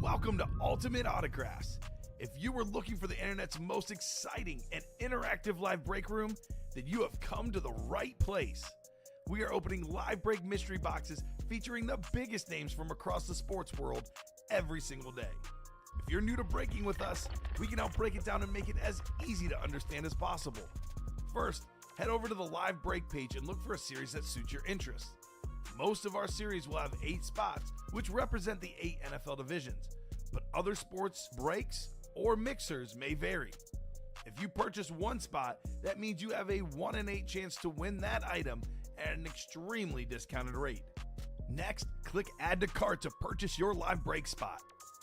Welcome to Ultimate Autographs. If you were looking for the internet's most exciting and interactive live break room, then you have come to the right place. We are opening live break mystery boxes featuring the biggest names from across the sports world every single day. If you're new to breaking with us, we can help break it down and make it as easy to understand as possible. First, head over to the live break page and look for a series that suits your interests. Most of our series will have 8 spots, which represent the 8 NFL divisions, but other sports breaks or mixers may vary. If you purchase one spot, that means you have a 1 in 8 chance to win that item at an extremely discounted rate. Next, click Add to Cart to purchase your live break spot.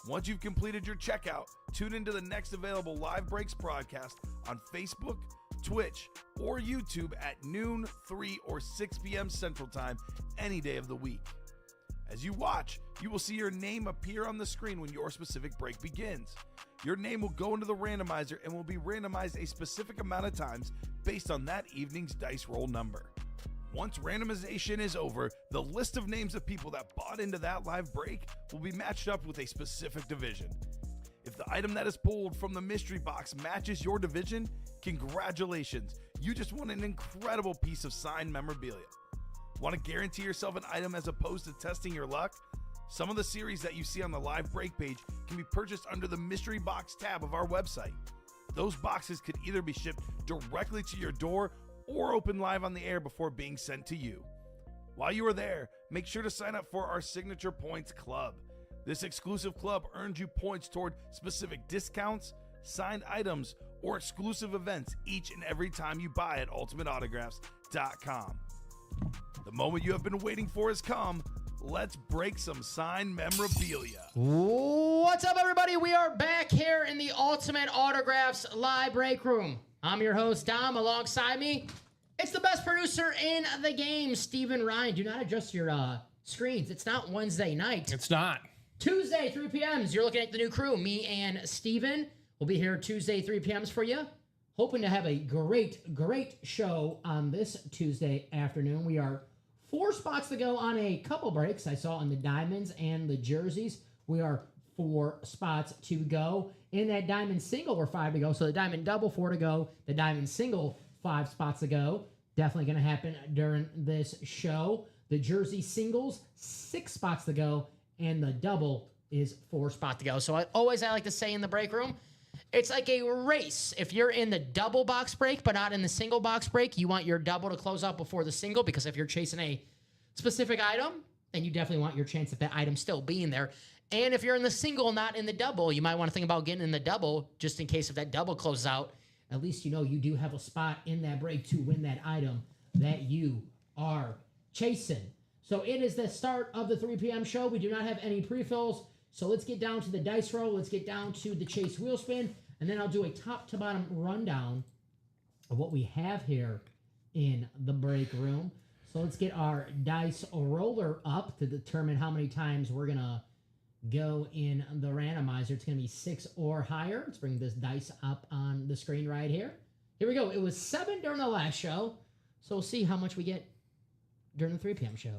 Once you've completed your checkout, tune into the next available Live Breaks broadcast on Facebook, Twitch, or YouTube at noon, 3, or 6 p.m. Central Time any day of the week. As you watch, you will see your name appear on the screen when your specific break begins. Your name will go into the randomizer and will be randomized a specific amount of times based on that evening's dice roll number. Once randomization is over, the list of names of people that bought into that live break will be matched up with a specific division. If the item that is pulled from the mystery box matches your division, congratulations, you just won an incredible piece of signed memorabilia. Want to guarantee yourself an item as opposed to testing your luck? Some of the series that you see on the live break page can be purchased under the mystery box tab of our website. Those boxes could either be shipped directly to your door or open live on the air before being sent to you. While you are there, make sure to sign up for our Signature Points Club. This exclusive club earns you points toward specific discounts, signed items, or exclusive events each and every time you buy at ultimateautographs.com. The moment you have been waiting for has come. Let's break some signed memorabilia. What's up, everybody? We are back here in the Ultimate Autographs live break room. I'm your host, Dom. Alongside me, it's the best producer in the game, Steven Ryan. Do not adjust your screens. It's not Wednesday night. It's not. Tuesday, 3 p.m. You're looking at the new crew. Me and Steven will be here Tuesday, 3 p.m. for you. Hoping to have a great show on this Tuesday afternoon. We are 4 spots to go on a couple breaks. I saw on the diamonds and the jerseys. We are 4 spots to go. In that diamond single, we're 5 to go. So the diamond double, 4 to go. The diamond single, 5 spots to go. Definitely going to happen during this show. The jersey singles, 6 spots to go. And the double is 4 spots to go. So I like to say in the break room, it's like a race. If you're in the double box break, but not in the single box break, you want your double to close out before the single, because if you're chasing a specific item, then you definitely want your chance of that item still being there. And if you're in the single, not in the double, you might want to think about getting in the double just in case if that double closes out. At least you know you do have a spot in that break to win that item that you are chasing. So it is the start of the 3 p.m. show. We do not have any pre-fills. So let's get down to the dice roll. Let's get down to the chase wheel spin. And then I'll do a top to bottom rundown of what we have here in the break room. So let's get our dice roller up to determine how many times we're going to go in the randomizer. It's going to be 6 or higher. Let's bring this dice up on the screen right here. Here we go. It was 7 during the last show. So we'll see how much we get during the 3 p.m. show.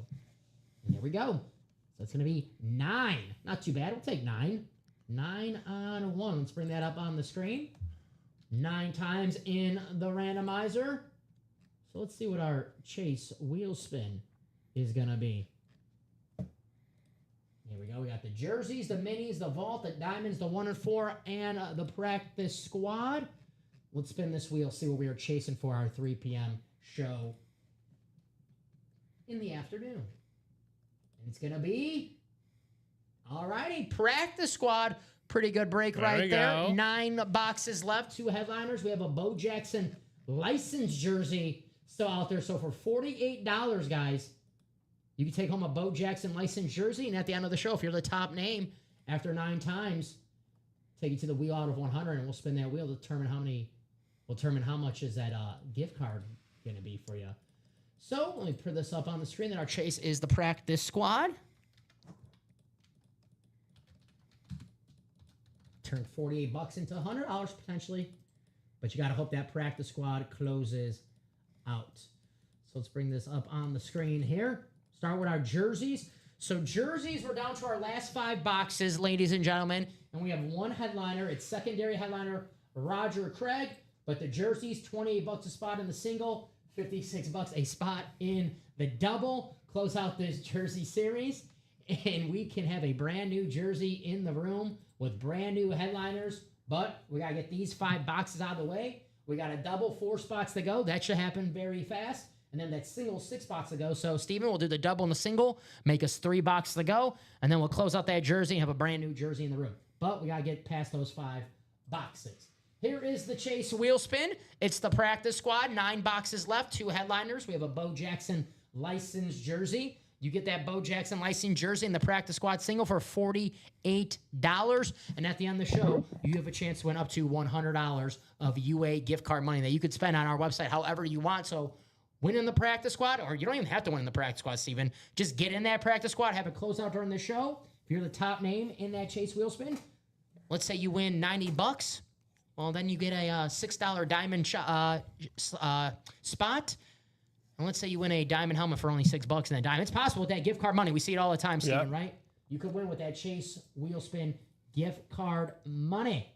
And there we go. So it's going to be 9. Not too bad. We'll take 9. 9 on 1. Let's bring that up on the screen. 9 times in the randomizer. So let's see what our chase wheel spin is going to be. Here we go. We got the jerseys, the minis, the vault, the diamonds, the 1 and 4, and the practice squad. Let's spin this wheel, see what we are chasing for our 3 p.m. show in the afternoon. And it's going to be, all righty, practice squad. Pretty good break right there. 9 boxes left, 2 headliners. We have a Bo Jackson license jersey still out there. So for $48, guys, you can take home a Bo Jackson license jersey. And at the end of the show, if you're the top name after 9 times, take you to the wheel out of 100, and we'll spin that wheel to determine how much is that gift card going to be for you. So let me put this up on the screen. That our chase is the practice squad. Turn $48 into $100 potentially, but you got to hope that practice squad closes out. So let's bring this up on the screen here. Start with our jerseys. So jerseys, we're down to our last 5 boxes, ladies and gentlemen, and we have one headliner. It's secondary headliner Roger Craig, but the jerseys, $28 a spot in the single, $56 a spot in the double. Close out this jersey series, and we can have a brand new jersey in the room with brand new headliners, but we got to get these 5 boxes out of the way. We got a double, 4 spots to go. That should happen very fast. And then that single, 6 spots to go. So, Steven, we'll do the double and the single, make us 3 boxes to go, and then we'll close out that jersey and have a brand new jersey in the room. But we got to get past those 5 boxes. Here is the Chase wheel spin. It's the practice squad. 9 boxes left, 2 headliners. We have a Bo Jackson licensed jersey. You get that Bo Jackson licensed jersey in the practice squad single for $48. And at the end of the show, you have a chance to win up to $100 of UA gift card money that you could spend on our website however you want. So win in the practice squad, or you don't even have to win in the practice squad, Steven. Just get in that practice squad, have it close out during the show. If you're the top name in that Chase wheel spin, let's say you win $90. Well, then you get a $6 diamond spot. And let's say you win a diamond helmet for only $6 in that diamond. It's possible with that gift card money. We see it all the time, Steven, right? You could win with that Chase wheel spin gift card money.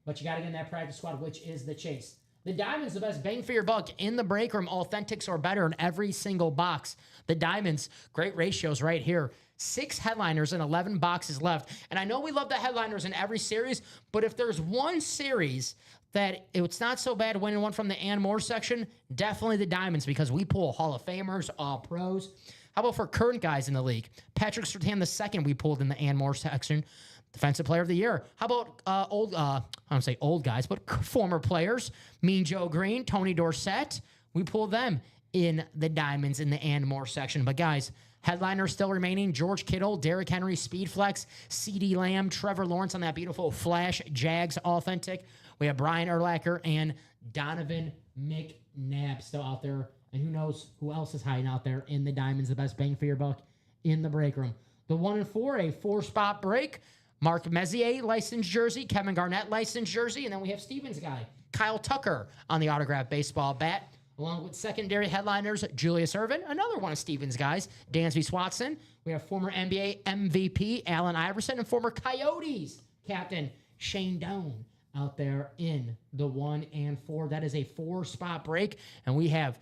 But you got to get in that practice squad, which is the Chase. The Diamond's the best bang for your buck in the break room. Authentics or better in every single box. The Diamond's great ratios right here. 6 headliners and 11 boxes left. And I know we love the headliners in every series, but if there's one series that it's not so bad winning one from the Ann Moore section, definitely the Diamonds, because we pull Hall of Famers, all pros. How about for current guys in the league? Patrick Surtain II we pulled in the Ann Moore section. Defensive Player of the Year. How about I don't say old guys, but former players? Mean Joe Green, Tony Dorsett. We pulled them in the Diamonds in the Ann Moore section. But guys, headliners still remaining. George Kittle, Derrick Henry, Speedflex, CeeDee Lamb, Trevor Lawrence on that beautiful Flash Jags Authentic. We have Brian Urlacher and Donovan McNabb still out there. And who knows who else is hiding out there in the Diamonds, the best bang for your buck in the break room. The 1 and 4, a 4-spot break. Mark Messier licensed jersey, Kevin Garnett licensed jersey, and then we have Steven's guy, Kyle Tucker on the autographed baseball bat, along with secondary headliners, Julius Ervin, another one of Steven's guys, Dansby Swanson. We have former NBA MVP Allen Iverson and former Coyotes captain Shane Doan out there in the 1 and 4. That is a 4-spot break, and we have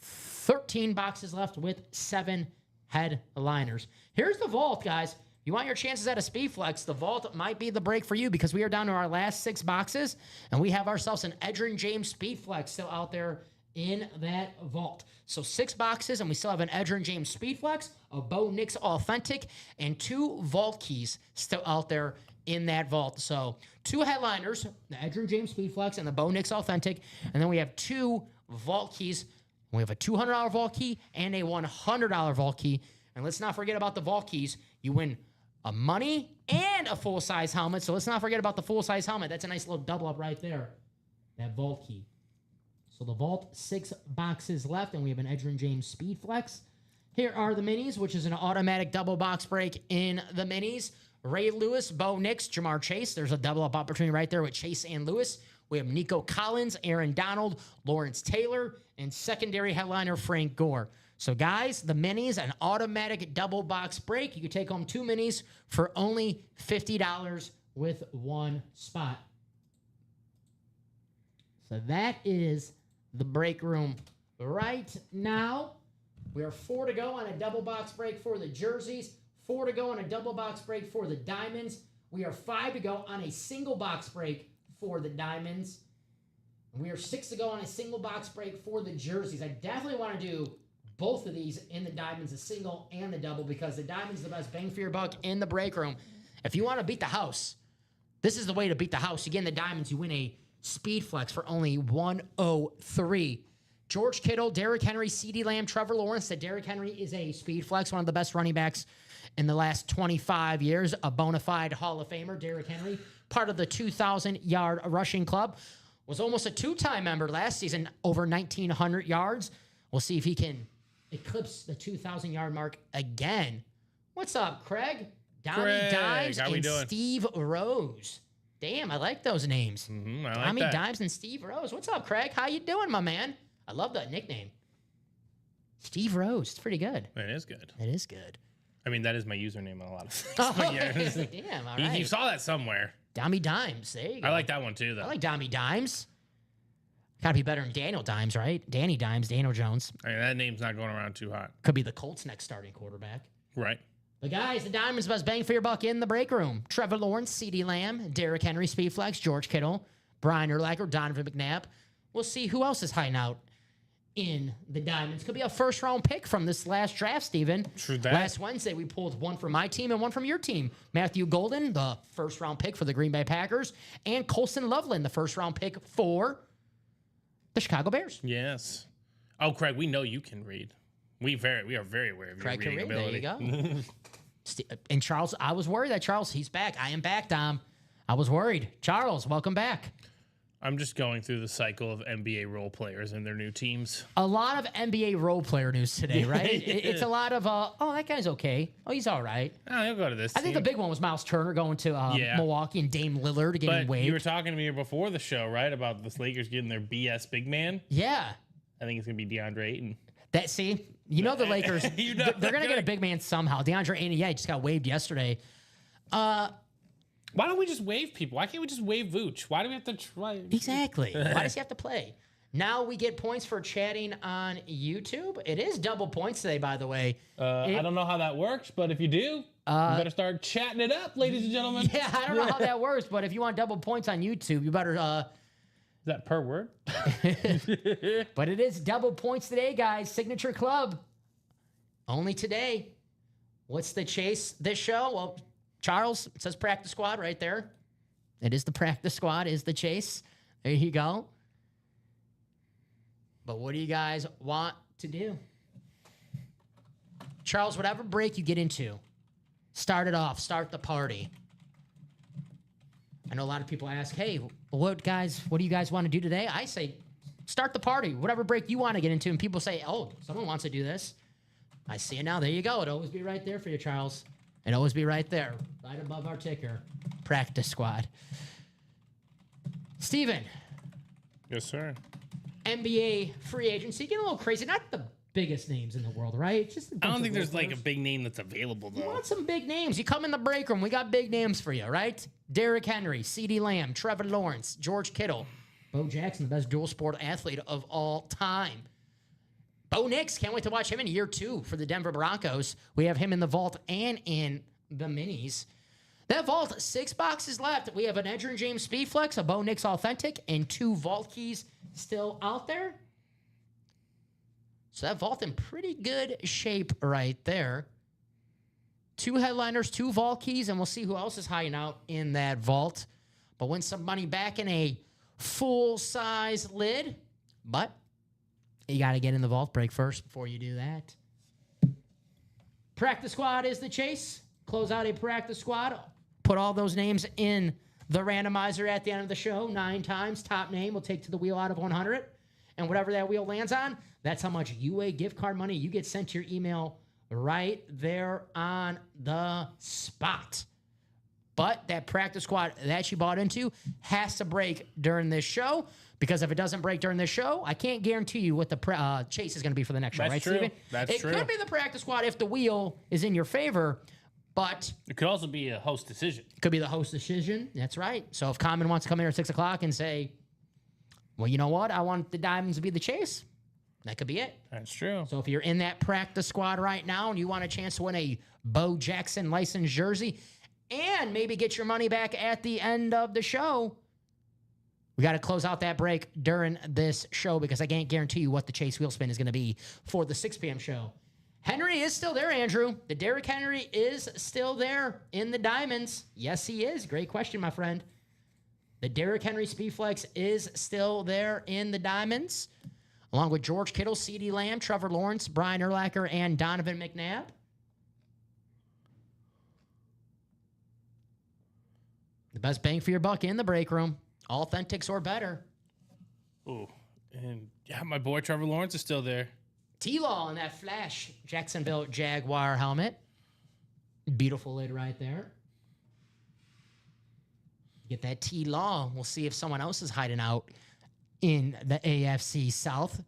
13 boxes left with 7 headliners. Here's the vault, guys. You want your chances at a Speedflex, the vault might be the break for you, because we are down to our last 6 boxes, and we have ourselves an Edgerrin James Speedflex still out there in that vault. So 6 boxes, and we still have an Edgerrin James Speedflex, a Bo Nix Authentic, and 2 vault keys still out there in that vault. So 2 headliners, the Edgerrin James Speedflex and the Bo Nix Authentic, and then we have 2 vault keys. We have a $200 vault key and a $100 vault key. And let's not forget about the vault keys. You win a money and a full-size helmet. So let's not forget about the full-size helmet. That's a nice little double up right there. That vault key. So the vault, 6 boxes left, and we have an Edgerrin James Speedflex. Here are the minis, which is an automatic double box break in the minis. Ray Lewis, Bo Nix, Jamar Chase. There's a double up opportunity right there with Chase and Lewis. We have Nico Collins, Aaron Donald, Lawrence Taylor, and secondary headliner Frank Gore. So, guys, the minis, an automatic double box break. You can take home 2 minis for only $50 with 1 spot. So that is the break room right now. We are 4 to go on a double box break for the jerseys, 4 to go on a double box break for the Diamonds. We are 5 to go on a single box break for the Diamonds. And we are 6 to go on a single box break for the jerseys. I definitely want to do both of these in the Diamonds, the single and the double, because the Diamonds is the best bang for your buck in the break room. If you want to beat the house, this is the way to beat the house. You get in the Diamonds, you win a Speedflex for only $103. George Kittle, Derrick Henry, CeeDee Lamb, Trevor Lawrence. That Derrick Henry is a Speedflex, one of the best running backs in the last 25 years, a bona fide Hall of Famer. Derrick Henry, part of the 2,000-yard rushing club, was almost a 2-time member last season, over 1,900 yards. We'll see if he can eclipse the 2,000-yard mark again. What's up, Craig? Donnie Dimes and Steve Rose. Damn, I like those names. Mm-hmm, I like Tommy that. Dimes and Steve Rose. What's up, Craig? How you doing, my man? I love that nickname. Steve Rose. It's pretty good. It is good. It is good. I mean, that is my username on a lot of things. Oh, But yeah, damn, all right. you saw that somewhere. Dami Dimes. There you go. I like that one too, though. I like Dami Dimes. Gotta be better than Daniel Dimes, right? Danny Dimes, Daniel Jones. I mean, that name's not going around too hot. Could be the Colts' next starting quarterback. Right. But guys, the Diamonds' best bang for your buck in the break room. Trevor Lawrence, CeeDee Lamb, Derrick Henry, Speedflex, George Kittle, Brian Urlacher, Donovan McNabb. We'll see who else is hiding out in the Diamonds. Could be a first-round pick from this last draft, Steven. True that. Last Wednesday, we pulled one from my team and one from your team. Matthew Golden, the first-round pick for the Green Bay Packers, and Colson Loveland, the first-round pick for the Chicago Bears. Yes. Oh, Craig, we know you can read. We are very aware of your Craig can reading read. There ability. you go. And Charles, I was worried that Charles, he's back. I am back, Dom. I was worried. Charles, welcome back. I'm just going through the cycle of NBA role players and their new teams. A lot of NBA role player news today, right? It's a lot of, oh, that guy's okay. Oh, he's all right. Oh, he'll go to this I think the big one was Miles Turner going to Yeah. Milwaukee and Dame Lillard getting But waived. you were talking to me before the show, right, about the Lakers getting their BS big man. Yeah. I think it's going to be DeAndre Ayton. That, see, you know the Lakers, You know they're going to get a big man somehow. DeAndre Ayton, yeah, he just got waived yesterday. Why don't we just waive people? Why can't we just waive Vooch? Why do we have to try? Exactly. Why does he have to play? Now we get points for chatting on YouTube. It is double points today, by the way. I don't know how that works, but if you do, you better start chatting it up, ladies and gentlemen. Yeah, I don't know how that works, but if you want double points on YouTube, you better. Is that per word? But it is double points today, guys. Signature Club. Only today. What's the chase this show? Well, Charles, it says practice squad right there. It is the practice squad, is the chase. There you go. But what do you guys want to do? Charles, whatever break you get into, start it off, start the party. I know a lot of people ask, hey, what do you guys want to do today? I say, start the party, whatever break you want to get into. And people say, oh, someone wants to do this. I see it now. There you go. It'll always be right there for you, Charles. It'll always be right there, right above our ticker. Practice squad. Steven. Yes, sir. NBA free agency. Getting a little crazy. Not the biggest names in the world, right? Just I don't think there's like a big name that's available, You though. want some big names. You come in the break room. We got big names for you, right? Derrick Henry, CeeDee Lamb, Trevor Lawrence, George Kittle, Bo Jackson, the best dual sport athlete of all time. Bo Nix, can't wait to watch him in year 2 for the Denver Broncos. We have him in the vault and in the minis. That vault, 6 boxes left. We have an Edgerrin James Speedflex, a Bo Nix Authentic, and 2 vault keys still out there. So that vault in pretty good shape right there. 2 headliners, 2 vault keys, and we'll see who else is hiding out in that vault. But win some money back in a full-size lid. But you got to get in the vault break first before you do that. Practice squad is the chase. Close out a practice squad. Put all those names in the randomizer at the end of the show 9 times. Top name will take to the wheel out of 100. And whatever that wheel lands on, that's how much UA gift card money you get sent to your email right there on the spot. But that practice squad that you bought into has to break during this show, because if it doesn't break during this show, I can't guarantee you what the chase is going to be for the next show, That's right, true. Steven? That's true. It could be the practice squad if the wheel is in your favor, but It could also be a host decision. it could be the host decision. That's right. So if Common wants to come here at 6 o'clock and say, well, you know what? I want the Diamonds to be the chase. That could be it. That's true. So if you're in that practice squad right now and you want a chance to win a Bo Jackson licensed jersey and maybe get your money back at the end of the show, we got to close out that break during this show, because I can't guarantee you what the chase wheel spin is going to be for the 6 p.m. show. Henry is still there, Andrew. The Derrick Henry is still there in the Diamonds. Yes, he is. Great question, my friend. The Derrick Henry Speedflex is still there in the Diamonds, along with George Kittle, CeeDee Lamb, Trevor Lawrence, Brian Urlacher, and Donovan McNabb. The best bang for your buck in the break room. Authentics or better. Ooh, and yeah, my boy Trevor Lawrence is still there. T-Law in that flash Jacksonville Jaguar helmet. Beautiful lid right there. Get that T-Law. We'll see if someone else is hiding out in the AFC South.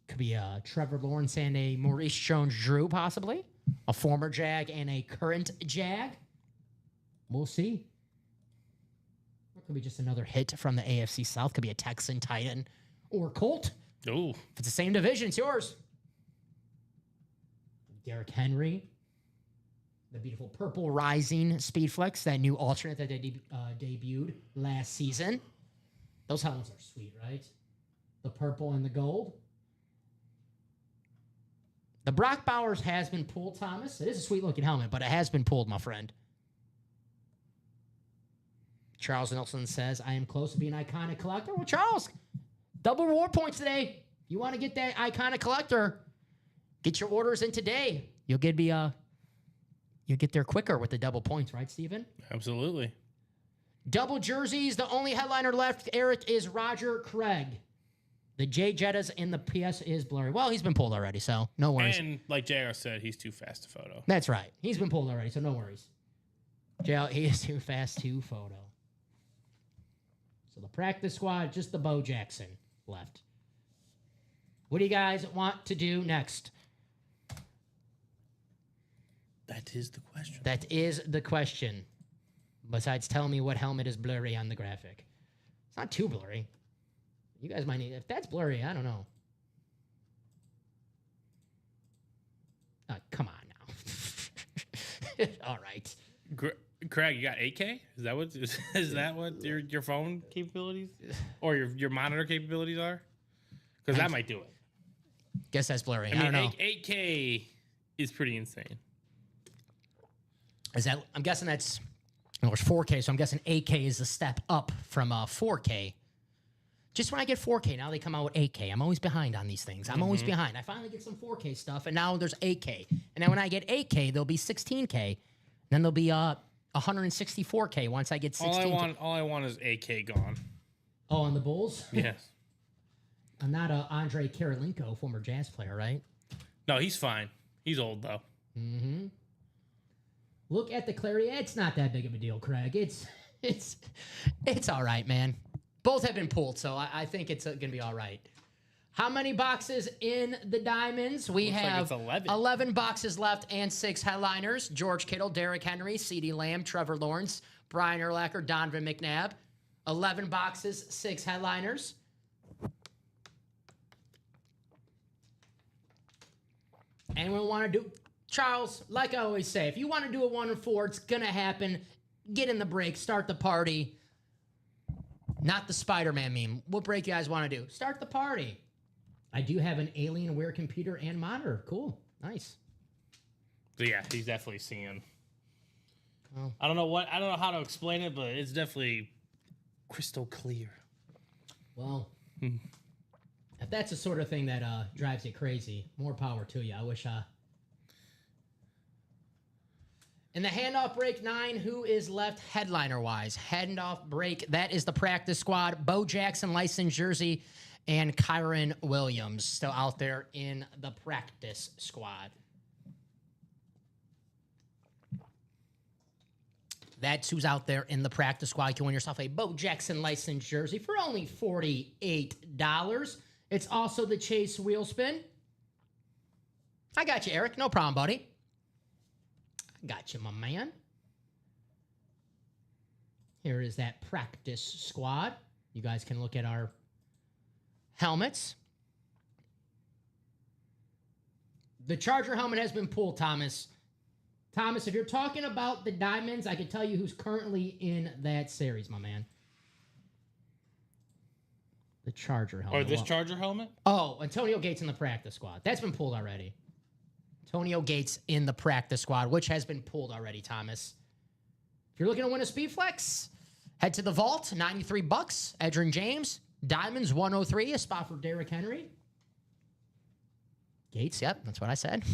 Could be a Trevor Lawrence and a Maurice Jones-Drew, possibly. A former Jag and a current Jag. We'll see. Or it could be just another hit from the AFC South. Could be a Texan, Titan, or Colt. Ooh. If it's the same division, it's yours. Derrick Henry. The beautiful purple rising Speedflex, that new alternate that they debuted last season. Those helmets are sweet, right? The purple and the gold. The Brock Bowers has been pulled, Thomas. It is a sweet-looking helmet, but it has been pulled, my friend. Charles Nelson says, I am close to being an iconic collector. Well, Charles, double reward points today. You want to get that iconic collector, get your orders in today. You'll get there quicker with the double points, right, Steven? Absolutely. Double jerseys. The only headliner left, Eric, is Roger Craig. The J Jettas in the PS is blurry. Well, he's been pulled already, so no worries. And like JR said, he's too fast to photo. That's right. He's been pulled already, so no worries. JL, he is too fast to photo. So the practice squad, just the Bo Jackson left. What do you guys want to do next? That is the question. That is the question. Besides telling me what helmet is blurry on the graphic. It's not too blurry. You guys might need... If that's blurry, I don't know. Come on now. All right. Craig, you got 8K? Is that what your phone capabilities or your monitor capabilities are? Because that might do it. Guess that's blurry. I don't know. 8K is pretty insane. Is that? I'm guessing that's. No, it's 4K, so I'm guessing 8K is a step up from 4K. Just when I get 4K, now they come out with 8K. I'm always behind on these things. I'm always behind. I finally get some 4K stuff, and now there's 8K. And then when I get 8K, there'll be 16K. Then there'll be 164K once I get 16K. All I want is 8K gone. Oh, on the Bulls? Yes. I'm not Andre Karolinko, former Jazz player, right? No, he's fine. He's old, though. Mm-hmm. Look at the clarity. It's not that big of a deal, Craig. It's all right, man. Both have been pulled, so I think it's going to be all right. How many boxes in the Diamonds? We have like 11 boxes left and 6 headliners. George Kittle, Derrick Henry, CeeDee Lamb, Trevor Lawrence, Brian Urlacher, Donovan McNabb. 11 boxes, 6 headliners. Anyone want to do... Charles, like I always say, if you want to do a 1 and 4, it's going to happen. Get in the break. Start the party. Not the Spider-Man meme. What break you guys want to do? Start the party. I do have an Alienware computer and monitor. Cool. Nice. So yeah, he's definitely seeing. Oh. I don't know how to explain it, but it's definitely crystal clear. Well, if that's the sort of thing that drives you crazy, more power to you. I wish... In the handoff break 9, who is left headliner-wise? Handoff break, that is the practice squad. Bo Jackson, licensed jersey, and Kyron Williams still out there in the practice squad. That's who's out there in the practice squad. You can win yourself a Bo Jackson licensed jersey for only $48. It's also the Chase wheel spin. I got you, Eric. No problem, buddy. Got you, my man. Here is that practice squad. You guys can look at our helmets. The Charger helmet has been pulled, Thomas. Thomas, if you're talking about the Diamonds, I can tell you who's currently in that series, my man. The Charger helmet. Or this Charger helmet? Oh, Antonio Gates in the practice squad. That's been pulled already. Antonio Gates in the practice squad, which has been pulled already, Thomas. If you're looking to win a Speedflex, head to the vault, $93. Edgerrin James, Diamonds, 103, a spot for Derrick Henry. Gates, yep, that's what I said.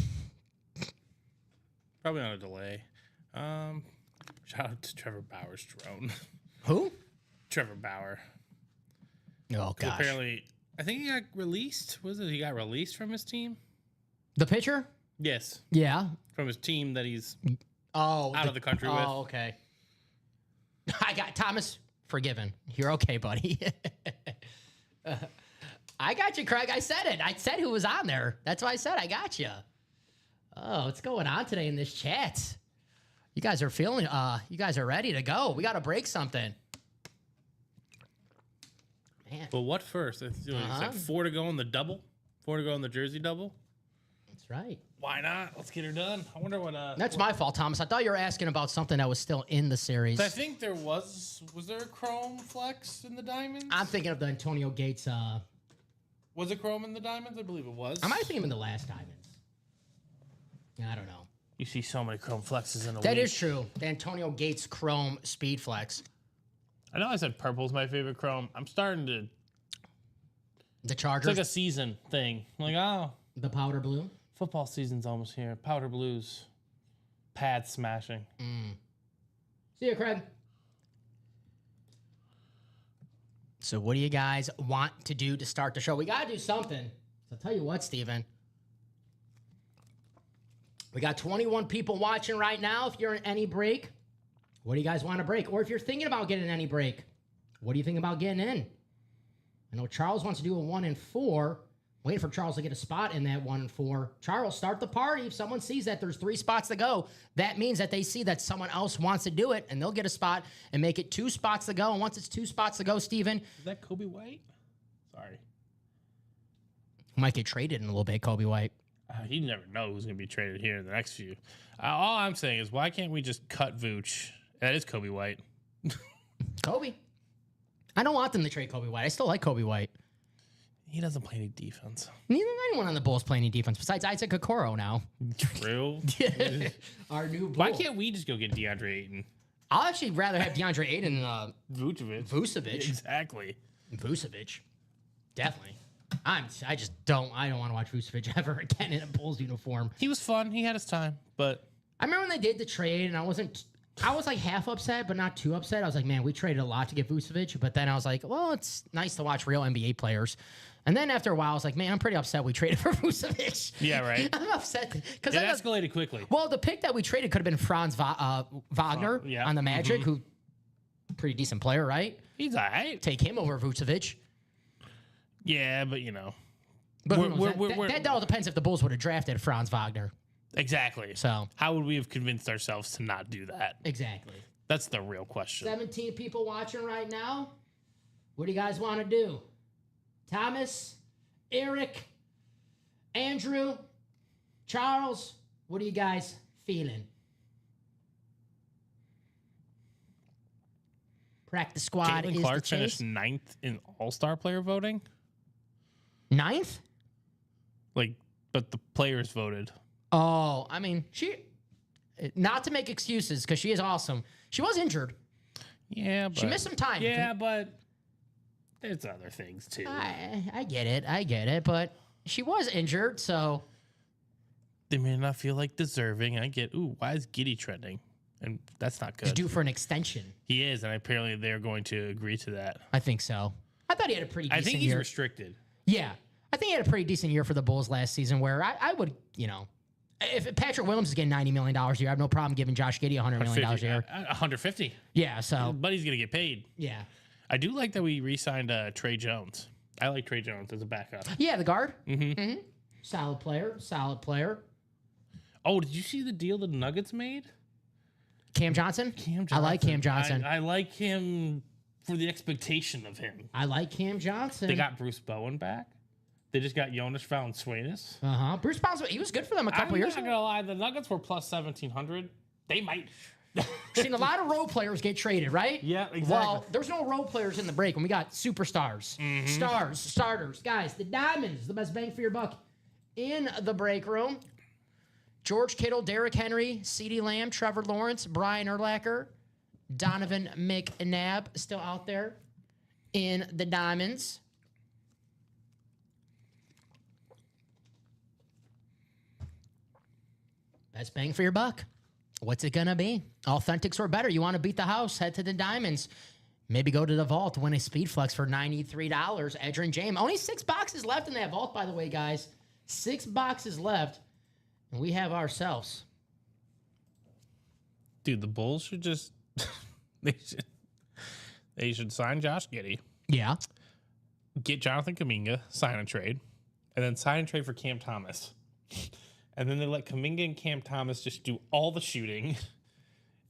Probably on a delay. Shout out to Trevor Bauer's drone. Who? Trevor Bauer. Oh, gosh. Apparently, I think he got released. Was it he got released from his team? The pitcher? Yes. Yeah. From his team that he's out of the country with. Oh, okay. I got Thomas forgiven. You're okay, buddy. I got you, Craig. I said it. I said who was on there. That's why I said I got you. Oh, what's going on today in this chat? You guys are feeling, you guys are ready to go. We got to break something. Man, But what first? It's like 4 to go in the double? 4 to go in the jersey double? that's right. Why not? Let's get her done. I wonder what... That's my fault, Thomas. I thought you were asking about something that was still in the series. I think there was there a Chrome Flex in the Diamonds? I'm thinking of the Antonio Gates. Was it Chrome in the Diamonds? I believe it was. I might think him in the last Diamonds. I don't know. You see so many Chrome Flexes in a week. That is true. The Antonio Gates Chrome Speed Flex. I know I said purple's my favorite Chrome. I'm starting to... The It's Chargers. like a season thing. I'm like, oh, The powder blue. football season's almost here. Powder blues. Pad smashing. See you, Craig. So what do you guys want to do to start the show? We got to do something. So I'll tell you what, Steven. We got 21 people watching right now. If you're in any break, what do you guys want to break? Or if you're thinking about getting any break, what do you think about getting in? I know Charles wants to do a 1 and 4. Waiting for Charles to get a spot in that 1 and 4. Charles, start the party. If someone sees that there's 3 spots to go, that means that they see that someone else wants to do it, and they'll get a spot and make it 2 spots to go. And once it's 2 spots to go, Steven, Is that Kobe White? Sorry. might get traded in a little bit, Kobe White. You never know who's going to be traded here in the next few. All I'm saying is, why can't we just cut Vooch? That is Kobe White. Kobe. I don't want them to trade Kobe White. I still like Kobe White. He doesn't play any defense. Neither anyone on the Bulls play any defense besides Isaac Okoro now. True. Our new Bull. Why can't we just go get DeAndre Ayton? I'll actually rather have DeAndre Ayton than Vucevic. Vucevic. Exactly. Vucevic. Definitely. I don't want to watch Vucevic ever again in a Bulls uniform. He was fun. He had his time, but I remember when they did the trade, and I was like half upset, but not too upset. I was like, man, we traded a lot to get Vucevic. But then I was like, well, it's nice to watch real NBA players. And then after a while, I was like, man, I'm pretty upset we traded for Vucevic. Yeah, right. I'm upset because it escalated quickly. well, the pick that we traded could have been Franz Wagner Yeah. on the Magic, who pretty decent player, right? He's all right. Take him over Vucevic. Yeah, but you know. But who We're- knows? we're- That all depends if the Bulls would have drafted Franz Wagner. Exactly. So How would we have convinced ourselves to not do that? exactly. That's the real question. 17 people watching right now. What do you guys want to do? Thomas, Eric, Andrew, Charles, what are you guys feeling? Practice squad Caitlin is Clark the chase. finished 9th in All-Star player voting. 9th? But the players voted. Oh, I mean, not to make excuses because she is awesome. She was injured. Yeah, but She missed some time. Yeah, but there's other things too. I get it. But she was injured, so They may not feel like deserving. I get, why is Giddey trending? And that's not it's good. due for an extension. He is, and apparently they're going to agree to that. I think so. I thought he had a pretty I decent think he's year. restricted. Yeah. I think he had a pretty decent year for the Bulls last season where I would, if Patrick Williams is getting $90 million a year, I have no problem giving Josh Giddey $100 million a year. 150. Yeah, so, But he's going to get paid. yeah. I do like that we re-signed Trey Jones. I like Trey Jones as a backup. Yeah, the guard. Mm-hmm. Solid player. Oh, did you see the deal the Nuggets made? Cam Johnson? I like Cam Johnson. I like him for the expectation of him. I like Cam Johnson. They got Bruce Bowen back. They just got Jonas Valanciunas. Bruce Bounce, he was good for them a couple years I'm not ago. gonna lie, the Nuggets were plus 1,700. They might. Seen a lot of role players get traded, right? Yeah, exactly. Well, there's no role players in the break when we got superstars, stars, starters. Guys, the Diamonds, the best bang for your buck in the break room. George Kittle, Derrick Henry, CeeDee Lamb, Trevor Lawrence, Brian Urlacher, Donovan McNabb still out there in the Diamonds. Best bang for your buck. What's it going to be? Authentics or better. You want to beat the house? Head to the Diamonds. Maybe go to the vault, win a Speed Flex for $93. Edgerrin James. Only 6 boxes left in that vault, by the way, guys. 6 boxes left, and we have ourselves. Dude, the Bulls should just they should sign Josh Giddey. Yeah. get Jonathan Kuminga, sign and trade, and then sign and trade for Cam Thomas. And then they let Kuminga and Cam Thomas just do all the shooting.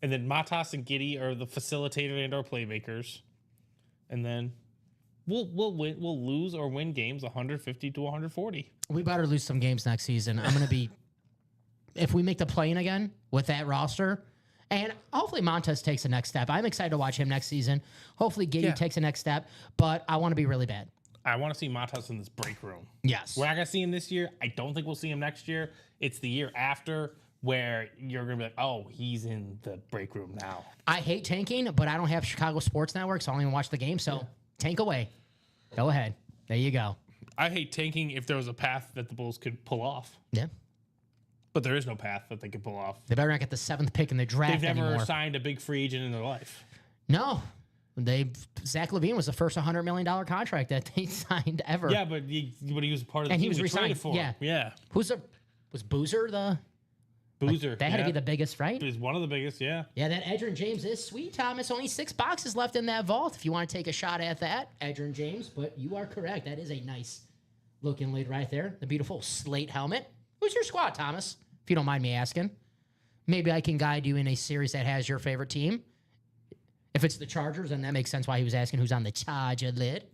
And then Matas and Giddey are the facilitator and our playmakers. And then we'll win, we'll lose or win games 150 to 140. We better lose some games next season. I'm going to be, if we make the play-in again with that roster, and hopefully Montez takes the next step. I'm excited to watch him next season. Hopefully Giddey takes the next step, but I want to be really bad. I want to see Matas in this break room. Yes. We're not going to see him this year. I don't think we'll see him next year. It's the year after where you're going to be like, oh, he's in the break room now. I hate tanking, but I don't have Chicago Sports Network, so I don't even watch the game. So tank away. Go ahead. There you go. I hate tanking if there was a path that the Bulls could pull off. Yeah. But there is no path that they could pull off. They better not get the 7th pick in the draft They've never anymore. signed a big free agent in their life. No. Zach LaVine was the first $100 million contract that they signed ever. Yeah, but he was part of the And he team was they re-signed. traded for. Yeah. Yeah. Was Boozer the... Boozer. That had to be the biggest, right? He's one of the biggest, yeah. Yeah, that Edgerrin James is sweet, Thomas. Only 6 boxes left in that vault if you want to take a shot at that, Edgerrin James. But you are correct. That is a nice looking lid right there. The beautiful slate helmet. Who's your squad, Thomas? If you don't mind me asking. Maybe I can guide you in a series that has your favorite team. If it's the Chargers, then that makes sense why he was asking who's on the Charger lid.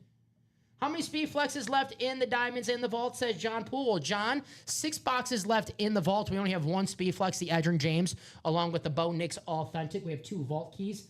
How many speed flexes left in the diamonds in the vault, says John Poole. Well, John, 6 boxes left in the vault. We only have 1 speed flex, the Edgerrin James, along with the Bo Nix Authentic. We have 2 vault keys.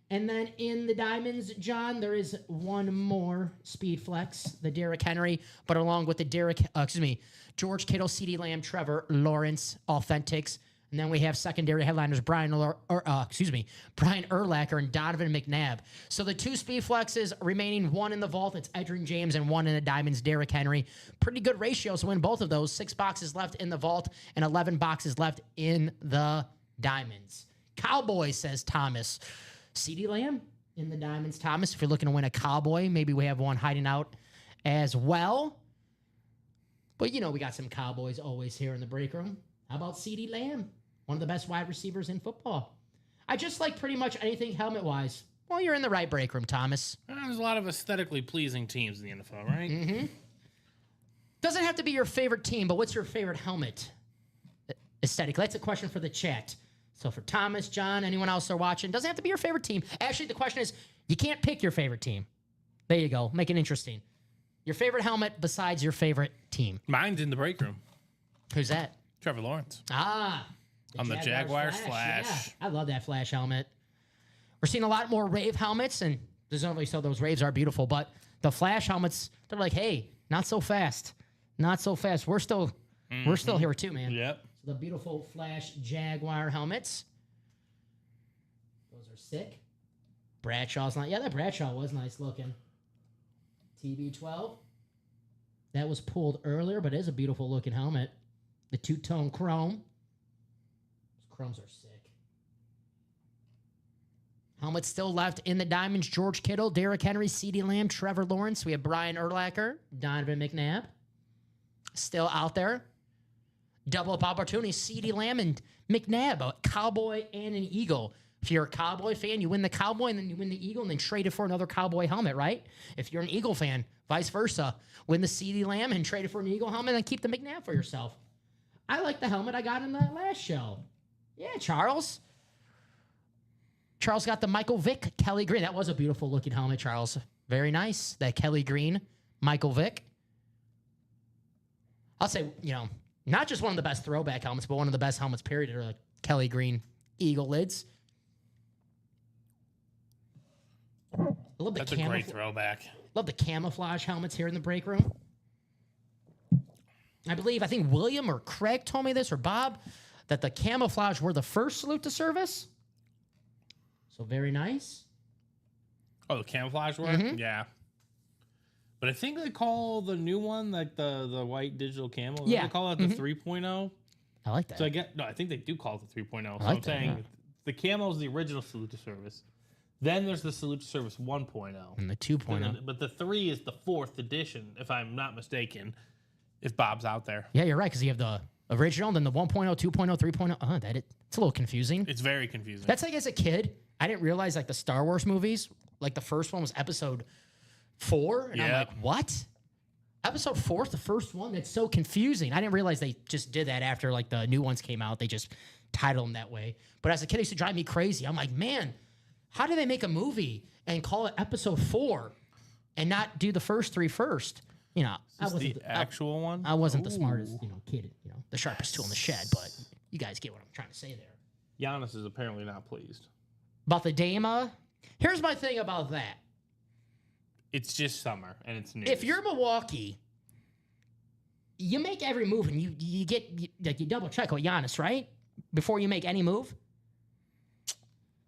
And then in the diamonds, John, there is 1 more speed flex, the Derrick Henry, but along with the George Kittle, CeeDee Lamb, Trevor Lawrence Authentics. And then we have secondary headliners Brian Urlacher and Donovan McNabb. So the 2 speed flexes remaining, 1 in the vault. It's Edgerrin James and 1 in the diamonds, Derrick Henry. Pretty good ratios to win both of those. 6 boxes left in the vault and 11 boxes left in the diamonds. Cowboys, says Thomas. CeeDee Lamb in the diamonds, Thomas. If you're looking to win a Cowboy, maybe we have one hiding out as well. But you know we got some Cowboys always here in the break room. How about CeeDee Lamb? One of the best wide receivers in football. I just like pretty much anything helmet-wise. Well, you're in the right break room, Thomas. There's a lot of aesthetically pleasing teams in the NFL, right? Mm-hmm. Doesn't have to be your favorite team, but what's your favorite helmet aesthetic? That's a question for the chat. So for Thomas, John, anyone else are watching, doesn't have to be your favorite team. Actually, the question is, you can't pick your favorite team. There you go. Make it interesting. Your favorite helmet besides your favorite team. Mine's in the break room. Who's that? Trevor Lawrence. On the Jaguars Flash. Yeah, I love that Flash helmet. We're seeing a lot more Rave helmets, and there's only so those Raves are beautiful, but the Flash helmets, they're like, hey, not so fast. Not so fast. We're still here too, man. Yep. So the beautiful Flash Jaguar helmets. Those are sick. Bradshaw's not. Yeah, that Bradshaw was nice looking. TB12. That was pulled earlier, but it is a beautiful looking helmet. The 2-tone chrome. Chromes are sick. Helmets still left in the diamonds. George Kittle, Derrick Henry, CeeDee Lamb, Trevor Lawrence. We have Brian Urlacher, Donovan McNabb. Still out there. Double up opportunity. CeeDee Lamb and McNabb, a Cowboy and an Eagle. If you're a Cowboy fan, you win the Cowboy and then you win the Eagle and then trade it for another Cowboy helmet, right? If you're an Eagle fan, vice versa. Win the CeeDee Lamb and trade it for an Eagle helmet and keep the McNabb for yourself. I like the helmet I got in the last show. Yeah, Charles. Charles got the Michael Vick Kelly Green. That was a beautiful looking helmet, Charles. Very nice. That Kelly Green, Michael Vick. I'll say, not just one of the best throwback helmets, but one of the best helmets, period, are like Kelly Green Eagle lids. That's a great throwback. Love the camouflage helmets here in the break room. I think William or Craig told me this, or Bob, that the camouflage were the first salute to service. So very nice. Oh, the camouflage were? Mm-hmm. Yeah. But I think they call the new one, like the white digital camo. Yeah. They call it the 3.0. I like that. So I think they do call it the 3.0. So like I'm that, saying the camo is the original salute to service. Then there's the salute to service 1.0. And the 2.0. But the 3 is the 4th edition, if I'm not mistaken, if Bob's out there. Yeah, you're right, because you have the original, then the 1.0, 2.0, 3.0. It's a little confusing. It's very confusing. That's like as a kid, I didn't realize like the Star Wars movies, like the first one was episode 4? And I'm Yeah. like, what? Episode 4 is the first one? That's so confusing. I didn't realize they just did that after like the new ones came out. They just titled them that way. But as a kid, it used to drive me crazy. I'm like, man, how do they make a movie and call it episode 4 and not do the first 3 first? You know, I Is wasn't the actual one? I wasn't the smartest, kid, the sharpest tool in the shed, but you guys get what I'm trying to say there. Giannis is apparently not pleased. About the Dama, here's my thing about that. It's just summer and it's new. If you're Milwaukee, you make every move and you double check with Giannis, right? Before you make any move.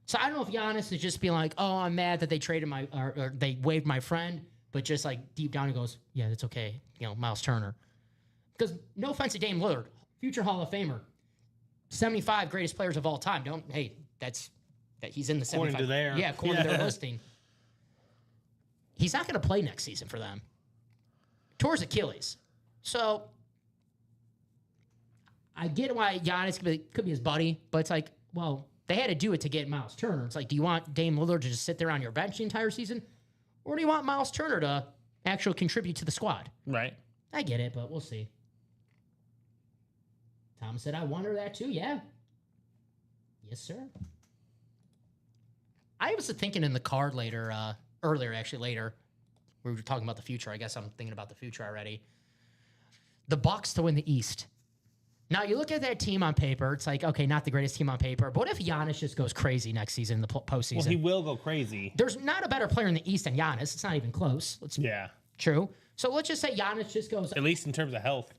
So I don't know if Giannis is just being like, oh, I'm mad that they traded or they waived my friend, but just like deep down he goes, yeah, that's okay. Miles Turner. Because no offense to Dame Lillard, future Hall of Famer, 75 greatest players of all time. That he's in the 75. According to their listing. He's not going to play next season for them. Towards Achilles. So I get why Giannis could be his buddy, but it's like, well, they had to do it to get Miles Turner. It's like, do you want Dame Lillard to just sit there on your bench the entire season? Or do you want Miles Turner to actually contribute to the squad? Right. I get it, but we'll see. Tom said, I wonder that too. Yeah. Yes, sir. I was thinking in the card later, later, we were talking about the future. I guess I'm thinking about the future already. The Bucks to win the East. Now, you look at that team on paper, it's like, okay, not the greatest team on paper, but what if Giannis just goes crazy next season in the postseason? Well, he will go crazy. There's not a better player in the East than Giannis. It's not even close. True. So let's just say Giannis just goes... At least in terms of health.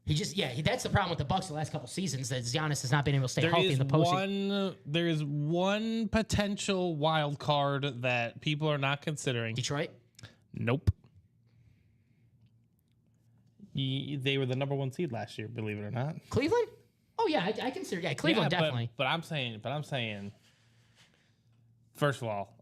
That's the problem with the Bucks the last couple seasons, that Giannis has not been able to stay healthy in the postseason. There is one potential wild card that people are not considering. Detroit? Nope. They were the number 1 seed last year, believe it or not. Cleveland? Oh yeah, I consider Cleveland definitely. But I'm saying, first of all,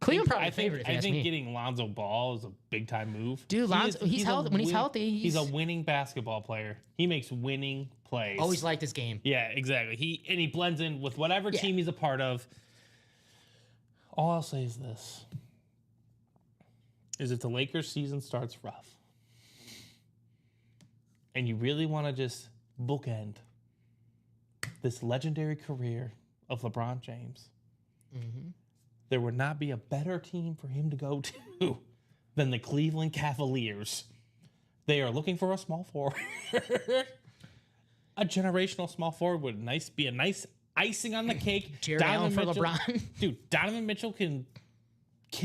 Cleveland probably favorite. I think getting Lonzo Ball is a big time move. Dude, Lonzo, he's healthy. He's a winning basketball player. He makes winning plays. Always liked this game. Yeah, exactly. He blends in with whatever team he's a part of. All I'll say is this: if the Lakers season starts rough, and you really want to just bookend this legendary career of LeBron James, there would not be a better team for him to go to than the Cleveland Cavaliers. They are looking for a small forward. A generational small forward would be a nice icing on the cake. Jared Allen for LeBron. Dude, Donovan Mitchell can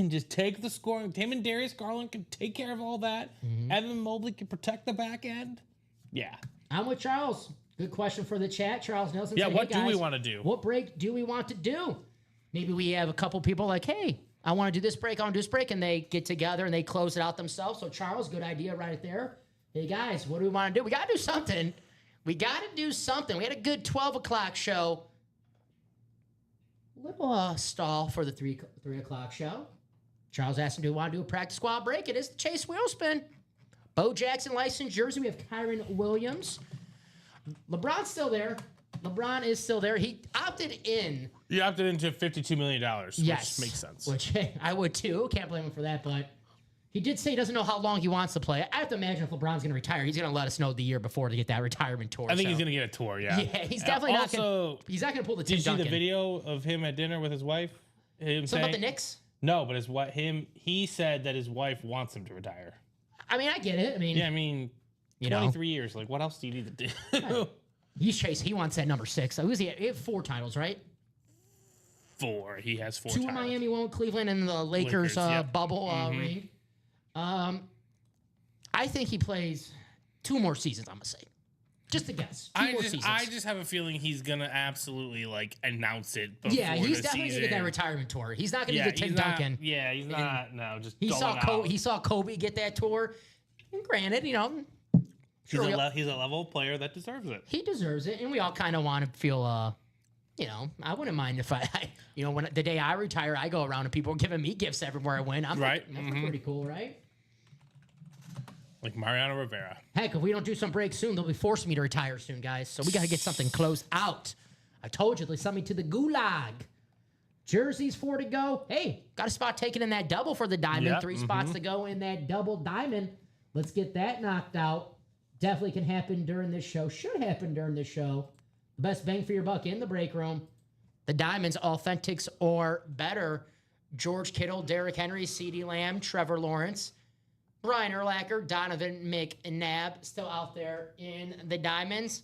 just take the scoring. Him and Darius Garland can take care of all that. Evan Mobley can protect the back end. Yeah. I'm with Charles. Good question for the chat. Charles Nelson. Yeah, said, what hey do guys, we want to do? What break do we want to do? Maybe we have a couple people like, hey, I want to do this break, I want to do this break, and they get together and they close it out themselves. So, Charles, good idea right there. Hey, guys, what do we want to do? We got to do something. We had a good 12 o'clock show. Little stall for the 3 o'clock show. Charles asked him, do we want to do a practice squad break? It is the Chase Wheelspin. Bo Jackson licensed jersey. We have Kyron Williams. LeBron's still there. LeBron is still there. He opted in. You opted into $52 million, which makes sense. Which I would too. Can't blame him for that, but he did say he doesn't know how long he wants to play. I have to imagine if LeBron's going to retire, he's going to let us know the year before to get that retirement tour. I think he's going to get a tour, yeah. Yeah, he's definitely not going to. He's not going to pull the Tim Duncan. Duncan. Did you see the video of him at dinner with his wife? Something about the Knicks? No, but he said that his wife wants him to retire. I mean, I get it. 23 years. Like, what else do you need to do? He's Chase. He wants that number 6. So he had 4 titles, right? 4. He has 4 2 titles. in Miami, 1 in Cleveland, and the Lakers bubble ring. I think he plays 2 more seasons, I'm going to say. Just a guess. 2 more seasons. I just have a feeling he's going to absolutely, announce it before he's definitely going to get that retirement tour. He's not going to get Tim Duncan. He's not. No, just he saw Kobe get that tour. And granted, he's a level player that deserves it. He deserves it, and we all kind of want to feel, I wouldn't mind if when the day I retire, I go around and people are giving me gifts everywhere I went. I'm right. That's pretty cool, right? Like Mariano Rivera. Heck, if we don't do some breaks soon, they'll be forcing me to retire soon, guys. So we got to get something closed out. I told you, they sent me to the gulag. Jerseys 4 to go. Hey, got a spot taken in that double for the diamond. Yep, 3 spots to go in that double diamond. Let's get that knocked out. Definitely can happen during this show. Should happen during this show. Best bang for your buck in the break room. The diamonds, authentics or better. George Kittle, Derrick Henry, CeeDee Lamb, Trevor Lawrence, Brian Urlacher, Donovan McNabb still out there in the diamonds.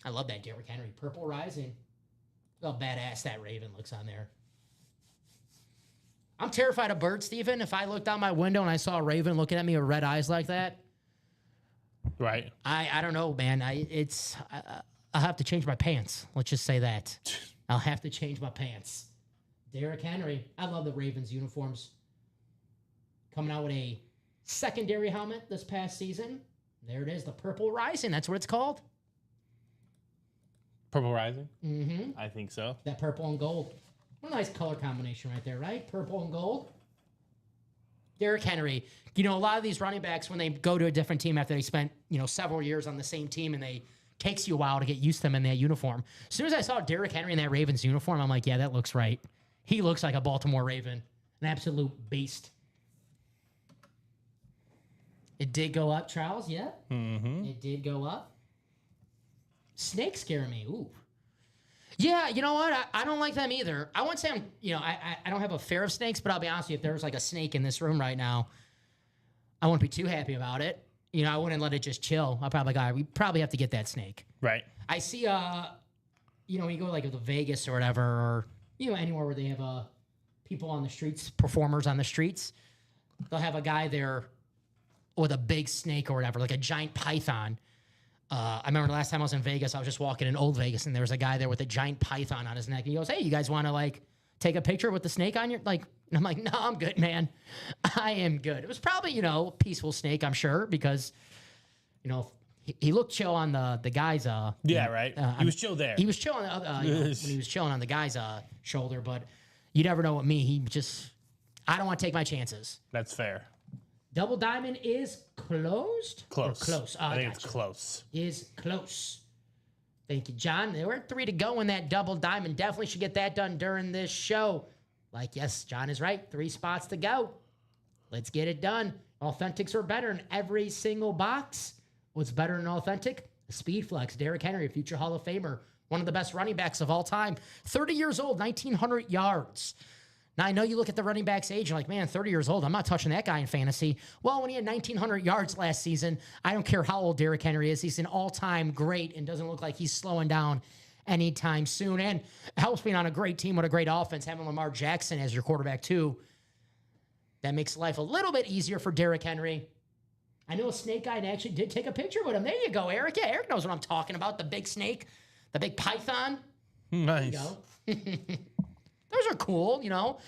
I love that Derrick Henry. Purple Rising. Look how badass that Raven looks on there. I'm terrified of birds, Stephen. If I looked out my window and I saw a Raven looking at me with red eyes like that, Right. I don't know, man. I'll have to change my pants. Let's just say that. I'll have to change my pants. Derrick Henry. I love the Ravens uniforms. Coming out with a secondary helmet this past season. There it is, the Purple Rising. That's what it's called. Purple Rising? Mm-hmm. I think so. That purple and gold. What a nice color combination right there, right? Purple and gold. Derrick Henry. You know, a lot of these running backs, when they go to a different team after they spent, several years on the same team, and takes you a while to get used to them in that uniform. As soon as I saw Derrick Henry in that Ravens uniform, I'm like, yeah, that looks right. He looks like a Baltimore Raven. An absolute beast. It did go up, Charles, yeah? Mm-hmm. It did go up. Snakes scare me. Ooh. Yeah, you know what? I don't like them either. I wouldn't say I don't have a fear of snakes, but I'll be honest with you, if there was like a snake in this room right now, I wouldn't be too happy about it. I wouldn't let it just chill. I'll probably we probably have to get that snake. Right. I see, when you go like to Vegas or whatever, or, anywhere where they have people on the streets, performers on the streets, they'll have a guy there with a big snake or whatever, like a giant python. I remember the last time I was in Vegas, I was just walking in Old Vegas, and there was a guy there with a giant python on his neck. And he goes, "Hey, you guys want to take a picture with the snake on your And I'm like, "No, I'm good, man. I am good." It was probably peaceful snake, I'm sure, because he looked chill on the guy's. Yeah, right. He was chill there. He was chill on the other, when he was chilling on the guy's shoulder, but you never know with me. I don't want to take my chances. That's fair. Double diamond is closed? Close. Or close. I think it's close. Is close. Thank you, John. There were 3 to go in that double diamond. Definitely should get that done during this show. Yes, John is right. 3 spots to go. Let's get it done. Authentics are better in every single box. What's better than authentic? Speed Flex. Derrick Henry, a future Hall of Famer. One of the best running backs of all time. 30 years old, 1,900 yards. Now, I know you look at the running back's age, you're like, man, 30 years old, I'm not touching that guy in fantasy. Well, when he had 1,900 yards last season, I don't care how old Derrick Henry is, he's an all-time great and doesn't look like he's slowing down anytime soon. And it helps being on a great team with a great offense, having Lamar Jackson as your quarterback, too. That makes life a little bit easier for Derrick Henry. I know a snake guy and actually did take a picture with him. There you go, Eric. Yeah, Eric knows what I'm talking about. The big snake, the big python. Nice. There you go. Those are cool,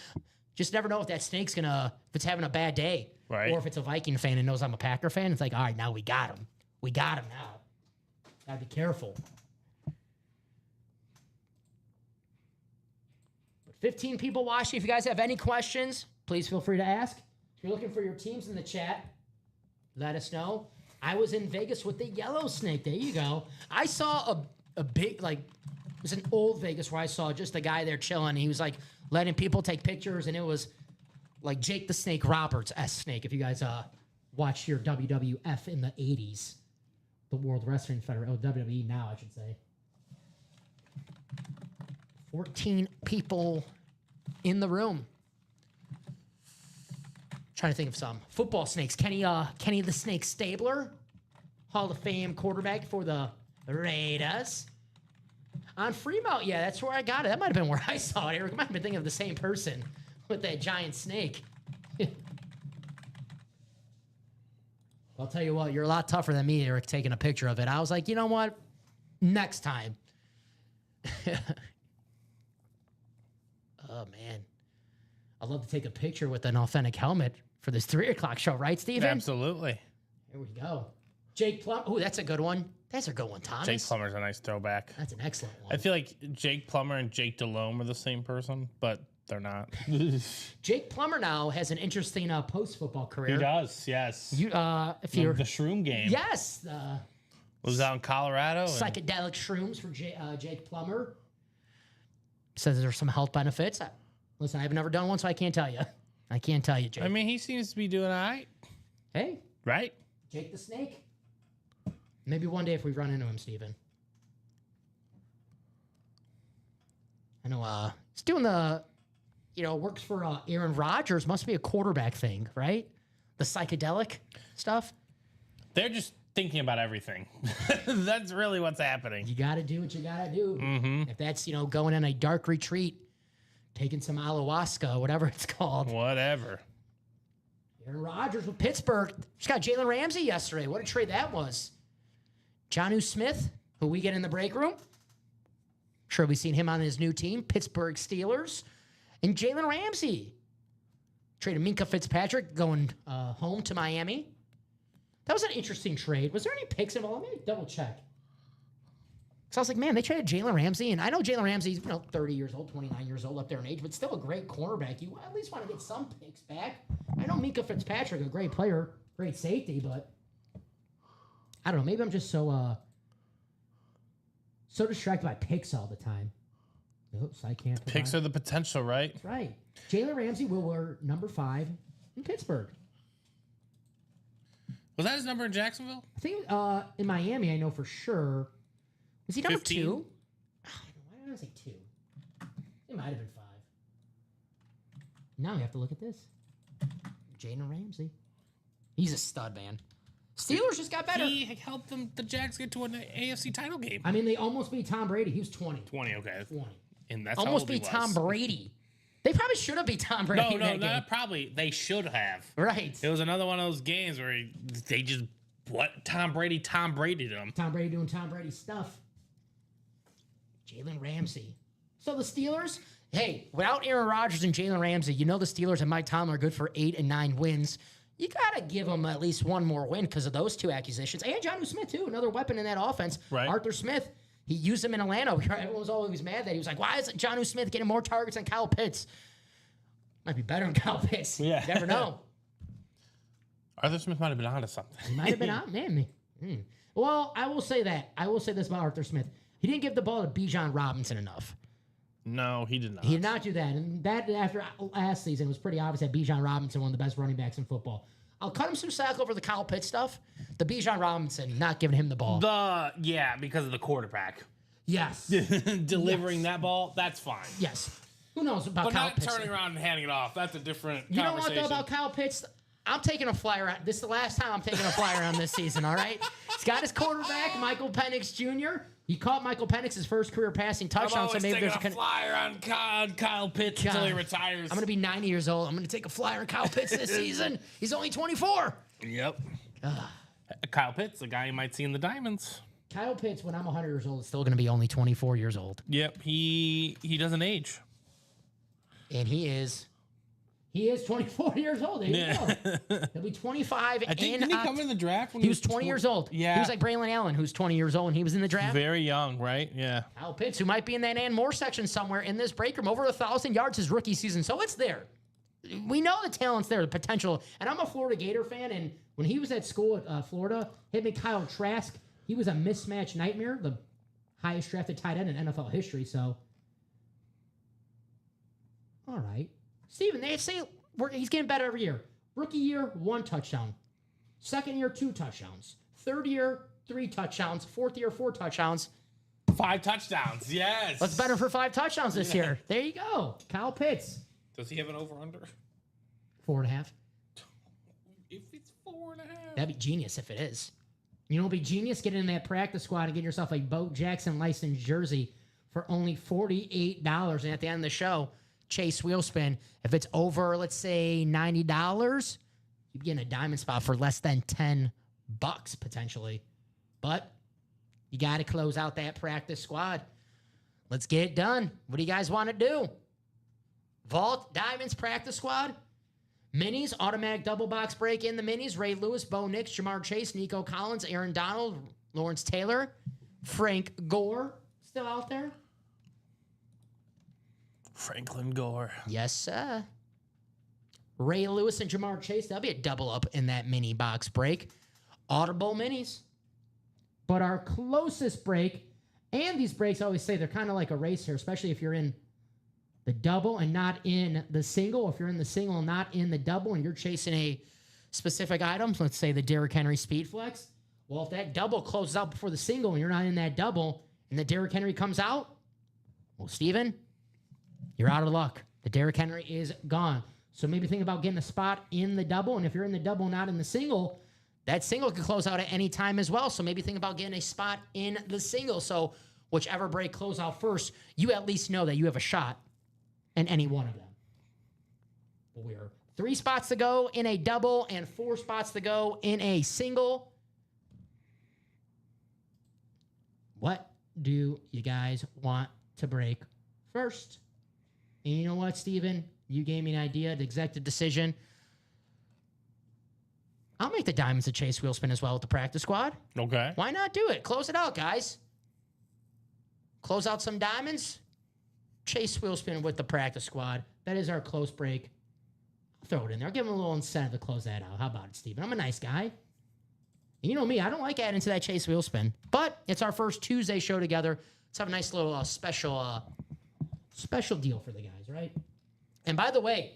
Just never know if that snake's if it's having a bad day. Right. Or if it's a Viking fan and knows I'm a Packer fan. It's like, all right, now we got him. We got him now. Gotta be careful. But 15 people watching. If you guys have any questions, please feel free to ask. If you're looking for your teams in the chat, let us know. I was in Vegas with the yellow snake. There you go. I saw a big, it was in Old Vegas where I saw just a guy there chilling. He was letting people take pictures, and it was like Jake the Snake Roberts snake. If you guys watched your WWF in the 80s, the World Wrestling Federation, WWE now, I should say. 14 people in the room. Trying to think of some football snakes. Kenny the Snake Stabler, Hall of Fame quarterback for the Raiders. On Fremont, yeah, that's where I got it. That might have been where I saw it, Eric. I might have been thinking of the same person with that giant snake. I'll tell you what, you're a lot tougher than me, Eric, taking a picture of it. I was like, you know what? Next time. Oh, man. I'd love to take a picture with an authentic helmet for this 3 o'clock show, right, Steven? Absolutely. Here we go. Jake Plum. Oh, that's a good one. That's a good one, Thomas. Jake Plummer's a nice throwback. That's an excellent one. I feel like Jake Plummer and Jake Delhomme are the same person, but they're not. Jake Plummer now has an interesting post-football career. He does, yes. If you're the Shroom game. Yes. Was out in Colorado. and- Psychedelic shrooms for Jake Plummer. Says there's some health benefits. Listen, I've never done one, so I can't tell you. I can't tell you, Jake. I mean, he seems to be doing all right, Hey, right? Jake the Snake. Maybe one day if we run into him, Steven. I know he's doing the, works for Aaron Rodgers. Must be a quarterback thing, right? The psychedelic stuff. They're just thinking about everything. That's really what's happening. You got to do what you got to do. Mm-hmm. If that's, going in a dark retreat, taking some ayahuasca, whatever it's called. Whatever. Aaron Rodgers with Pittsburgh. Just got Jalen Ramsey yesterday. What a trade that was. Jonnu Smith, who we get in the break room. Sure, we've seen him on his new team, Pittsburgh Steelers. And Jalen Ramsey. Traded Minka Fitzpatrick going home to Miami. That was an interesting trade. Was there any picks involved? Let me double check. So I was like, man, they traded Jalen Ramsey. And I know Jalen Ramsey's 30 years old, 29 years old up there in age, but still a great cornerback. You at least want to get some picks back. I know Minka Fitzpatrick, a great player, great safety, but I don't know. Maybe I'm just so distracted by picks all the time. Oops, I can't. Picks are the potential, right? That's right. Jalen Ramsey will wear number 5 in Pittsburgh. Was that his number in Jacksonville? I think in Miami, I know for sure. Was he number 15? 2? Why did I say 2? It might have been 5. Now we have to look at this. Jalen Ramsey. He's a stud, man. Steelers just got better. He helped the Jags get to an AFC title game. I mean, they almost beat Tom Brady. He was 20. 20, okay. 20. And that's Almost how old he beat was. Tom Brady. They probably should have beat Tom Brady. No, in that game. not probably. They should have. Right. It was another one of those games where they just Tom Brady them. Tom Brady doing Tom Brady stuff. Jalen Ramsey. So the Steelers, hey, without Aaron Rodgers and Jalen Ramsey, the Steelers and Mike Tomlin are good for 8 and 9 wins. You got to give them at least one more win because of those 2 acquisitions. And Jonnu Smith, too, another weapon in that offense. Right. Arthur Smith, he used him in Atlanta. Everyone was always mad that he was like, why isn't Jonnu Smith getting more targets than Kyle Pitts? Might be better than Kyle Pitts. Yeah. You never know. Arthur Smith might have been onto something. He might have been out, man. Well, I will say that. I will say this about Arthur Smith. He didn't give the ball to Bijan Robinson enough. No, he did not. He did not do that. And that, after last season, it was pretty obvious that Bijan Robinson, one of the best running backs in football. I'll cut him some slack over the Kyle Pitts stuff. The Bijan Robinson, not giving him the ball. Because of the quarterback. Yes. Delivering that ball, that's fine. Yes. Who knows about But Kyle not Pitts? turning around and handing it off. That's a different You know what, conversation. though, about Kyle Pitts? I'm taking a flyer on. This is the last time I'm taking a flyer on this season, all right? He's got his quarterback, Michael Penix Jr. He caught Michael Penix's first career passing touchdown. I'm always so maybe taking there's a flyer on Kyle Pitts until he retires. I'm going to be 90 years old. I'm going to take a flyer on Kyle Pitts this season. He's only 24. Yep. Kyle Pitts, a guy you might see in the Diamonds. Kyle Pitts, when I'm 100 years old, is still going to be only 24 years old. Yep, he doesn't age. And he is 24 years old. There you go. He'll be 25. I think didn't he come in the draft when he was 20 years old. Yeah. He was like Braylon Allen, who's 20 years old, and he was in the draft. Very young, right? Yeah. Kyle Pitts, who might be in that Ann Moore section somewhere in this break room, over 1,000 yards his rookie season. So it's there. We know the talent's there, the potential. And I'm a Florida Gator fan, and when he was at school at Florida, him and Kyle Trask, he was a mismatch nightmare, the highest drafted tight end in NFL history. So, all right. Steven, they say he's getting better every year. Rookie year, 1 touchdown. Second year, 2 touchdowns. Third year, 3 touchdowns. Fourth year, 4 touchdowns. 5 touchdowns, yes. Let's bet him for 5 touchdowns this year. There you go. Kyle Pitts. Does he have an over-under? 4.5. If it's 4.5. That'd be genius if it is. You know, it'd be genius getting in that practice squad and getting yourself a Bo Jackson licensed jersey for only $48. And at the end of the show, Chase Wheelspin, if it's over, let's say, $90, you'd be getting a diamond spot for less than $10 potentially. But you got to close out that practice squad. Let's get it done. What do you guys want to do? Vault, Diamonds, practice squad. Minis, automatic double box break in the minis. Ray Lewis, Bo Nix, Jamar Chase, Nico Collins, Aaron Donald, Lawrence Taylor, Frank Gore, still out there? Franklin Gore. Yes, sir. Ray Lewis and Jamar Chase, that'll be a double up in that mini box break. Audible minis. But our closest break, and these breaks, I always say they're kind of like a race here, especially if you're in the double and not in the single. If you're in the single and not in the double and you're chasing a specific item, let's say the Derrick Henry Speed Flex. Well, if that double closes out before the single and you're not in that double and the Derrick Henry comes out, well, Steven, you're out of luck. The Derrick Henry is gone. So maybe think about getting a spot in the double. And if you're in the double, not in the single, that single can close out at any time as well. So maybe think about getting a spot in the single. So whichever break close out first, you at least know that you have a shot in any one of them. We're 3 spots to go in a double and 4 spots to go in a single. What do you guys want to break first? And you know what, Steven? You gave me an idea, the executive decision. I'll make the diamonds a chase wheel spin as well with the practice squad. Okay. Why not do it? Close it out, guys. Close out some diamonds. Chase wheel spin with the practice squad. That is our close break. I'll throw it in there. I'll give him a little incentive to close that out. How about it, Steven? I'm a nice guy. And you know me, I don't like adding to that chase wheel spin. But it's our first Tuesday show together. Let's have a nice little special deal for the guys, right? And by the way,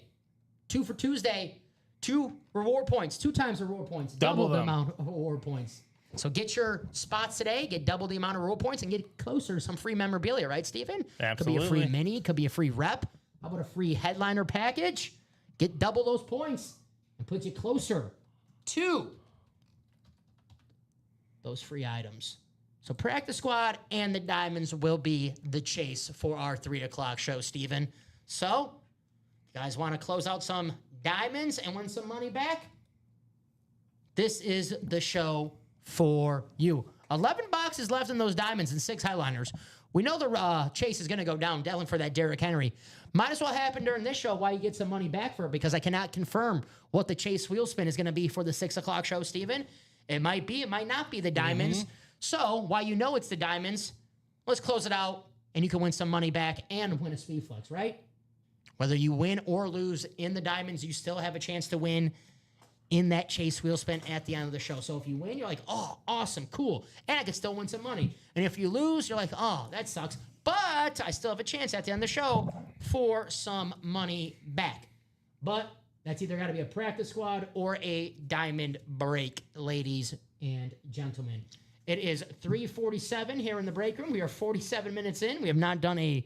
2 for Tuesday, 2 reward points, 2 times reward points, double the amount of reward points. So get your spots today, get double the amount of reward points, and get closer to some free memorabilia, right, Steven? Absolutely. Could be a free mini, could be a free rep. How about a free headliner package? Get double those points and put you closer to those free items. So practice squad and the diamonds will be the chase for our 3 o'clock show, Steven. So, you guys want to close out some diamonds and win some money back? This is the show for you. 11 boxes left in those diamonds and 6 highliners. We know the chase is going to go down, definitely for that Derrick Henry. Might as well happen during this show while you get some money back for it, because I cannot confirm what the chase wheel spin is going to be for the 6 o'clock show, Steven. It might be, it might not be the diamonds. So while you know it's the diamonds, let's close it out and you can win some money back and win a speed flex, right? Whether you win or lose in the diamonds, you still have a chance to win in that chase wheel spin at the end of the show. So if you win, you're like, oh, awesome, cool. And I can still win some money. And if you lose, you're like, oh, that sucks. But I still have a chance at the end of the show for some money back. But that's either got to be a practice squad or a diamond break, ladies and gentlemen. It is 3:47 here in the break room. We are 47 minutes in. We have not done a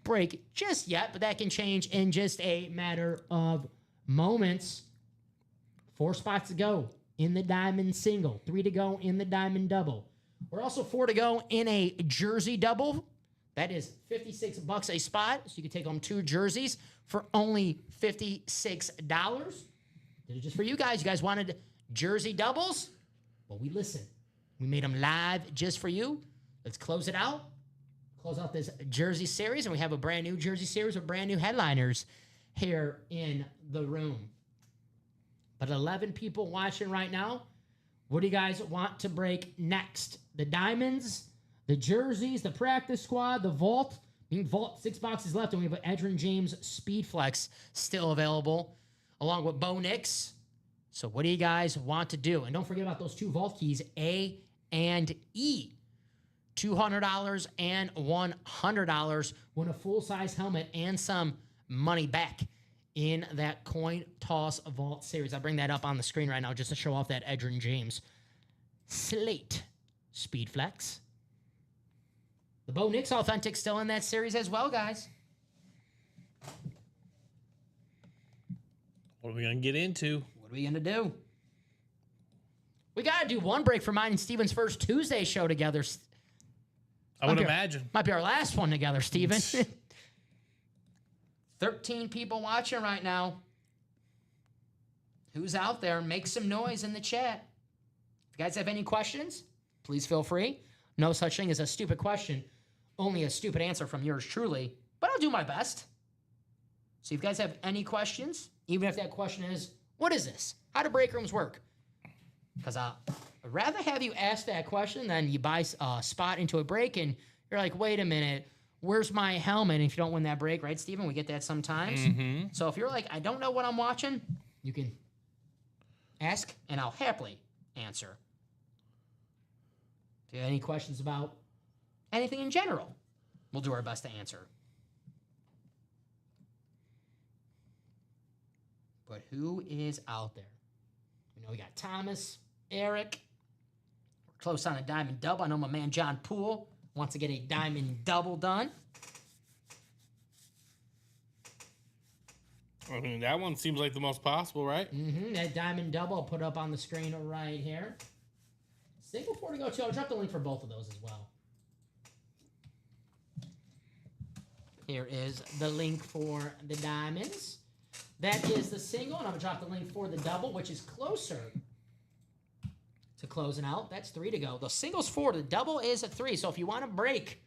break just yet, but that can change in just a matter of moments. 4 spots to go in the diamond single, 3 to go in the diamond double. We're also 4 to go in a jersey double. That is $56 a spot, so you can take home 2 jerseys for only $56. Did it just for you guys. You guys wanted jersey doubles? Well, we listened. We made them live just for you. Let's close it out. Close out this jersey series, and we have a brand new jersey series with brand new headliners here in the room. But 11 people watching right now. What do you guys want to break next? The diamonds, the jerseys, the practice squad, the vault. Vault, 6 boxes left, and we have an Edgerrin James Speed Flex still available, along with Bo Nix. So what do you guys want to do? And don't forget about those 2 vault keys, A and E. $200 and $100. Win a full-size helmet and some money back in that coin toss vault series. I bring that up on the screen right now just to show off that Edgerrin James Slate Speed Flex. The Bo Nix Authentic still in that series as well, guys. What are we going to get into? What are we going to do? We got to do one break for mine and Steven's first Tuesday show together. I would imagine. Might be our last one together, Steven. 13 people watching right now. Who's out there? Make some noise in the chat. If you guys have any questions, please feel free. No such thing as a stupid question. Only a stupid answer from yours truly. But I'll do my best. So if you guys have any questions, even if that question is, what is this? How do break rooms work? Because I'd rather have you ask that question than you buy a spot into a break and you're like, wait a minute, where's my helmet? And if you don't win that break, right, Steven? We get that sometimes. Mm-hmm. So if you're like, I don't know what I'm watching, you can ask and I'll happily answer. If you have any questions about anything in general, we'll do our best to answer. But who is out there? You know, we got Thomas, Eric. We're close on a diamond double. I know my man John Poole wants to get a diamond double done. I mean, that one seems like the most possible, right? That diamond double I'll put up on the screen right here. Single 4 to go, too. I'll drop the link for both of those as well. Here is the link for the diamonds. That is the single, and I'm going to drop the link for the double, which is closer to closing out. That's 3 to go. The single's 4, the double is a 3. So if you want to break,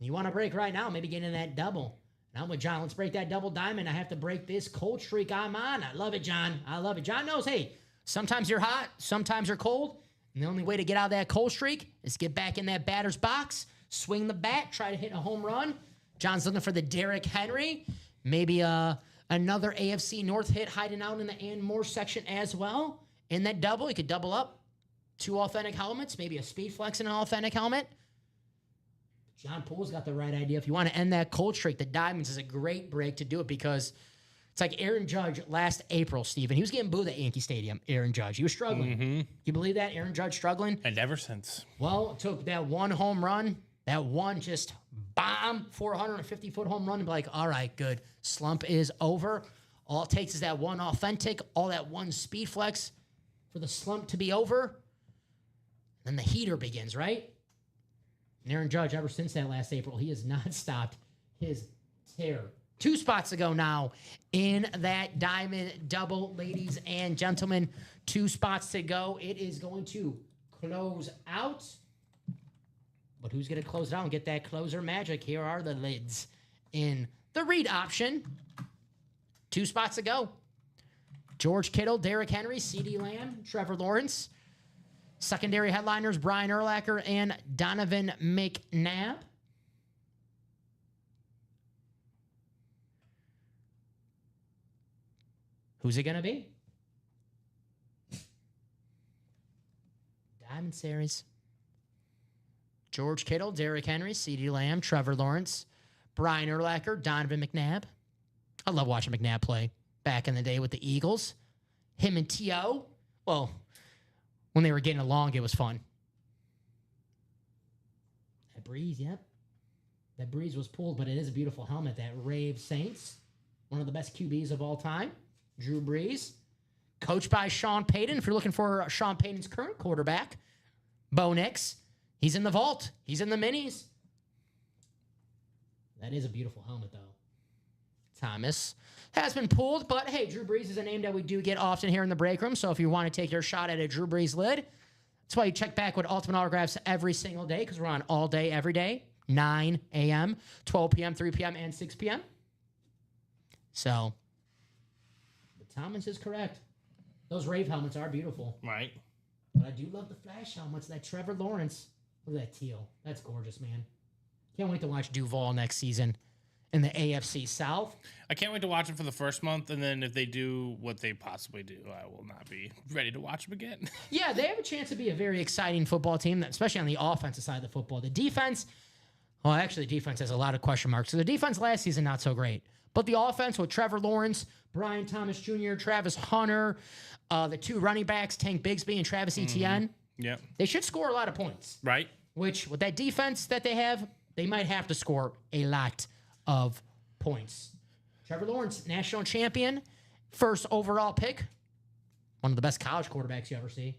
right now, maybe get in that double. Now I'm with John. Let's break that double diamond. I have to break this cold streak I'm on. I love it, John. I love it. John knows, hey, sometimes you're hot, sometimes you're cold, and the only way to get out of that cold streak is get back in that batter's box, swing the bat, try to hit a home run. John's looking for the Derrick Henry. Maybe another AFC North hit hiding out in the and more section as well. In that double, you could double up 2 authentic helmets, maybe a speed flex and an authentic helmet. John Poole's got the right idea. If you want to end that cold streak, the diamonds is a great break to do it because it's like Aaron Judge last April, Steven. He was getting booed at Yankee Stadium, Aaron Judge. He was struggling. You believe that? Aaron Judge struggling? And ever since. Well, it took that one home run, that one just bomb, 450-foot home run, and be like, all right, good. Slump is over. All it takes is that one authentic, all that one speed flex for the slump to be over. Then the heater begins, right? And Aaron Judge, ever since that last April, he has not stopped his tear. 2 spots to go now in that diamond double, ladies and gentlemen. 2 spots to go. It is going to close out. But who's going to close it out and get that closer magic? Here are the lids in the read option. 2 spots to go. George Kittle, Derrick Henry, CeeDee Lamb, Trevor Lawrence. Secondary headliners, Brian Urlacher and Donovan McNabb. Who's it going to be? Diamond Series. George Kittle, Derrick Henry, CeeDee Lamb, Trevor Lawrence, Brian Urlacher, Donovan McNabb. I love watching McNabb play back in the day with the Eagles. Him and T.O. Well, when they were getting along, it was fun. That Breeze, yep. That Breeze was pulled, but it is a beautiful helmet. That Rave Saints, one of the best QBs of all time. Drew Brees, coached by Sean Payton. If you're looking for Sean Payton's current quarterback, Bo Nix, he's in the vault. He's in the minis. That is a beautiful helmet, though. Thomas has been pulled, but hey, Drew Brees is a name that we do get often here in the break room. So if you want to take your shot at a Drew Brees lid, that's why you check back with Ultimate Autographs every single day, because we're on all day, every day, 9 a.m., 12 p.m., 3 p.m., and 6 p.m. So, but Thomas is correct. Those Rave helmets are beautiful. Right. But I do love the Flash helmets. That Trevor Lawrence. Look at that teal. That's gorgeous, man. Can't wait to watch Duval next season in the AFC South. I can't wait to watch them for the first month, and then if they do what they possibly do, I will not be ready to watch them again. Yeah, they have a chance to be a very exciting football team, especially on the offensive side of the football. The defense, well, actually, the defense has a lot of question marks. So the defense last season, not so great. But the offense with Trevor Lawrence, Brian Thomas Jr., Travis Hunter, the 2 running backs, Tank Bigsby and Travis Etienne, Yep. they should score a lot of points. Right. Which, with that defense that they have, they might have to score a lot of points. Trevor Lawrence, national champion, first overall pick, one of the best college quarterbacks you ever see.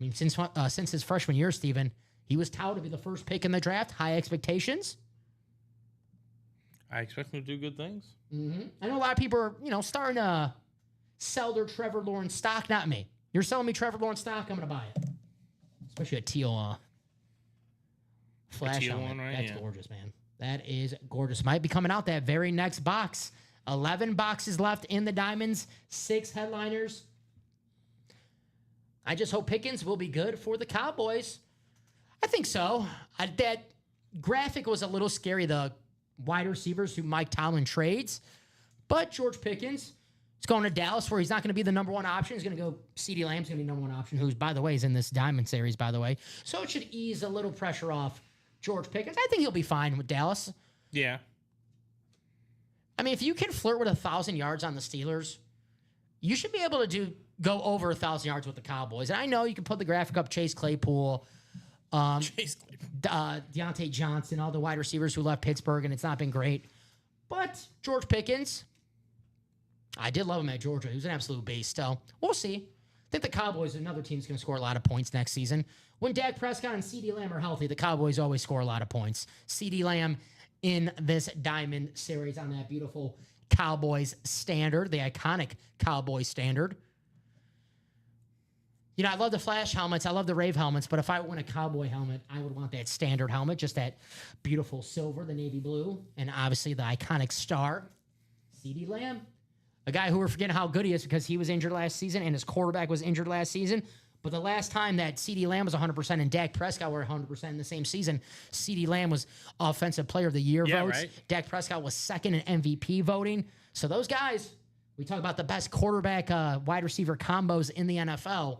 I mean, since his freshman year, Steven, he was touted to be the first pick in the draft. High expectations. I expect him to do good things. I know a lot of people are, starting to sell their Trevor Lawrence stock. Not me. You're selling me Trevor Lawrence stock, I'm going to buy it. Especially a teal flash teal helmet. one, right? That's Yeah. gorgeous, man. That is gorgeous. Might be coming out that very next box. 11 boxes left in the diamonds. 6 headliners. I just hope Pickens will be good for the Cowboys. I think so. That graphic was a little scary, the wide receivers who Mike Tomlin trades. But George Pickens is It's going to Dallas where he's not going to be the number one option. He's going to go CeeDee Lamb's going to be number one option, who's, by the way, is in this Diamond Series, by the way. So it should ease a little pressure off George Pickens. I think he'll be fine with Dallas. Yeah. I mean, if you can flirt with 1,000 yards on the Steelers, you should be able to go over 1,000 yards with the Cowboys. And I know you can put the graphic up, Chase Claypool, Deontay Johnson, all the wide receivers who left Pittsburgh, and it's not been great. But George Pickens, I did love him at Georgia. He was an absolute beast. So we'll see. I think the Cowboys, another team's going to score a lot of points next season. When Dak Prescott and CeeDee Lamb are healthy, the Cowboys always score a lot of points. CeeDee Lamb in this Diamond Series on that beautiful Cowboys standard, the iconic Cowboys standard. You know, I love the Flash helmets. I love the Rave helmets. But if I win a Cowboy helmet, I would want that standard helmet, just that beautiful silver, the navy blue, and obviously the iconic star, CeeDee Lamb. A guy who we're forgetting how good he is because he was injured last season and his quarterback was injured last season. But the last time that CeeDee Lamb was 100% and Dak Prescott were 100% in the same season, CeeDee Lamb was Offensive Player of the Year votes. Right. Dak Prescott was second in MVP voting. So those guys, we talk about the best quarterback wide receiver combos in the NFL.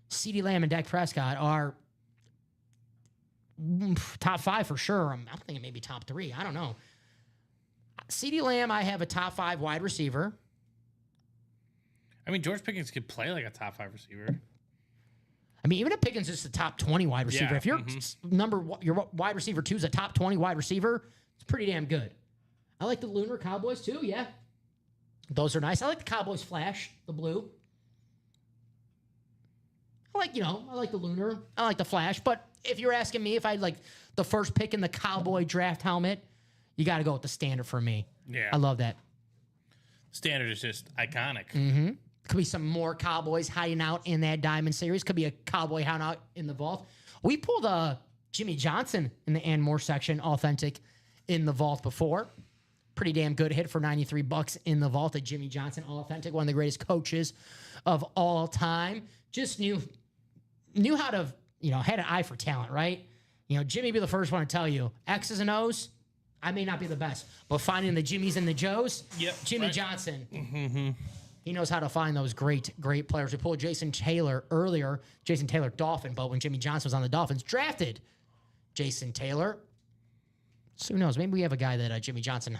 CeeDee Lamb and Dak Prescott are top 5 for sure. I'm thinking maybe top 3. I don't know. CeeDee Lamb, I have a top 5 wide receiver. I mean, George Pickens could play like a top 5 receiver. I mean, even if Pickens is the top 20 wide receiver, if your your wide receiver 2 is a top 20 wide receiver, it's pretty damn good. I like the Lunar Cowboys too, yeah. Those are nice. I like the Cowboys Flash, the blue. I like the Lunar. I like the Flash. But if you're asking me if I'd like the first pick in the Cowboy draft helmet, you got to go with the standard for me. Yeah. I love that. Standard is just iconic. Mm-hmm. Could be some more Cowboys hiding out in that Diamond Series. Could be a Cowboy hiding out in the vault. We pulled Jimmy Johnson in the Ann Moore section, authentic in the vault before. Pretty damn good hit for $93 in the vault at Jimmy Johnson, authentic, one of the greatest coaches of all time. Just knew how to, had an eye for talent, right? Jimmy be the first one to tell you, X's and O's, I may not be the best, but finding the Jimmys and the Joes, Jimmy Johnson. Mm-hmm. He knows how to find those great players. We pulled Jason Taylor earlier. Jason Taylor, Dolphin, but when Jimmy Johnson was on the Dolphins, drafted Jason Taylor. So who knows? Maybe we have a guy that Jimmy Johnson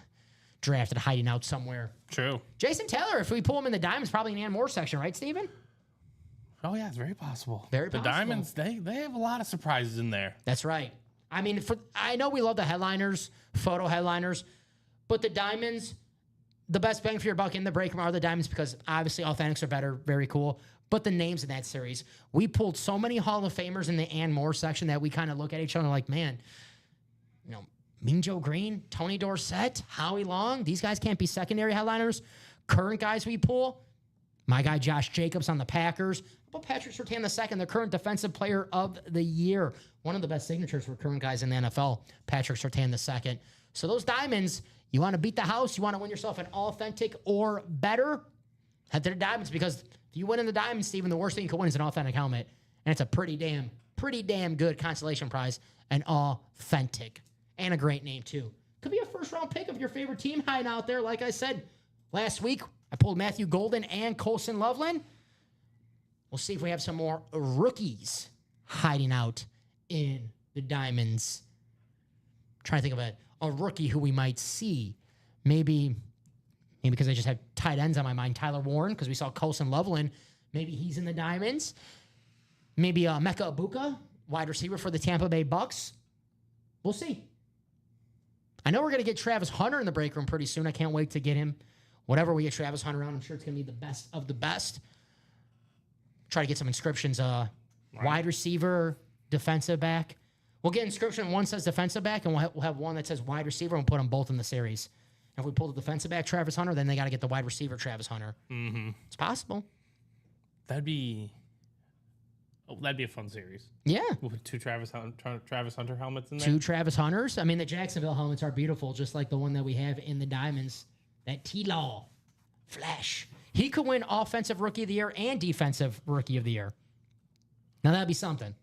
drafted hiding out somewhere. True. Jason Taylor, if we pull him in the Diamonds, probably in the Ann Moore section, right, Steven? Oh, yeah, it's very possible. Very possible. The Diamonds, they have a lot of surprises in there. That's right. I mean, I know we love the headliners, photo headliners, but the Diamonds, the best bang for your buck in the break room are the Diamonds because obviously authentics are better, very cool. But the names in that series, we pulled so many Hall of Famers in the Ann Moore section that we kind of look at each other like, man, Mean Joe Green, Tony Dorsett, Howie Long, these guys can't be secondary headliners. Current guys we pull, my guy Josh Jacobs on the Packers. How about Patrick Surtain II, the current Defensive Player of the Year? One of the best signatures for current guys in the NFL, Patrick Surtain II. So those Diamonds, you want to beat the house, you want to win yourself an authentic or better, head to the Diamonds because if you win in the Diamonds, Steven, the worst thing you can win is an authentic helmet. And it's a pretty damn good consolation prize, an authentic. And a great name, too. Could be a first-round pick of your favorite team hiding out there. Like I said, last week, I pulled Matthew Golden and Colson Loveland. We'll see if we have some more rookies hiding out in the Diamonds. I'm trying to think of a rookie who we might see. Maybe because I just had tight ends on my mind. Tyler Warren, because we saw Colson Loveland. Maybe he's in the Diamonds. Maybe Mecca Ibuka, wide receiver for the Tampa Bay Bucks. We'll see. I know we're going to get Travis Hunter in the break room pretty soon. I can't wait to get him. Whatever we get Travis Hunter on, I'm sure it's going to be the best of the best. Try to get some inscriptions. Wide receiver, defensive back. We'll get inscription. One says defensive back, and we'll have one that says wide receiver, and we'll put them both in the series. And if we pull the defensive back, Travis Hunter, then they got to get the wide receiver, Travis Hunter. Mm-hmm. It's possible. That'd be a fun series. Yeah. We'll put 2 Travis Hunter helmets in there. 2 Travis Hunters. I mean, the Jacksonville helmets are beautiful, just like the one that we have in the Diamonds. That T-Law. Flash. He could win Offensive Rookie of the Year and Defensive Rookie of the Year. Now, that'd be something.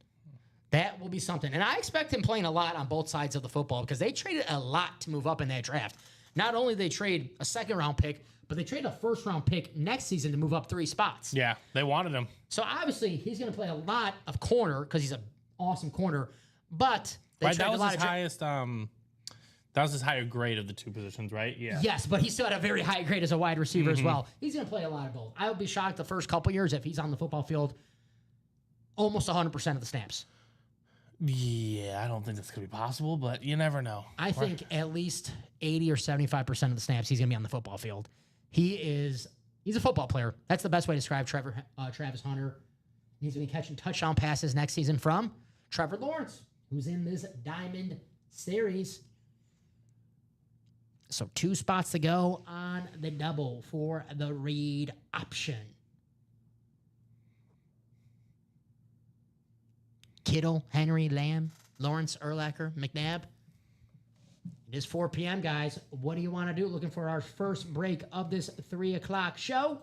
That will be something. And I expect him playing a lot on both sides of the football because they traded a lot to move up in that draft. Not only did they trade a second-round pick, but they traded a first-round pick next season to move up 3 spots. Yeah, they wanted him. So obviously he's going to play a lot of corner because he's an awesome corner. But they Right, that traded was a lot his of highest. That was his higher grade of the 2 positions, right? Yeah. Yes, but he still had a very high grade as a wide receiver as well. He's going to play a lot of both. I would be shocked the first couple years if he's on the football field almost 100% of the snaps. Yeah, I don't think that's gonna be possible, but you never know. I think at least 80 or 75% of the snaps he's going to be on the football field. He's a football player. That's the best way to describe Travis Hunter. He's going to be catching touchdown passes next season from Trevor Lawrence, who's in this Diamond Series. So 2 spots to go on the double for the read option. Kittle, Henry, Lamb, Lawrence, Urlacher, McNabb. It is 4 p.m., guys. What do you want to do? Looking for our first break of this 3 o'clock show.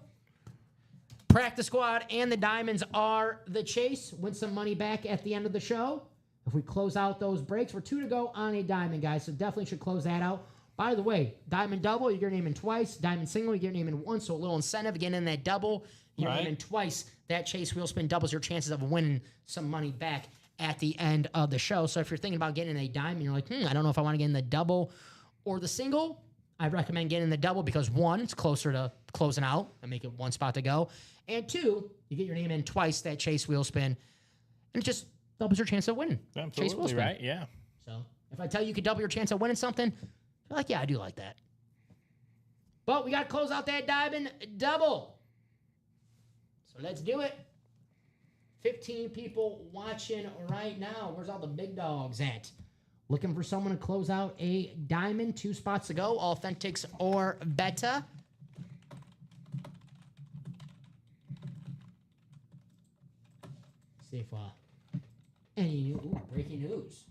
Practice squad and the Diamonds are the chase. Win some money back at the end of the show. If we close out those breaks, we're 2 to go on a Diamond, guys. So definitely should close that out. By the way, Diamond double, you get your name in twice. Diamond single, you get your name in once. So a little incentive. Again, in that double, you're Right. in twice. That chase wheel spin doubles your chances of winning some money back at the end of the show. So if you're thinking about getting a diamond, you're like, I don't know if I want to get in the double or the single. I recommend getting the double because 1, it's closer to closing out and make it 1 spot to go. And 2, you get your name in twice that chase wheel spin. And it just doubles your chance of winning. Chase wheel Absolutely spin. right. Yeah. So if I tell you could double your chance of winning something, you're like, yeah, I do like that. But we got to close out that diamond double. So let's do it. 15 people watching right now. Where's all the big dogs at? Looking for someone to close out a diamond. 2 spots to go. Authentics or beta. See if any new breaking news.